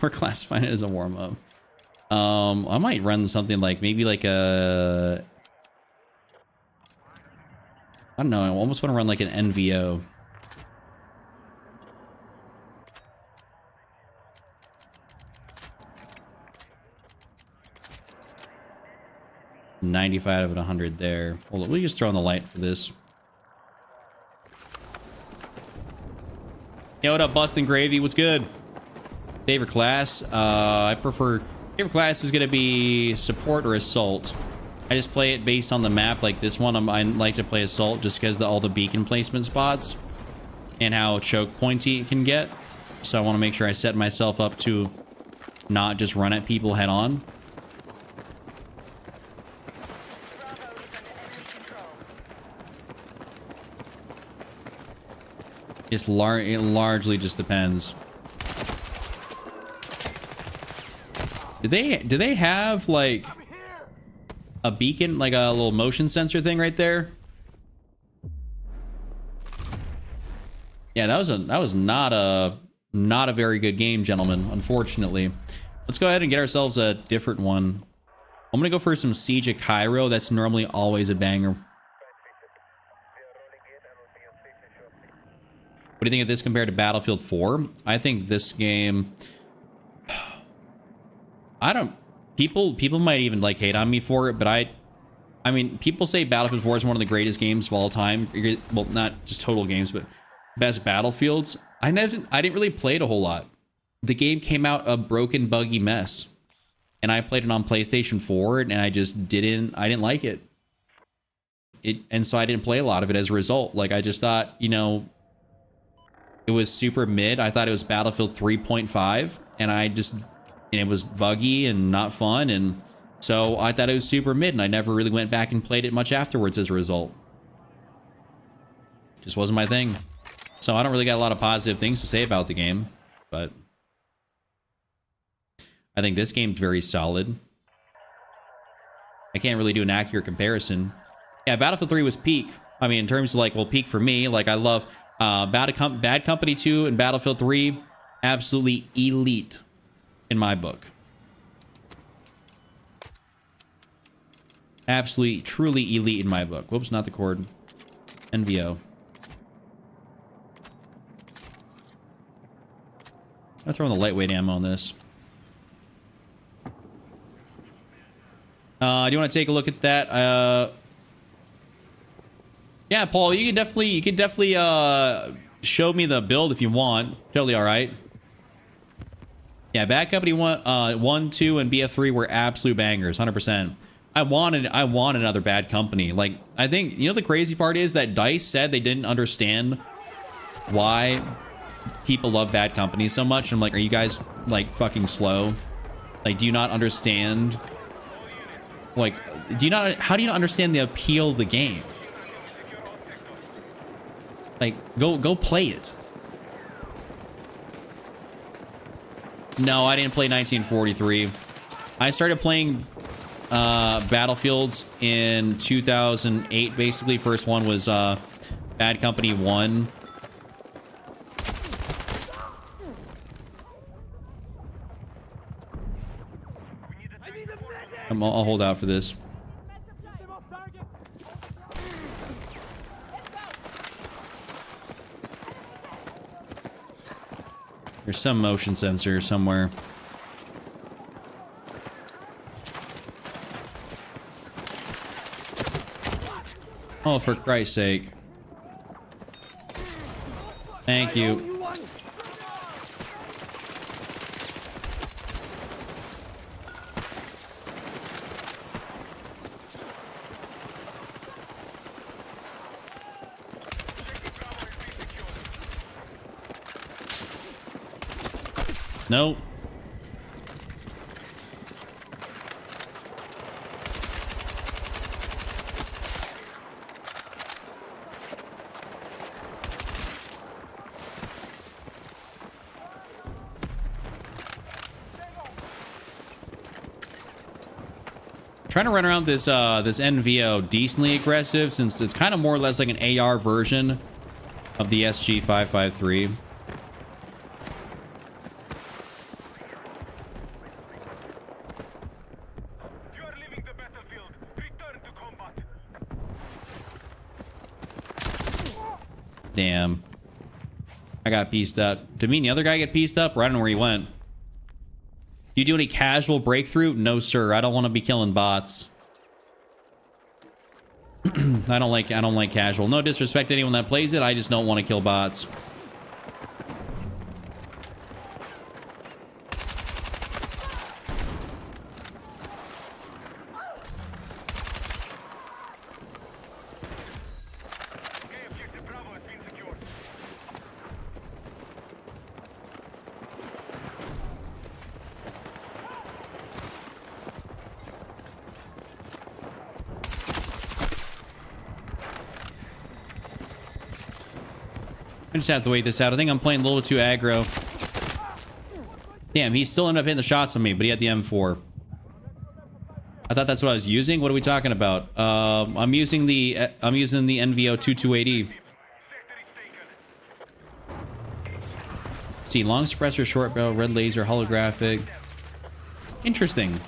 A: We're classifying it as a warm-up. I might run something like maybe like a, I don't know, I almost want to run like an NVO. $95 out of 100 there. Hold on, we'll just throw on the light for this. Yo, what up, Bustin' Gravy? What's good? Favorite class? Favorite class is going to be support or assault. I just play it based on the map. Like this one, I like to play assault just because all the beacon placement spots and how choke pointy it can get. So I want to make sure I set myself up to not just run at people head on. It largely just depends. Do they have like a beacon, like a little motion sensor thing right there? Yeah, that was not a very good game, gentlemen, unfortunately. Let's go ahead and get ourselves a different one. I'm gonna go for some Siege of Cairo. That's normally always a banger. What do you think of this compared to Battlefield 4? I think this game I don't. People might even like hate on me for it, but I mean, people say Battlefield 4 is one of the greatest games of all time. Well, not just total games, but best Battlefields. I didn't really play it a whole lot. The game came out a broken, buggy mess, and I played it on PlayStation 4, and I didn't like it. And so I didn't play a lot of it as a result. Like, I just thought, you know, it was super mid. I thought it was Battlefield 3.5, and it was buggy and not fun, and so I thought it was super mid, and I never really went back and played it much afterwards as a result. Just wasn't my thing. So I don't really got a lot of positive things to say about the game, but I think this game's very solid. I can't really do an accurate comparison. Yeah, Battlefield 3 was peak. I mean, in terms of like, well, peak for me, like I love Bad Company 2 and Battlefield 3, absolutely elite in my book. Absolutely, truly elite in my book. Whoops, not the cord. NVO. I'm throwing the lightweight ammo on this. Do you want to take a look at that? Yeah, Paul, you can definitely show me the build if you want. Totally all right. Yeah, Bad Company 1, 2, and BF3 were absolute bangers, 100%. I want another Bad Company. Like, I think, you know, the crazy part is that DICE said they didn't understand why people love Bad Company so much. I'm like, are you guys like fucking slow? Like, do you not understand? Like, how do you not understand the appeal of the game? Like, go play it. No, I didn't play 1943. I started playing Battlefields in 2008. Basically, first one was Bad Company 1. I'll hold out for this. There's some motion sensor somewhere. Oh, for Christ's sake. Thank you. Nope. Trying to run around this this NVO decently aggressive, since it's kind of more or less like an AR version of the SG-553. Damn. I got pieced up. Did me and the other guy get pieced up? Or I don't know where he went. Do you do any casual breakthrough? No, sir. I don't want to be killing bots. I don't like casual. No disrespect to anyone that plays it. I just don't want to kill bots. I just have to wait this out. I think I'm playing a little too aggro. Damn, he still ended up hitting the shots on me, but he had the M4. I thought that's what I was using. What are we talking about? I'm using the NVO 2280. See, long suppressor, short barrel, red laser, holographic. Interesting.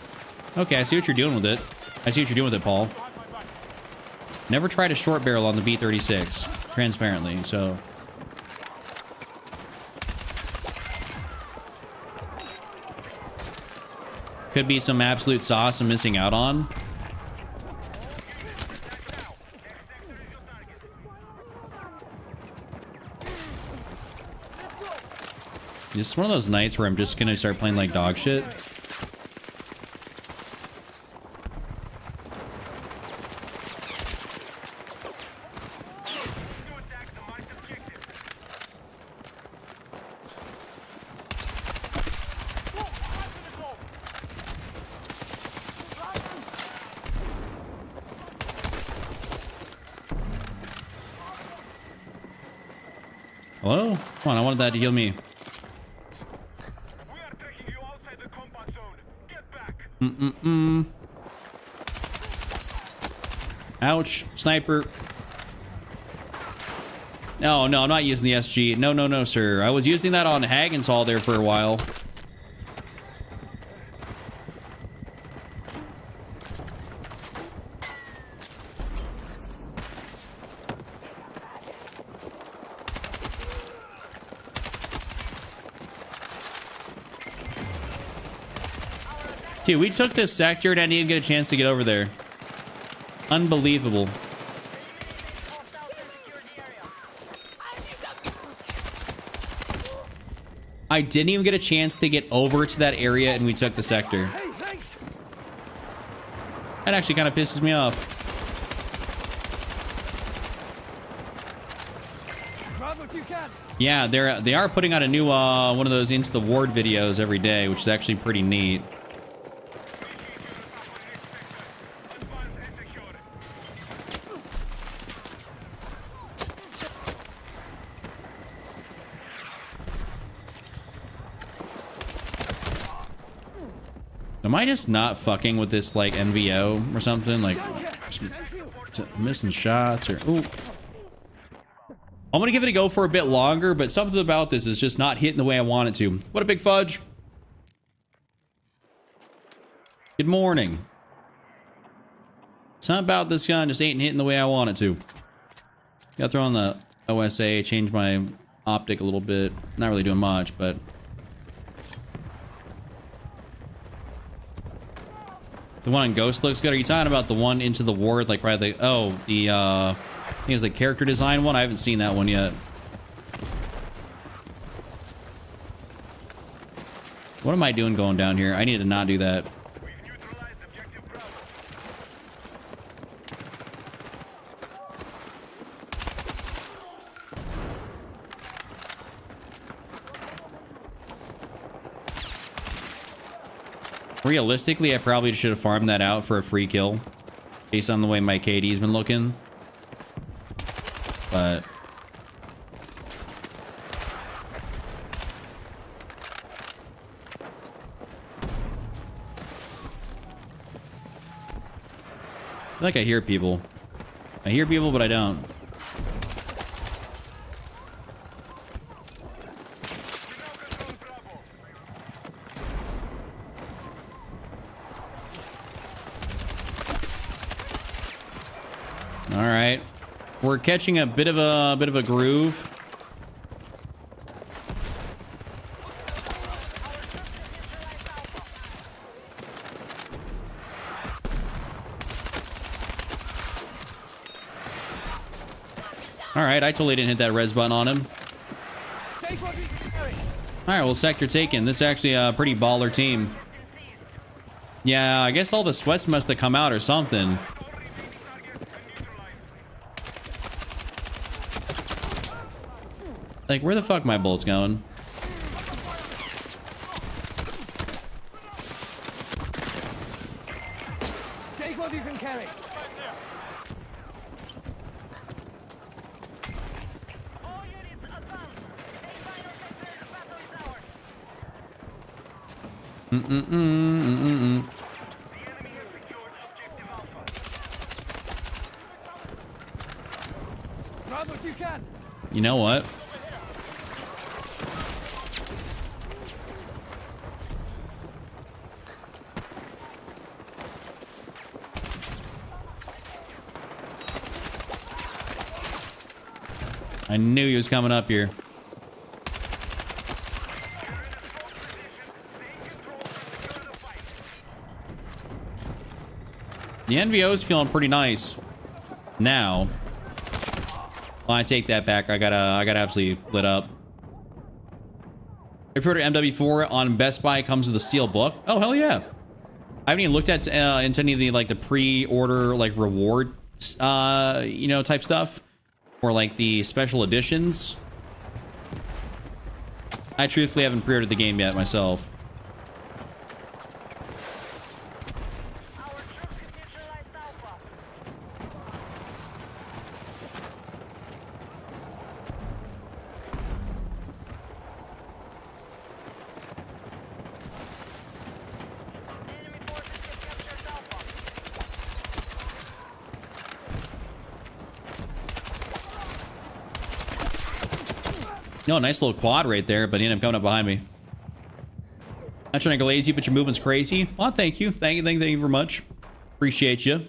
A: Okay, I see what you're doing with it. I see what you're doing with it, Paul. Never tried a short barrel on the B36, transparently, so... could be some absolute sauce I'm missing out on. This is one of those nights where I'm just gonna start playing like dog shit. Hello? Come on, I wanted that to heal me.
C: We are tracking you outside the combat zone. Get back.
A: Ouch. Sniper. No, no, I'm not using the SG. No, no, no, sir. I was using that on Hagenthal there for a while. Dude, we took this sector and I didn't get a chance to get over there. Unbelievable. I didn't even get a chance to get over to that area and we took the sector. That actually kind of pisses me off.
B: Grab what you can.
A: Yeah, they are putting out a new one of those Into the Ward videos every day, which is actually pretty neat. Am I just not fucking with this, like, MVO or something? Like, missing shots or... Ooh. I'm gonna give it a go for a bit longer, but something about this is just not hitting the way I want it to. What a big fudge. Good morning. Something about this gun just ain't hitting the way I want it to. Gotta throw on the OSA, change my optic a little bit. Not really doing much, but... The one on Ghost looks good. Are you talking about the one Into the Ward? Like probably the... Oh, the, I think it was the character design one. I haven't seen that one yet. What am I doing going down here? I need to not do that. Realistically, I probably should have farmed that out for a free kill based on the way my KD's been looking. But I feel like I hear people. I hear people, but I don't. All right, we're catching a bit of a groove. All right, I totally didn't hit that res button on him. All right, well, sector taken. This is actually a pretty baller team. Yeah, I guess all the sweats must have come out or something. Like, where the fuck my bullets going?
B: Take what you can carry.
C: All units advance. Take final sector. The battle is ours. The enemy has secured objective Alpha.
B: Grab what you can.
A: You know what? I knew he was coming up here. The NVO is feeling pretty nice now. Well, I take that back. I got absolutely lit up. I pre-ordered MW4 on Best Buy. It comes with a steel book. Oh, hell yeah. I haven't even looked at into any of the like the pre-order like reward you know, type stuff, or like the special editions. I truthfully haven't pre-ordered the game yet myself.
C: Our troops have neutralized Alpha. Enemy forces have captured Alpha.
A: No, nice little quad right there, but he ended up coming up behind me. Not trying to glaze you, but your movement's crazy. Well, thank you. Thank you very much. Appreciate you.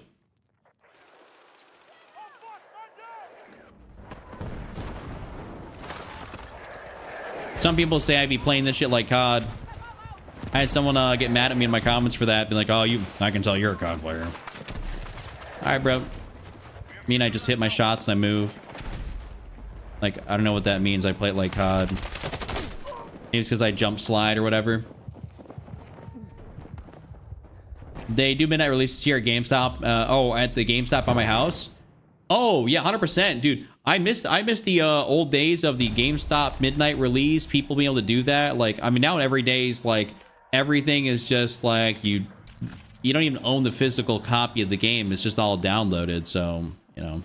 A: Some people say I'd be playing this shit like COD. I had someone get mad at me in my comments for that. Be like, oh, I can tell you're a COD player. All right, bro. I just hit my shots and I move. Like, I don't know what that means. I play it like COD. Maybe it's because I jump slide or whatever. They do midnight releases here at GameStop. Oh, at the GameStop by my house. Oh, yeah, 100%. Dude, I missed the old days of the GameStop midnight release. People being able to do that. Like, I mean, now every day is like, everything is just like, you don't even own the physical copy of the game. It's just all downloaded. So, you know.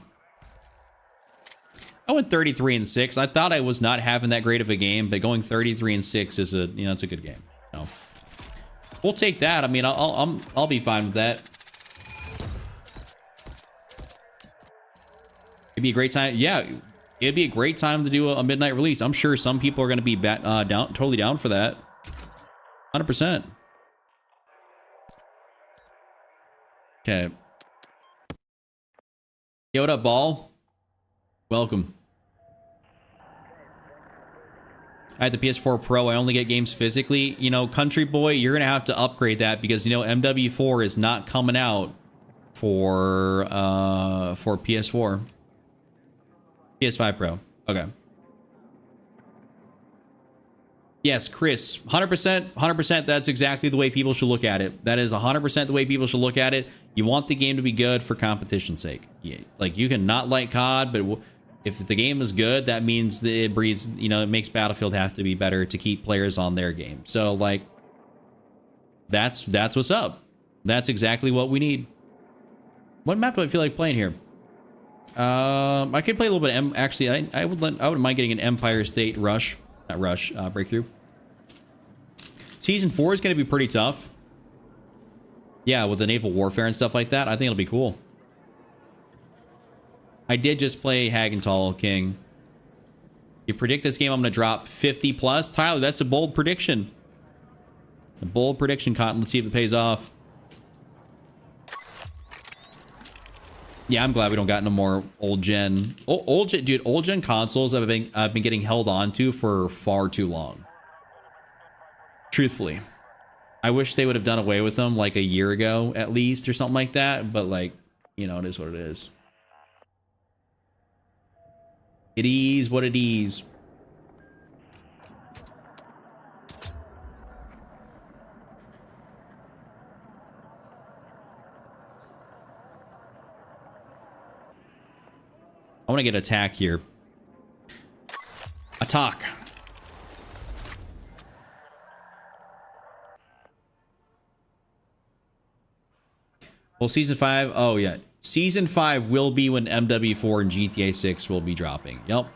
A: I went 33-6. I thought I was not having that great of a game, but going 33-6 is it's a good game. So we'll take that. I mean, I'll be fine with that. It'd be a great time. Yeah, it'd be a great time to do a midnight release. I'm sure some people are going to be totally down for that. 100%. Okay. Yo, what up, Ball? Welcome. I had the PS4 Pro. I only get games physically. You know, Country Boy, you're going to have to upgrade that because, you know, MW4 is not coming out for PS4. PS5 Pro. Okay. Yes, Chris, 100%, that's exactly the way people should look at it. That is 100% the way people should look at it. You want the game to be good for competition's sake. Yeah, like, you can not like COD, but if the game is good, that means that it breeds, you know, it makes Battlefield have to be better to keep players on their game. So, like, that's what's up. That's exactly what we need. What map do I feel like playing here? I could play a little bit of actually, I wouldn't mind getting an Empire State Rush. Not Rush, Breakthrough. Season 4 is going to be pretty tough. Yeah, with the naval warfare and stuff like that, I think it'll be cool. I did just play Hagenthal King. You predict this game I'm going to drop 50 plus? Tyler, that's a bold prediction. A bold prediction, Cotton. Let's see if it pays off. Yeah, I'm glad we don't got no more old gen. Dude, old gen consoles I've been getting held on to for far too long. Truthfully. I wish they would have done away with them like a year ago at least or something like that, but like, you know, it is what it is. It is what it is. I want to get attack here. Attack. Well, Season 5. Oh, yeah. Season 5 will be when MW4 and GTA 6 will be dropping. Yep.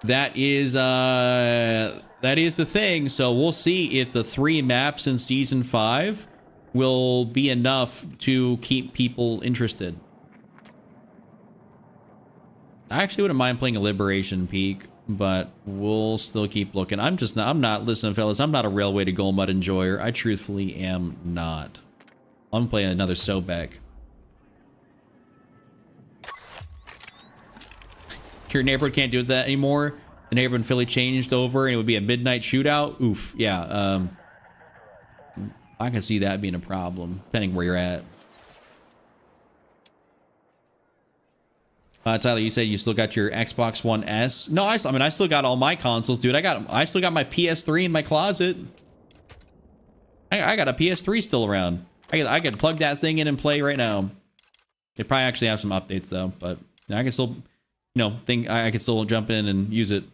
A: That is the thing. So we'll see if the 3 maps in Season 5 will be enough to keep people interested. I actually wouldn't mind playing a Liberation Peak, but we'll still keep looking. I'm not, listen, fellas, I'm not a Railway to Golmud enjoyer. I truthfully am not. I'm playing another Sobek. Your neighborhood can't do that anymore. The neighborhood in Philly changed over and it would be a midnight shootout. Oof, yeah. I can see that being a problem, depending where you're at. Tyler, you said you still got your Xbox One S. No, I mean, I still got all my consoles, dude. I still got my PS3 in my closet. I got a PS3 still around. I could plug that thing in and play right now. It probably actually have some updates though, but I can still, you know, I could still jump in and use it.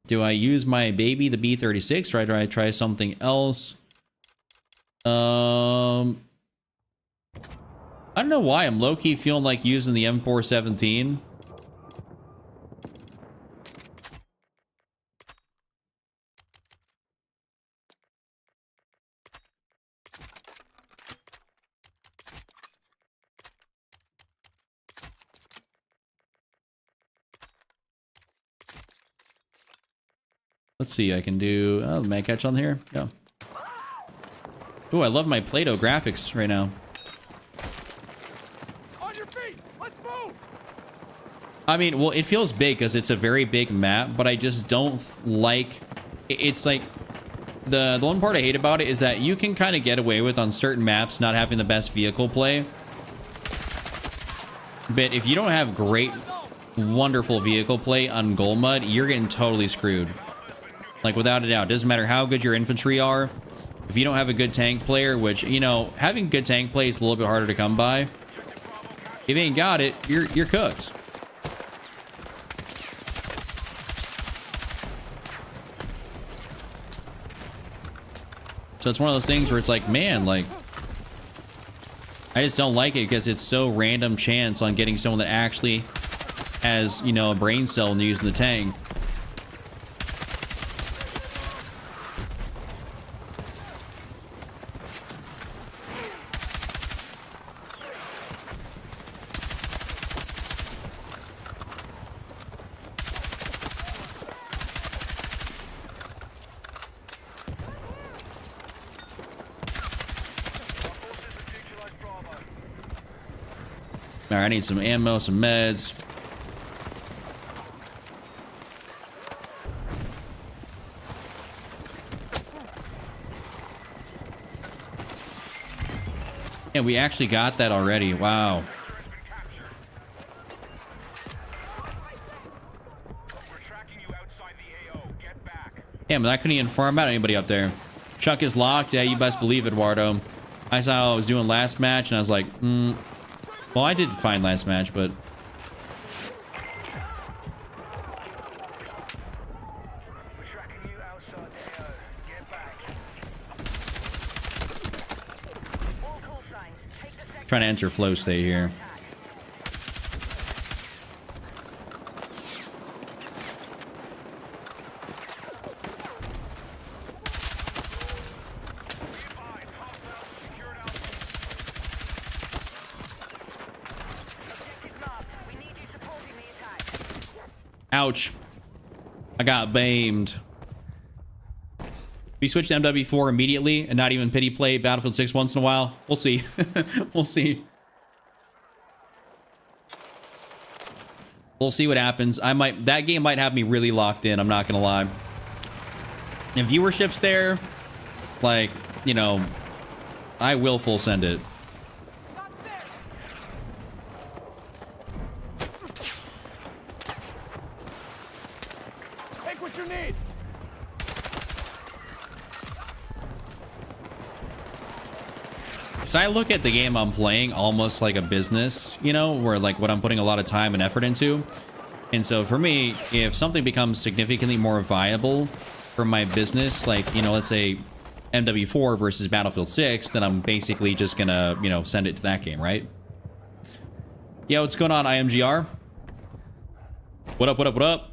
A: Do I use my baby, the B36, or do I try something else? I don't know why I'm low-key feeling like using the M417. Let's see, I can do mag catch on here. Yeah. Oh, I love my Play-Doh graphics right now.
B: On your feet! Let's move!
A: I mean, well, it feels big because it's a very big map, but I just don't like... It's like... The one part I hate about it is that you can kind of get away with on certain maps not having the best vehicle play. But if you don't have great, wonderful vehicle play on Gold Mud, you're getting totally screwed. Like, without a doubt. Doesn't matter how good your infantry are. If you don't have a good tank player, which, you know, having good tank play is a little bit harder to come by. If you ain't got it, you're cooked. So it's one of those things where it's like, man, like, I just don't like it because it's so random chance on getting someone that actually has, you know, a brain cell and using the tank. All right, I need some ammo, some meds. And we actually got that already. Wow. Damn, I couldn't even farm out anybody up there. Chuck is locked. Yeah, you best believe it, Eduardo. I saw how I was doing last match, and I was like, well, I did fine last match, but... Trying to enter flow state here. Ouch. I got baimed. We switched to MW4 immediately and not even pity play Battlefield 6 once in a while. We'll see. We'll see. We'll see what happens. That game might have me really locked in, I'm not gonna lie. If viewership's there, like, you know, I will full send it.
B: Take what you need!
A: So I look at the game I'm playing almost like a business, you know, where like what I'm putting a lot of time and effort into. And so for me, if something becomes significantly more viable for my business, like, you know, let's say MW4 versus Battlefield 6, then I'm basically just gonna, you know, send it to that game, right? Yeah, what's going on, IMGR? What up, what up, what up?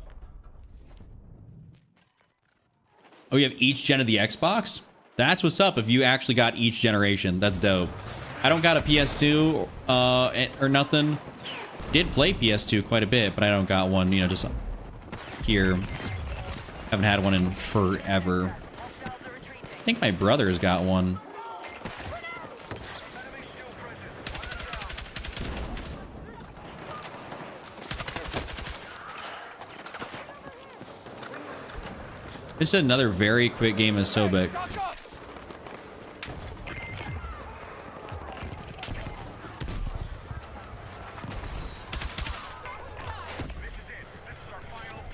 A: Oh, you have each gen of the Xbox? That's what's up if you actually got each generation. That's dope. I don't got a PS2 or nothing. Did play PS2 quite a bit, but I don't got one, you know, just here. Haven't had one in forever. I think my brother's got one. This is another very quick game of Sobek.
B: Stock up!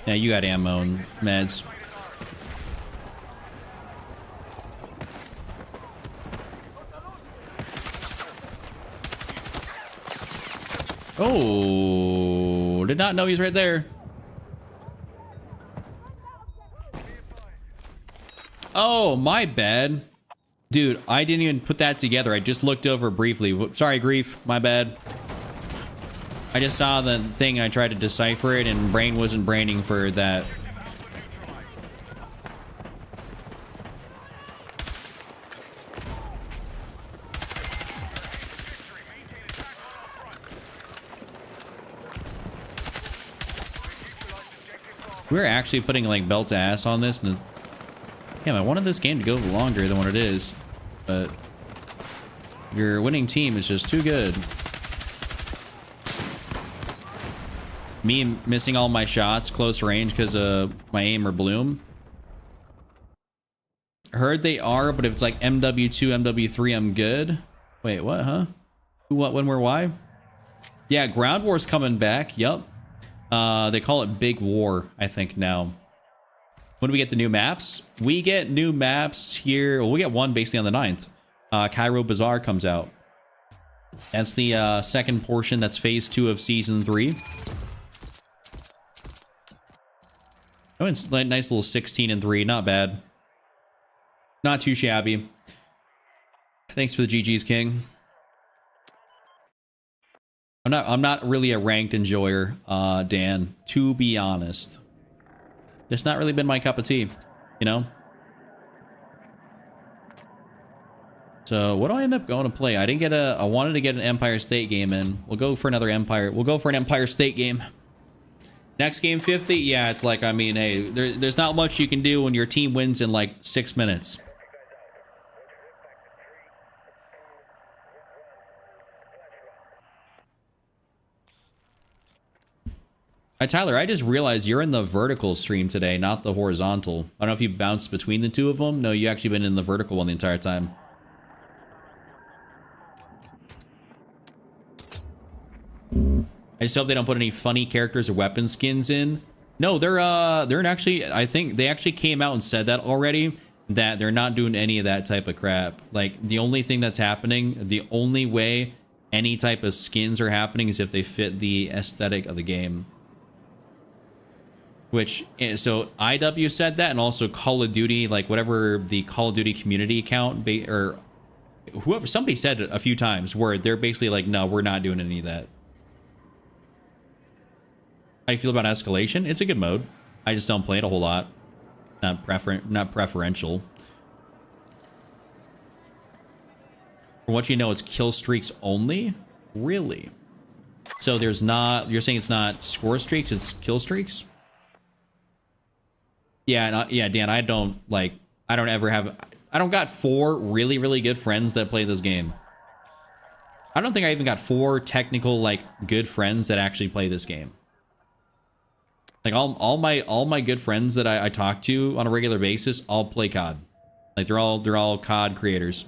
A: Yeah, you got ammo and meds. Oh, did not know he's right there. Oh, my bad. Dude, I didn't even put that together. I just looked over briefly. Sorry, Grief. My bad. I just saw the thing and I tried to decipher it and brain wasn't braining for that. We're actually putting like belt to ass on this. And damn, I wanted this game to go longer than what it is, but your winning team is just too good. Me missing all my shots close range because of my aim or bloom. Heard they are, but if it's like MW2, MW3, I'm good. Wait, what, huh? Who, what, when, where, why? Yeah, Ground War's coming back. Yup. They call it Big War, I think, now. When do we get the new maps? We get new maps here. Well, we get one basically on the 9th. Cairo Bazaar comes out. That's the second portion. That's phase 2 of season 3. Oh, it's like nice little 16 and 3. Not bad. Not too shabby. Thanks for the GG's, King. I'm not really a ranked enjoyer, Dan, to be honest. It's not really been my cup of tea, you know? So what do I end up going to play? I didn't get I wanted to get an Empire State game in. We'll go for another Empire. We'll go for an Empire State game. Next game 50? Yeah, it's like, I mean, hey, there's not much you can do when your team wins in like 6 minutes. Hi, Tyler, I just realized you're in the vertical stream today, not the horizontal. I don't know if you bounced between the two of them. No, you actually been in the vertical one the entire time. I just hope they don't put any funny characters or weapon skins in. No, they're actually, I think they actually came out and said that already, that they're not doing any of that type of crap. Like, the only thing that's happening, the only way any type of skins are happening is if they fit the aesthetic of the game. Which, so IW said that, and also Call of Duty, like whatever the Call of Duty community account, or whoever, somebody said it a few times, where they're basically like, no, we're not doing any of that. How do you feel about Escalation? It's a good mode. I just don't play it a whole lot. Not preferential. From what you know, it's kill streaks only? Really? So there's not, you're saying it's not score streaks, it's kill streaks? Yeah, yeah, Dan, I don't got 4 really, really good friends that play this game. I don't think I even got 4 technical, like, good friends that actually play this game. Like, all my good friends that I talk to on a regular basis all play COD. Like, they're all COD creators.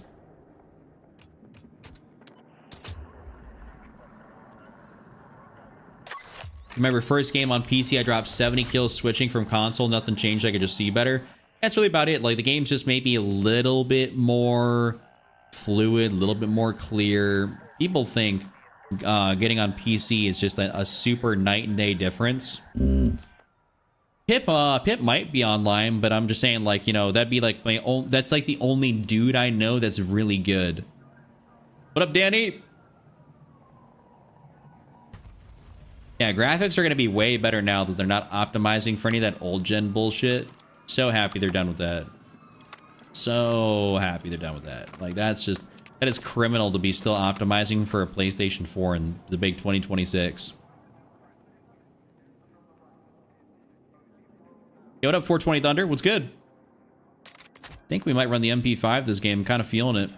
A: Remember, first game on PC, I dropped 70 kills switching from console. Nothing changed. I could just see better. That's really about it. Like, the game's just maybe a little bit more fluid, a little bit more clear. People think getting on PC is just a super night and day difference. Pip might be online, but I'm just saying, like, you know, that'd be like that's like the only dude I know that's really good. What up, Danny? Yeah, graphics are going to be way better now that they're not optimizing for any of that old gen bullshit. So happy they're done with that. So happy they're done with that. Like, that is criminal to be still optimizing for a PlayStation 4 in the big 2026. Yo, what up, 420 Thunder? What's good? I think we might run the MP5 this game. Kind of feeling it.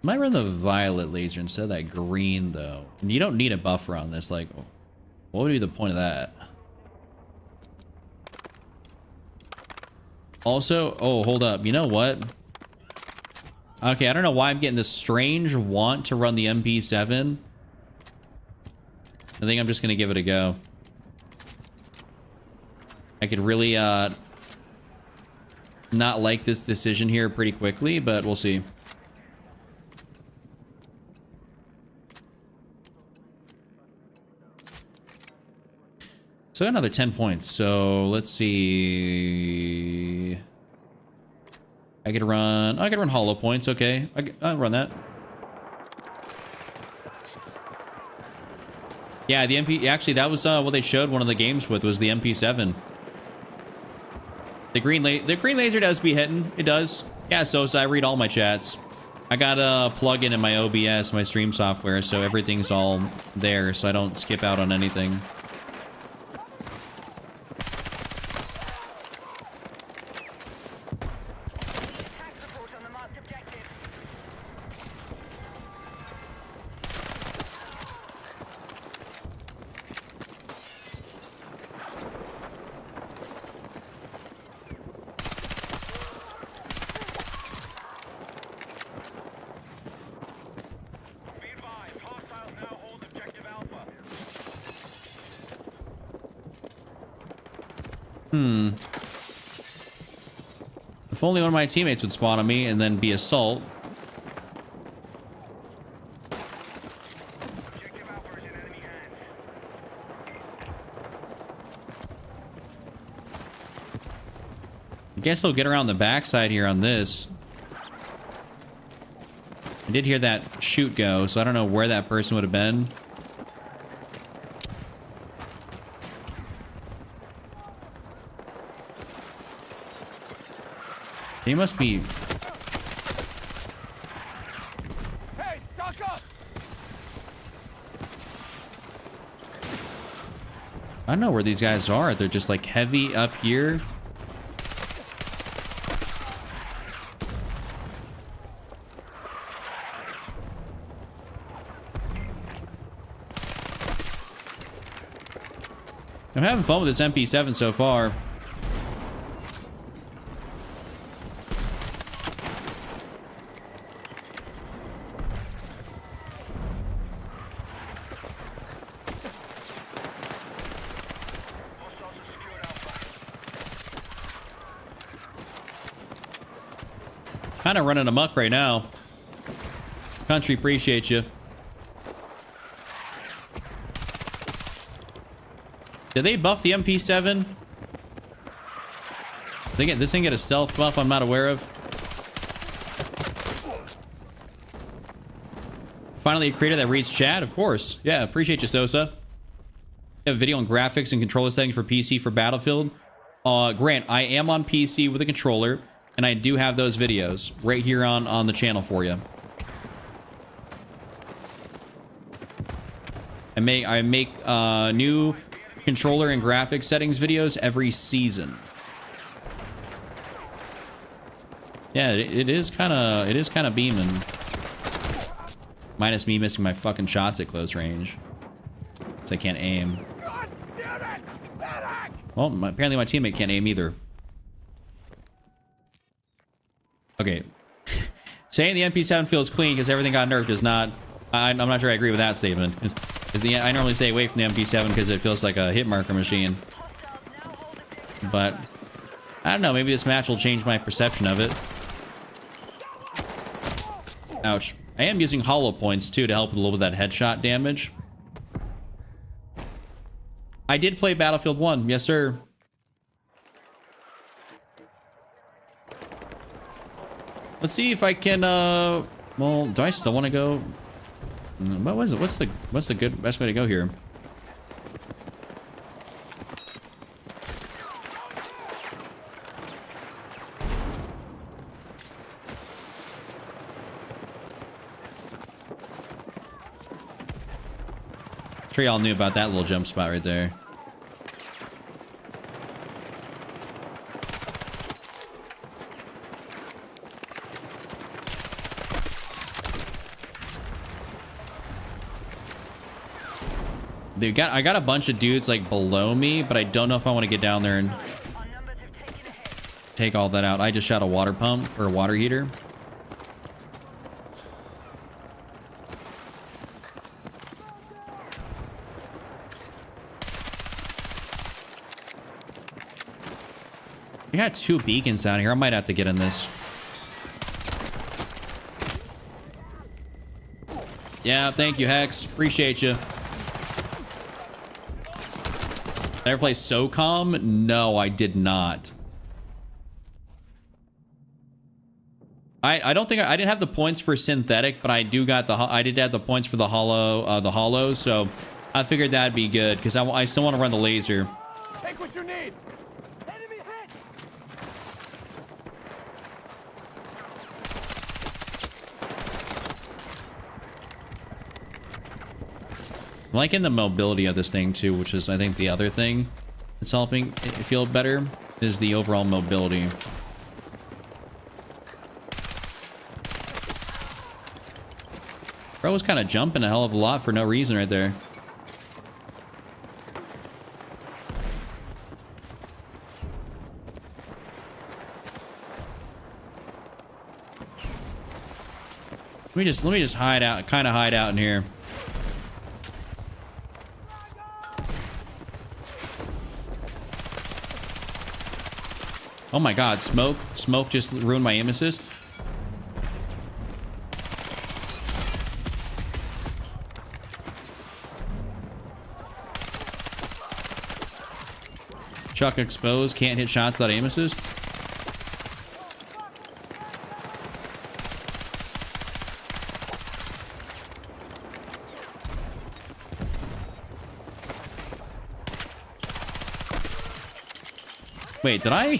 A: Might run the violet laser instead of that green, though. And you don't need a buffer on this. Like, what would be the point of that? Also, oh, hold up. You know what? Okay, I don't know why I'm getting this strange want to run the MP7. I think I'm just going to give it a go. I could really not like this decision here pretty quickly, but we'll see. So I got another 10 points. So let's see. I could run hollow points. Okay, I'll run that. Yeah, the MP. Actually, that was what they showed one of the games with was the MP7. The green laser does be hitting. It does. Yeah, so I read all my chats. I got a plugin in my OBS, my stream software, so everything's all there, so I don't skip out on anything. If only one of my teammates would spawn on me and then be assault. I guess I'll get around the backside here on this. I did hear that shoot go, so I don't know where that person would have been. He must be...
B: Hey, stock up!
A: I don't know where these guys are. They're just like heavy up here. I'm having fun with this MP7 so far. Kind of running amok right now. Country, appreciate you. Did they buff the MP7? Did this thing get a stealth buff I'm not aware of? Finally a creator that reads chat? Of course. Yeah, appreciate you, Sosa. You have video and graphics and controller settings for PC for Battlefield. Grant, I am on PC with a controller, and I do have those videos right here on the channel for you. I make new controller and graphics settings videos every season. Yeah, it is kind of beaming. Minus me missing my fucking shots at close range, so I can't aim. Well, apparently my teammate can't aim either. Okay. Saying the MP7 feels clean because everything got nerfed is not... I'm not sure I agree with that statement. I normally stay away from the MP7 because it feels like a hit marker machine. But I don't know, maybe this match will change my perception of it. Ouch. I am using hollow points too to help with a little bit of that headshot damage. I did play Battlefield 1, yes sir. Let's see if I can well, do I still want to go? What was it? What's the best way to go here? Sure y'all knew about that little jump spot right there. I got a bunch of dudes like below me, but I don't know if I want to get down there and take all that out. I just shot a water pump or a water heater. I got 2 beacons down here. I might have to get in this. Yeah, thank you, Hex. Appreciate you. Did I ever play SOCOM? No, I did not. I don't think I didn't have the points for synthetic, but I did have the points for the hollow, so I figured that'd be good because I still want to run the laser.
B: Take what you need. Enemy hit.
A: I'm liking the mobility of this thing too, which is I think the other thing that's helping it feel better is the overall mobility. Bro was kind of jumping a hell of a lot for no reason right there. Let me just hide out, kind of hide out in here. Oh my god, smoke just ruined my aim assist. Chuck exposed, can't hit shots without aim assist. Wait, did I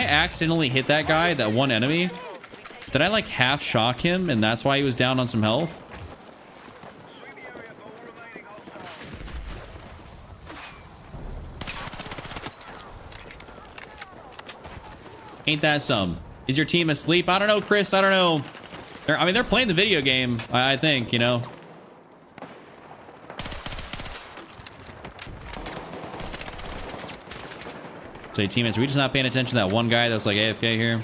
A: accidentally hit that guy, that one enemy? Did I like half shock him and that's why he was down on some health? Ain't that some? Is your team asleep? I don't know, Chris. I don't know. I mean, they're playing the video game, I think, you know. So, hey, teammates, are we just not paying attention to that one guy that was like AFK here?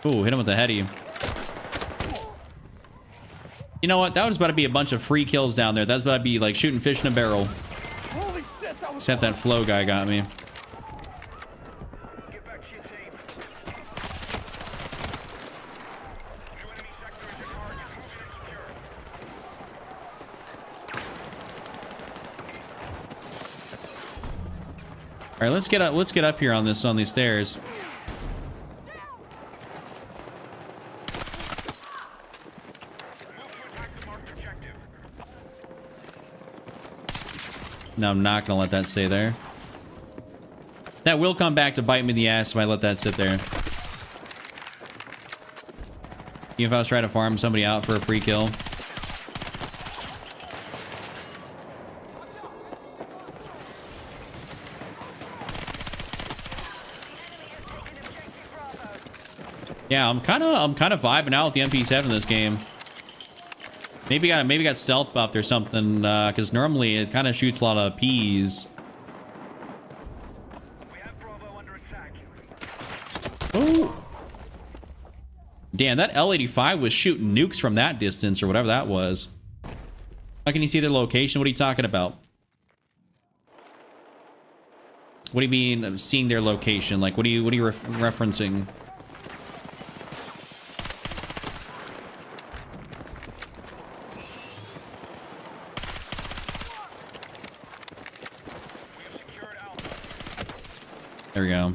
A: Ooh, hit him with the heady. You know what? That was about to be a bunch of free kills down there. That's about to be like shooting fish in a barrel.
B: Holy shit, that was
A: Except that flow guy got me.
C: Get back to your team. New enemy sector is your target. Move in and secure it.
A: All right, let's get up here on these stairs. No, I'm not gonna let that stay there. That will come back to bite me in the ass if I let that sit there. Even if I was trying to farm somebody out for a free kill. Yeah, I'm kind of vibing out with the MP7 this game. Maybe got stealth buffed or something, because normally it kind of shoots a lot of P's.
C: We have Bravo under attack.
A: Oh, damn! That L85 was shooting nukes from that distance or whatever that was. How can you see their location? What are you talking about? What do you mean seeing their location? Like, what are you referencing? There we go.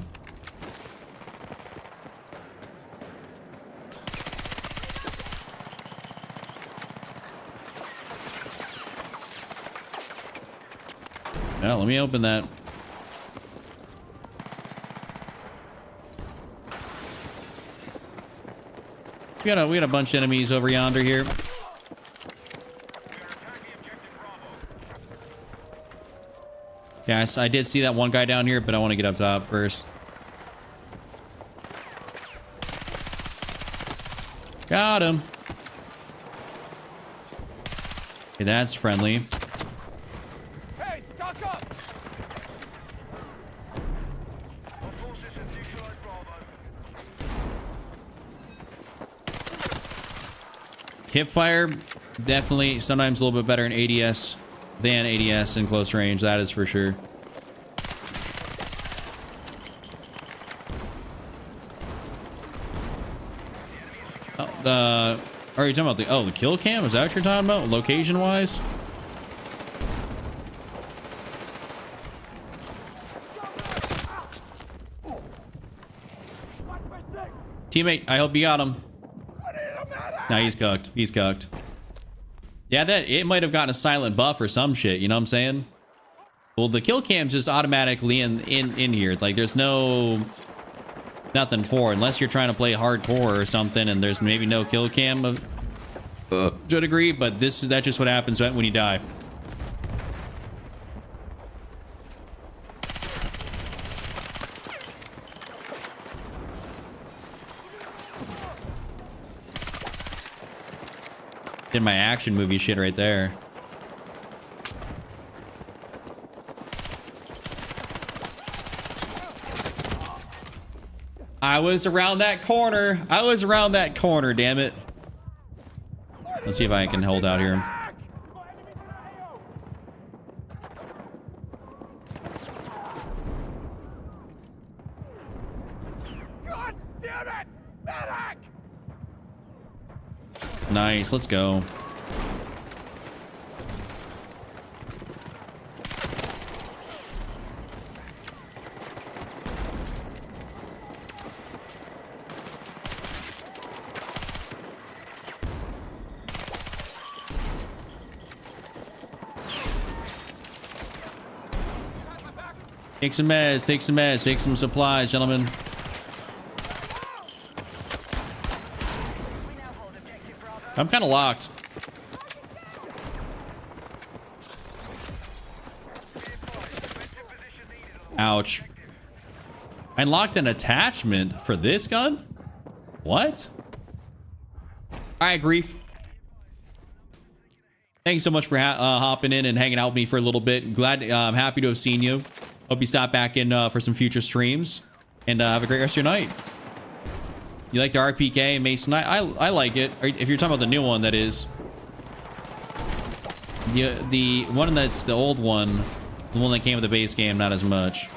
A: Yeah, let me open that. We got a bunch of enemies over yonder here. Yes, I did see that one guy down here, but I want to get up top first. Got him. Okay, that's friendly.
B: Hey, stock up!
C: All forces have neutralized Bravo.
A: Hipfire, definitely sometimes a little bit better in ADS than ADS in close range. That is for sure. Oh, are you talking about the kill cam? Is that what you're talking about? Location wise? Teammate, I hope you got him. Nah, he's cooked. He's cooked. Yeah, that it might have gotten a silent buff or some shit, you know what I'm saying? Well, the kill cam's just automatically in here. Like there's nothing for it, unless you're trying to play hardcore or something and there's maybe no kill cam to a degree, but that's just what happens when you die. Did my action movie shit right there. I was around that corner. I was around that corner, damn it. Let's see if I can hold out here.
B: God damn it! Medic!
A: Nice, let's go. Take some meds, take some meds, take some supplies, gentlemen. I'm kind of locked. Ouch. I unlocked an attachment for this gun? What? Alright, Grief. Thanks so much for hopping in and hanging out with me for a little bit. I'm happy to have seen you. Hope you stop back in for some future streams. And have a great rest of your night. You like the RPK, Mason? I like it. If you're talking about the new one, that is. The one that's the old one, the one that came with the base game, not as much.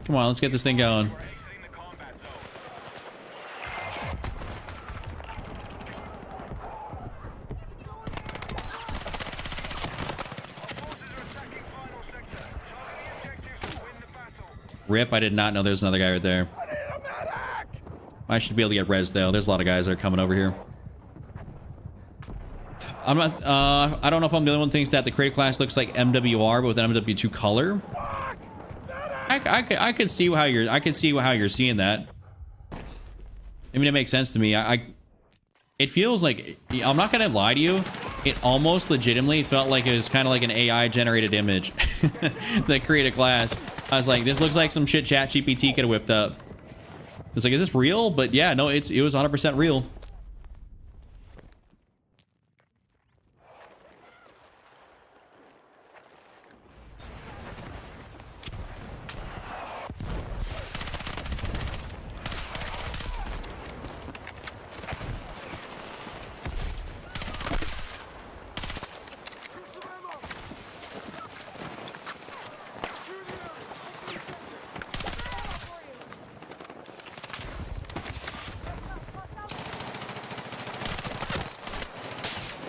A: Come on, let's get this thing going. Rip, I did not know there's another guy right there. I should be able to get res though. There's a lot of guys that are coming over here. I'm not, I don't know if I'm the only one who thinks that the creative class looks like MW4, but with an MW2 color. I could see how you're seeing that. I mean, it makes sense to me. It feels like, I'm not gonna lie to you, it almost legitimately felt like it was kind of like an AI generated image that created a class. I was like, this looks like some shit ChatGPT could have whipped up. It's like, is this real? But yeah, no, it was 100% real.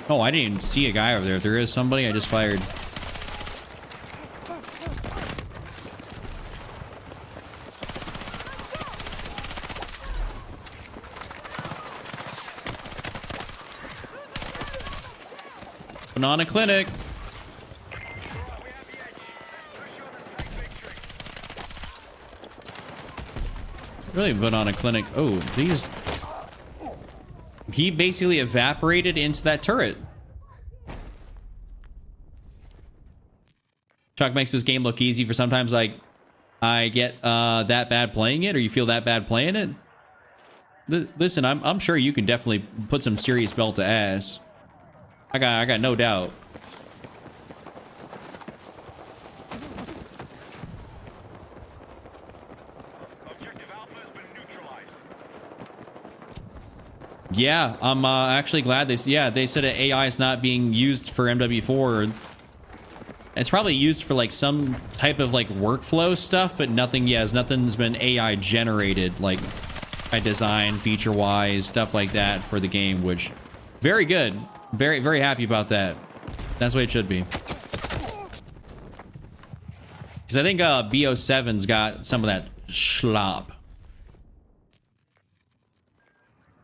A: Oh, I didn't even see a guy over there. If there is somebody, I just fired. Banana Clinic. Really, Banana Clinic. Oh, he basically evaporated into that turret. Chuck makes this game look easy for sometimes like I get that bad playing it, or you feel that bad playing it. Listen, I'm sure you can definitely put some serious belt to ass. I got no doubt.
C: Objective Alpha has been neutralized.
A: Yeah, I'm actually glad they said that AI is not being used for MW4. It's probably used for like some type of like workflow stuff, but nothing's been AI generated like by design, feature wise, stuff like that for the game, which very good. Very, very happy about that. That's the way it should be. Because I think BO7's got some of that schlop.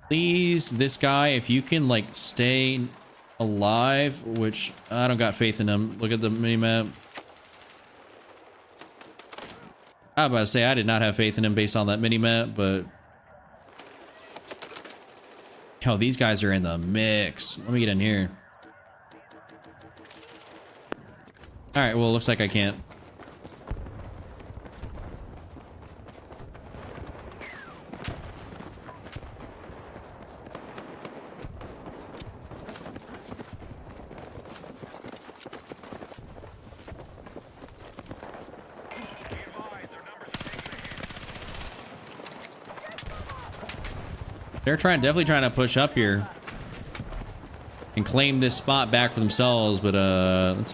A: Please, this guy, if you can like stay alive, which I don't got faith in him. Look at the minimap. I was about to say I did not have faith in him based on that minimap, but oh, these guys are in the mix. Let me get in here. All right, well, it looks like I can't. They're definitely trying to push up here and claim this spot back for themselves, but let's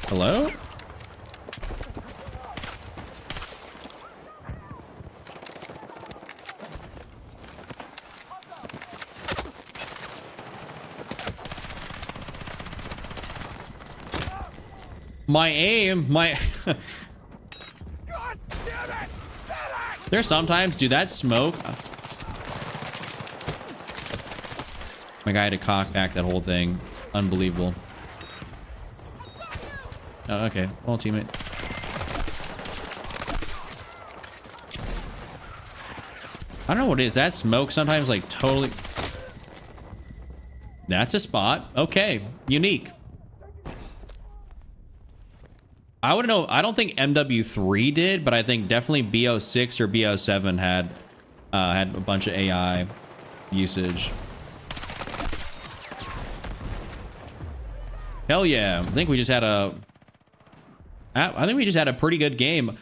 A: hello? My aim, There's sometimes, dude, that smoke. My guy had to cock back that whole thing. Unbelievable. Oh, okay. Well, teammate. I don't know what it is. That smoke sometimes like totally. That's a spot. Okay. Unique. I wouldn't know. I don't think MW3 did, but I think definitely BO6 or BO7 had a bunch of AI usage. Hell yeah. I think we just had a pretty good game.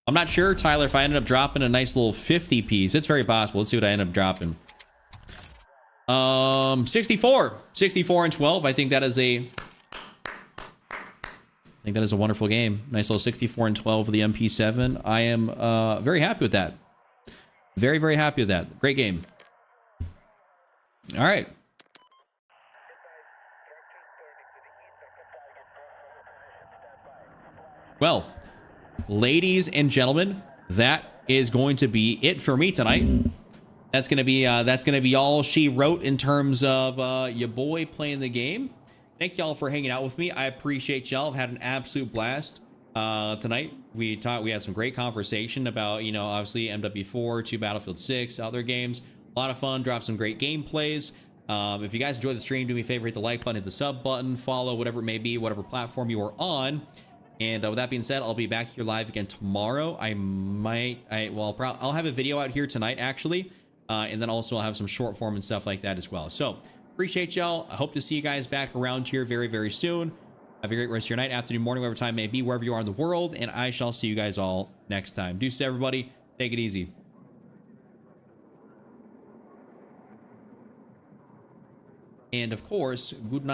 A: I'm not sure, Tyler, if I ended up dropping a nice little 50 piece. It's very possible. Let's see what I end up dropping. 64 and 12. I think that is a wonderful game. Nice little 64 and 12 for the MP7. I am very happy with that. Very, very happy with that. Great game. All right. Well, ladies and gentlemen, that is going to be it for me tonight. That's gonna be all she wrote in terms of your boy playing the game. Thank y'all for hanging out with me. I appreciate y'all. I've had an absolute blast tonight. We had some great conversation about, obviously MW4, 2 Battlefield 6, other games. A lot of fun. Dropped some great gameplays. If you guys enjoyed the stream, do me a favor, hit the like button, hit the sub button, follow, whatever it may be, whatever platform you are on. And with that being said, I'll be back here live again tomorrow. I'll have a video out here tonight, actually. And then also I'll have some short form and stuff like that as well. So appreciate y'all. I hope to see you guys back around here very, very soon. Have a great rest of your night, afternoon, morning, whatever time it may be, wherever you are in the world. And I shall see you guys all next time. Deuces, everybody. Take it easy. And of course, good night.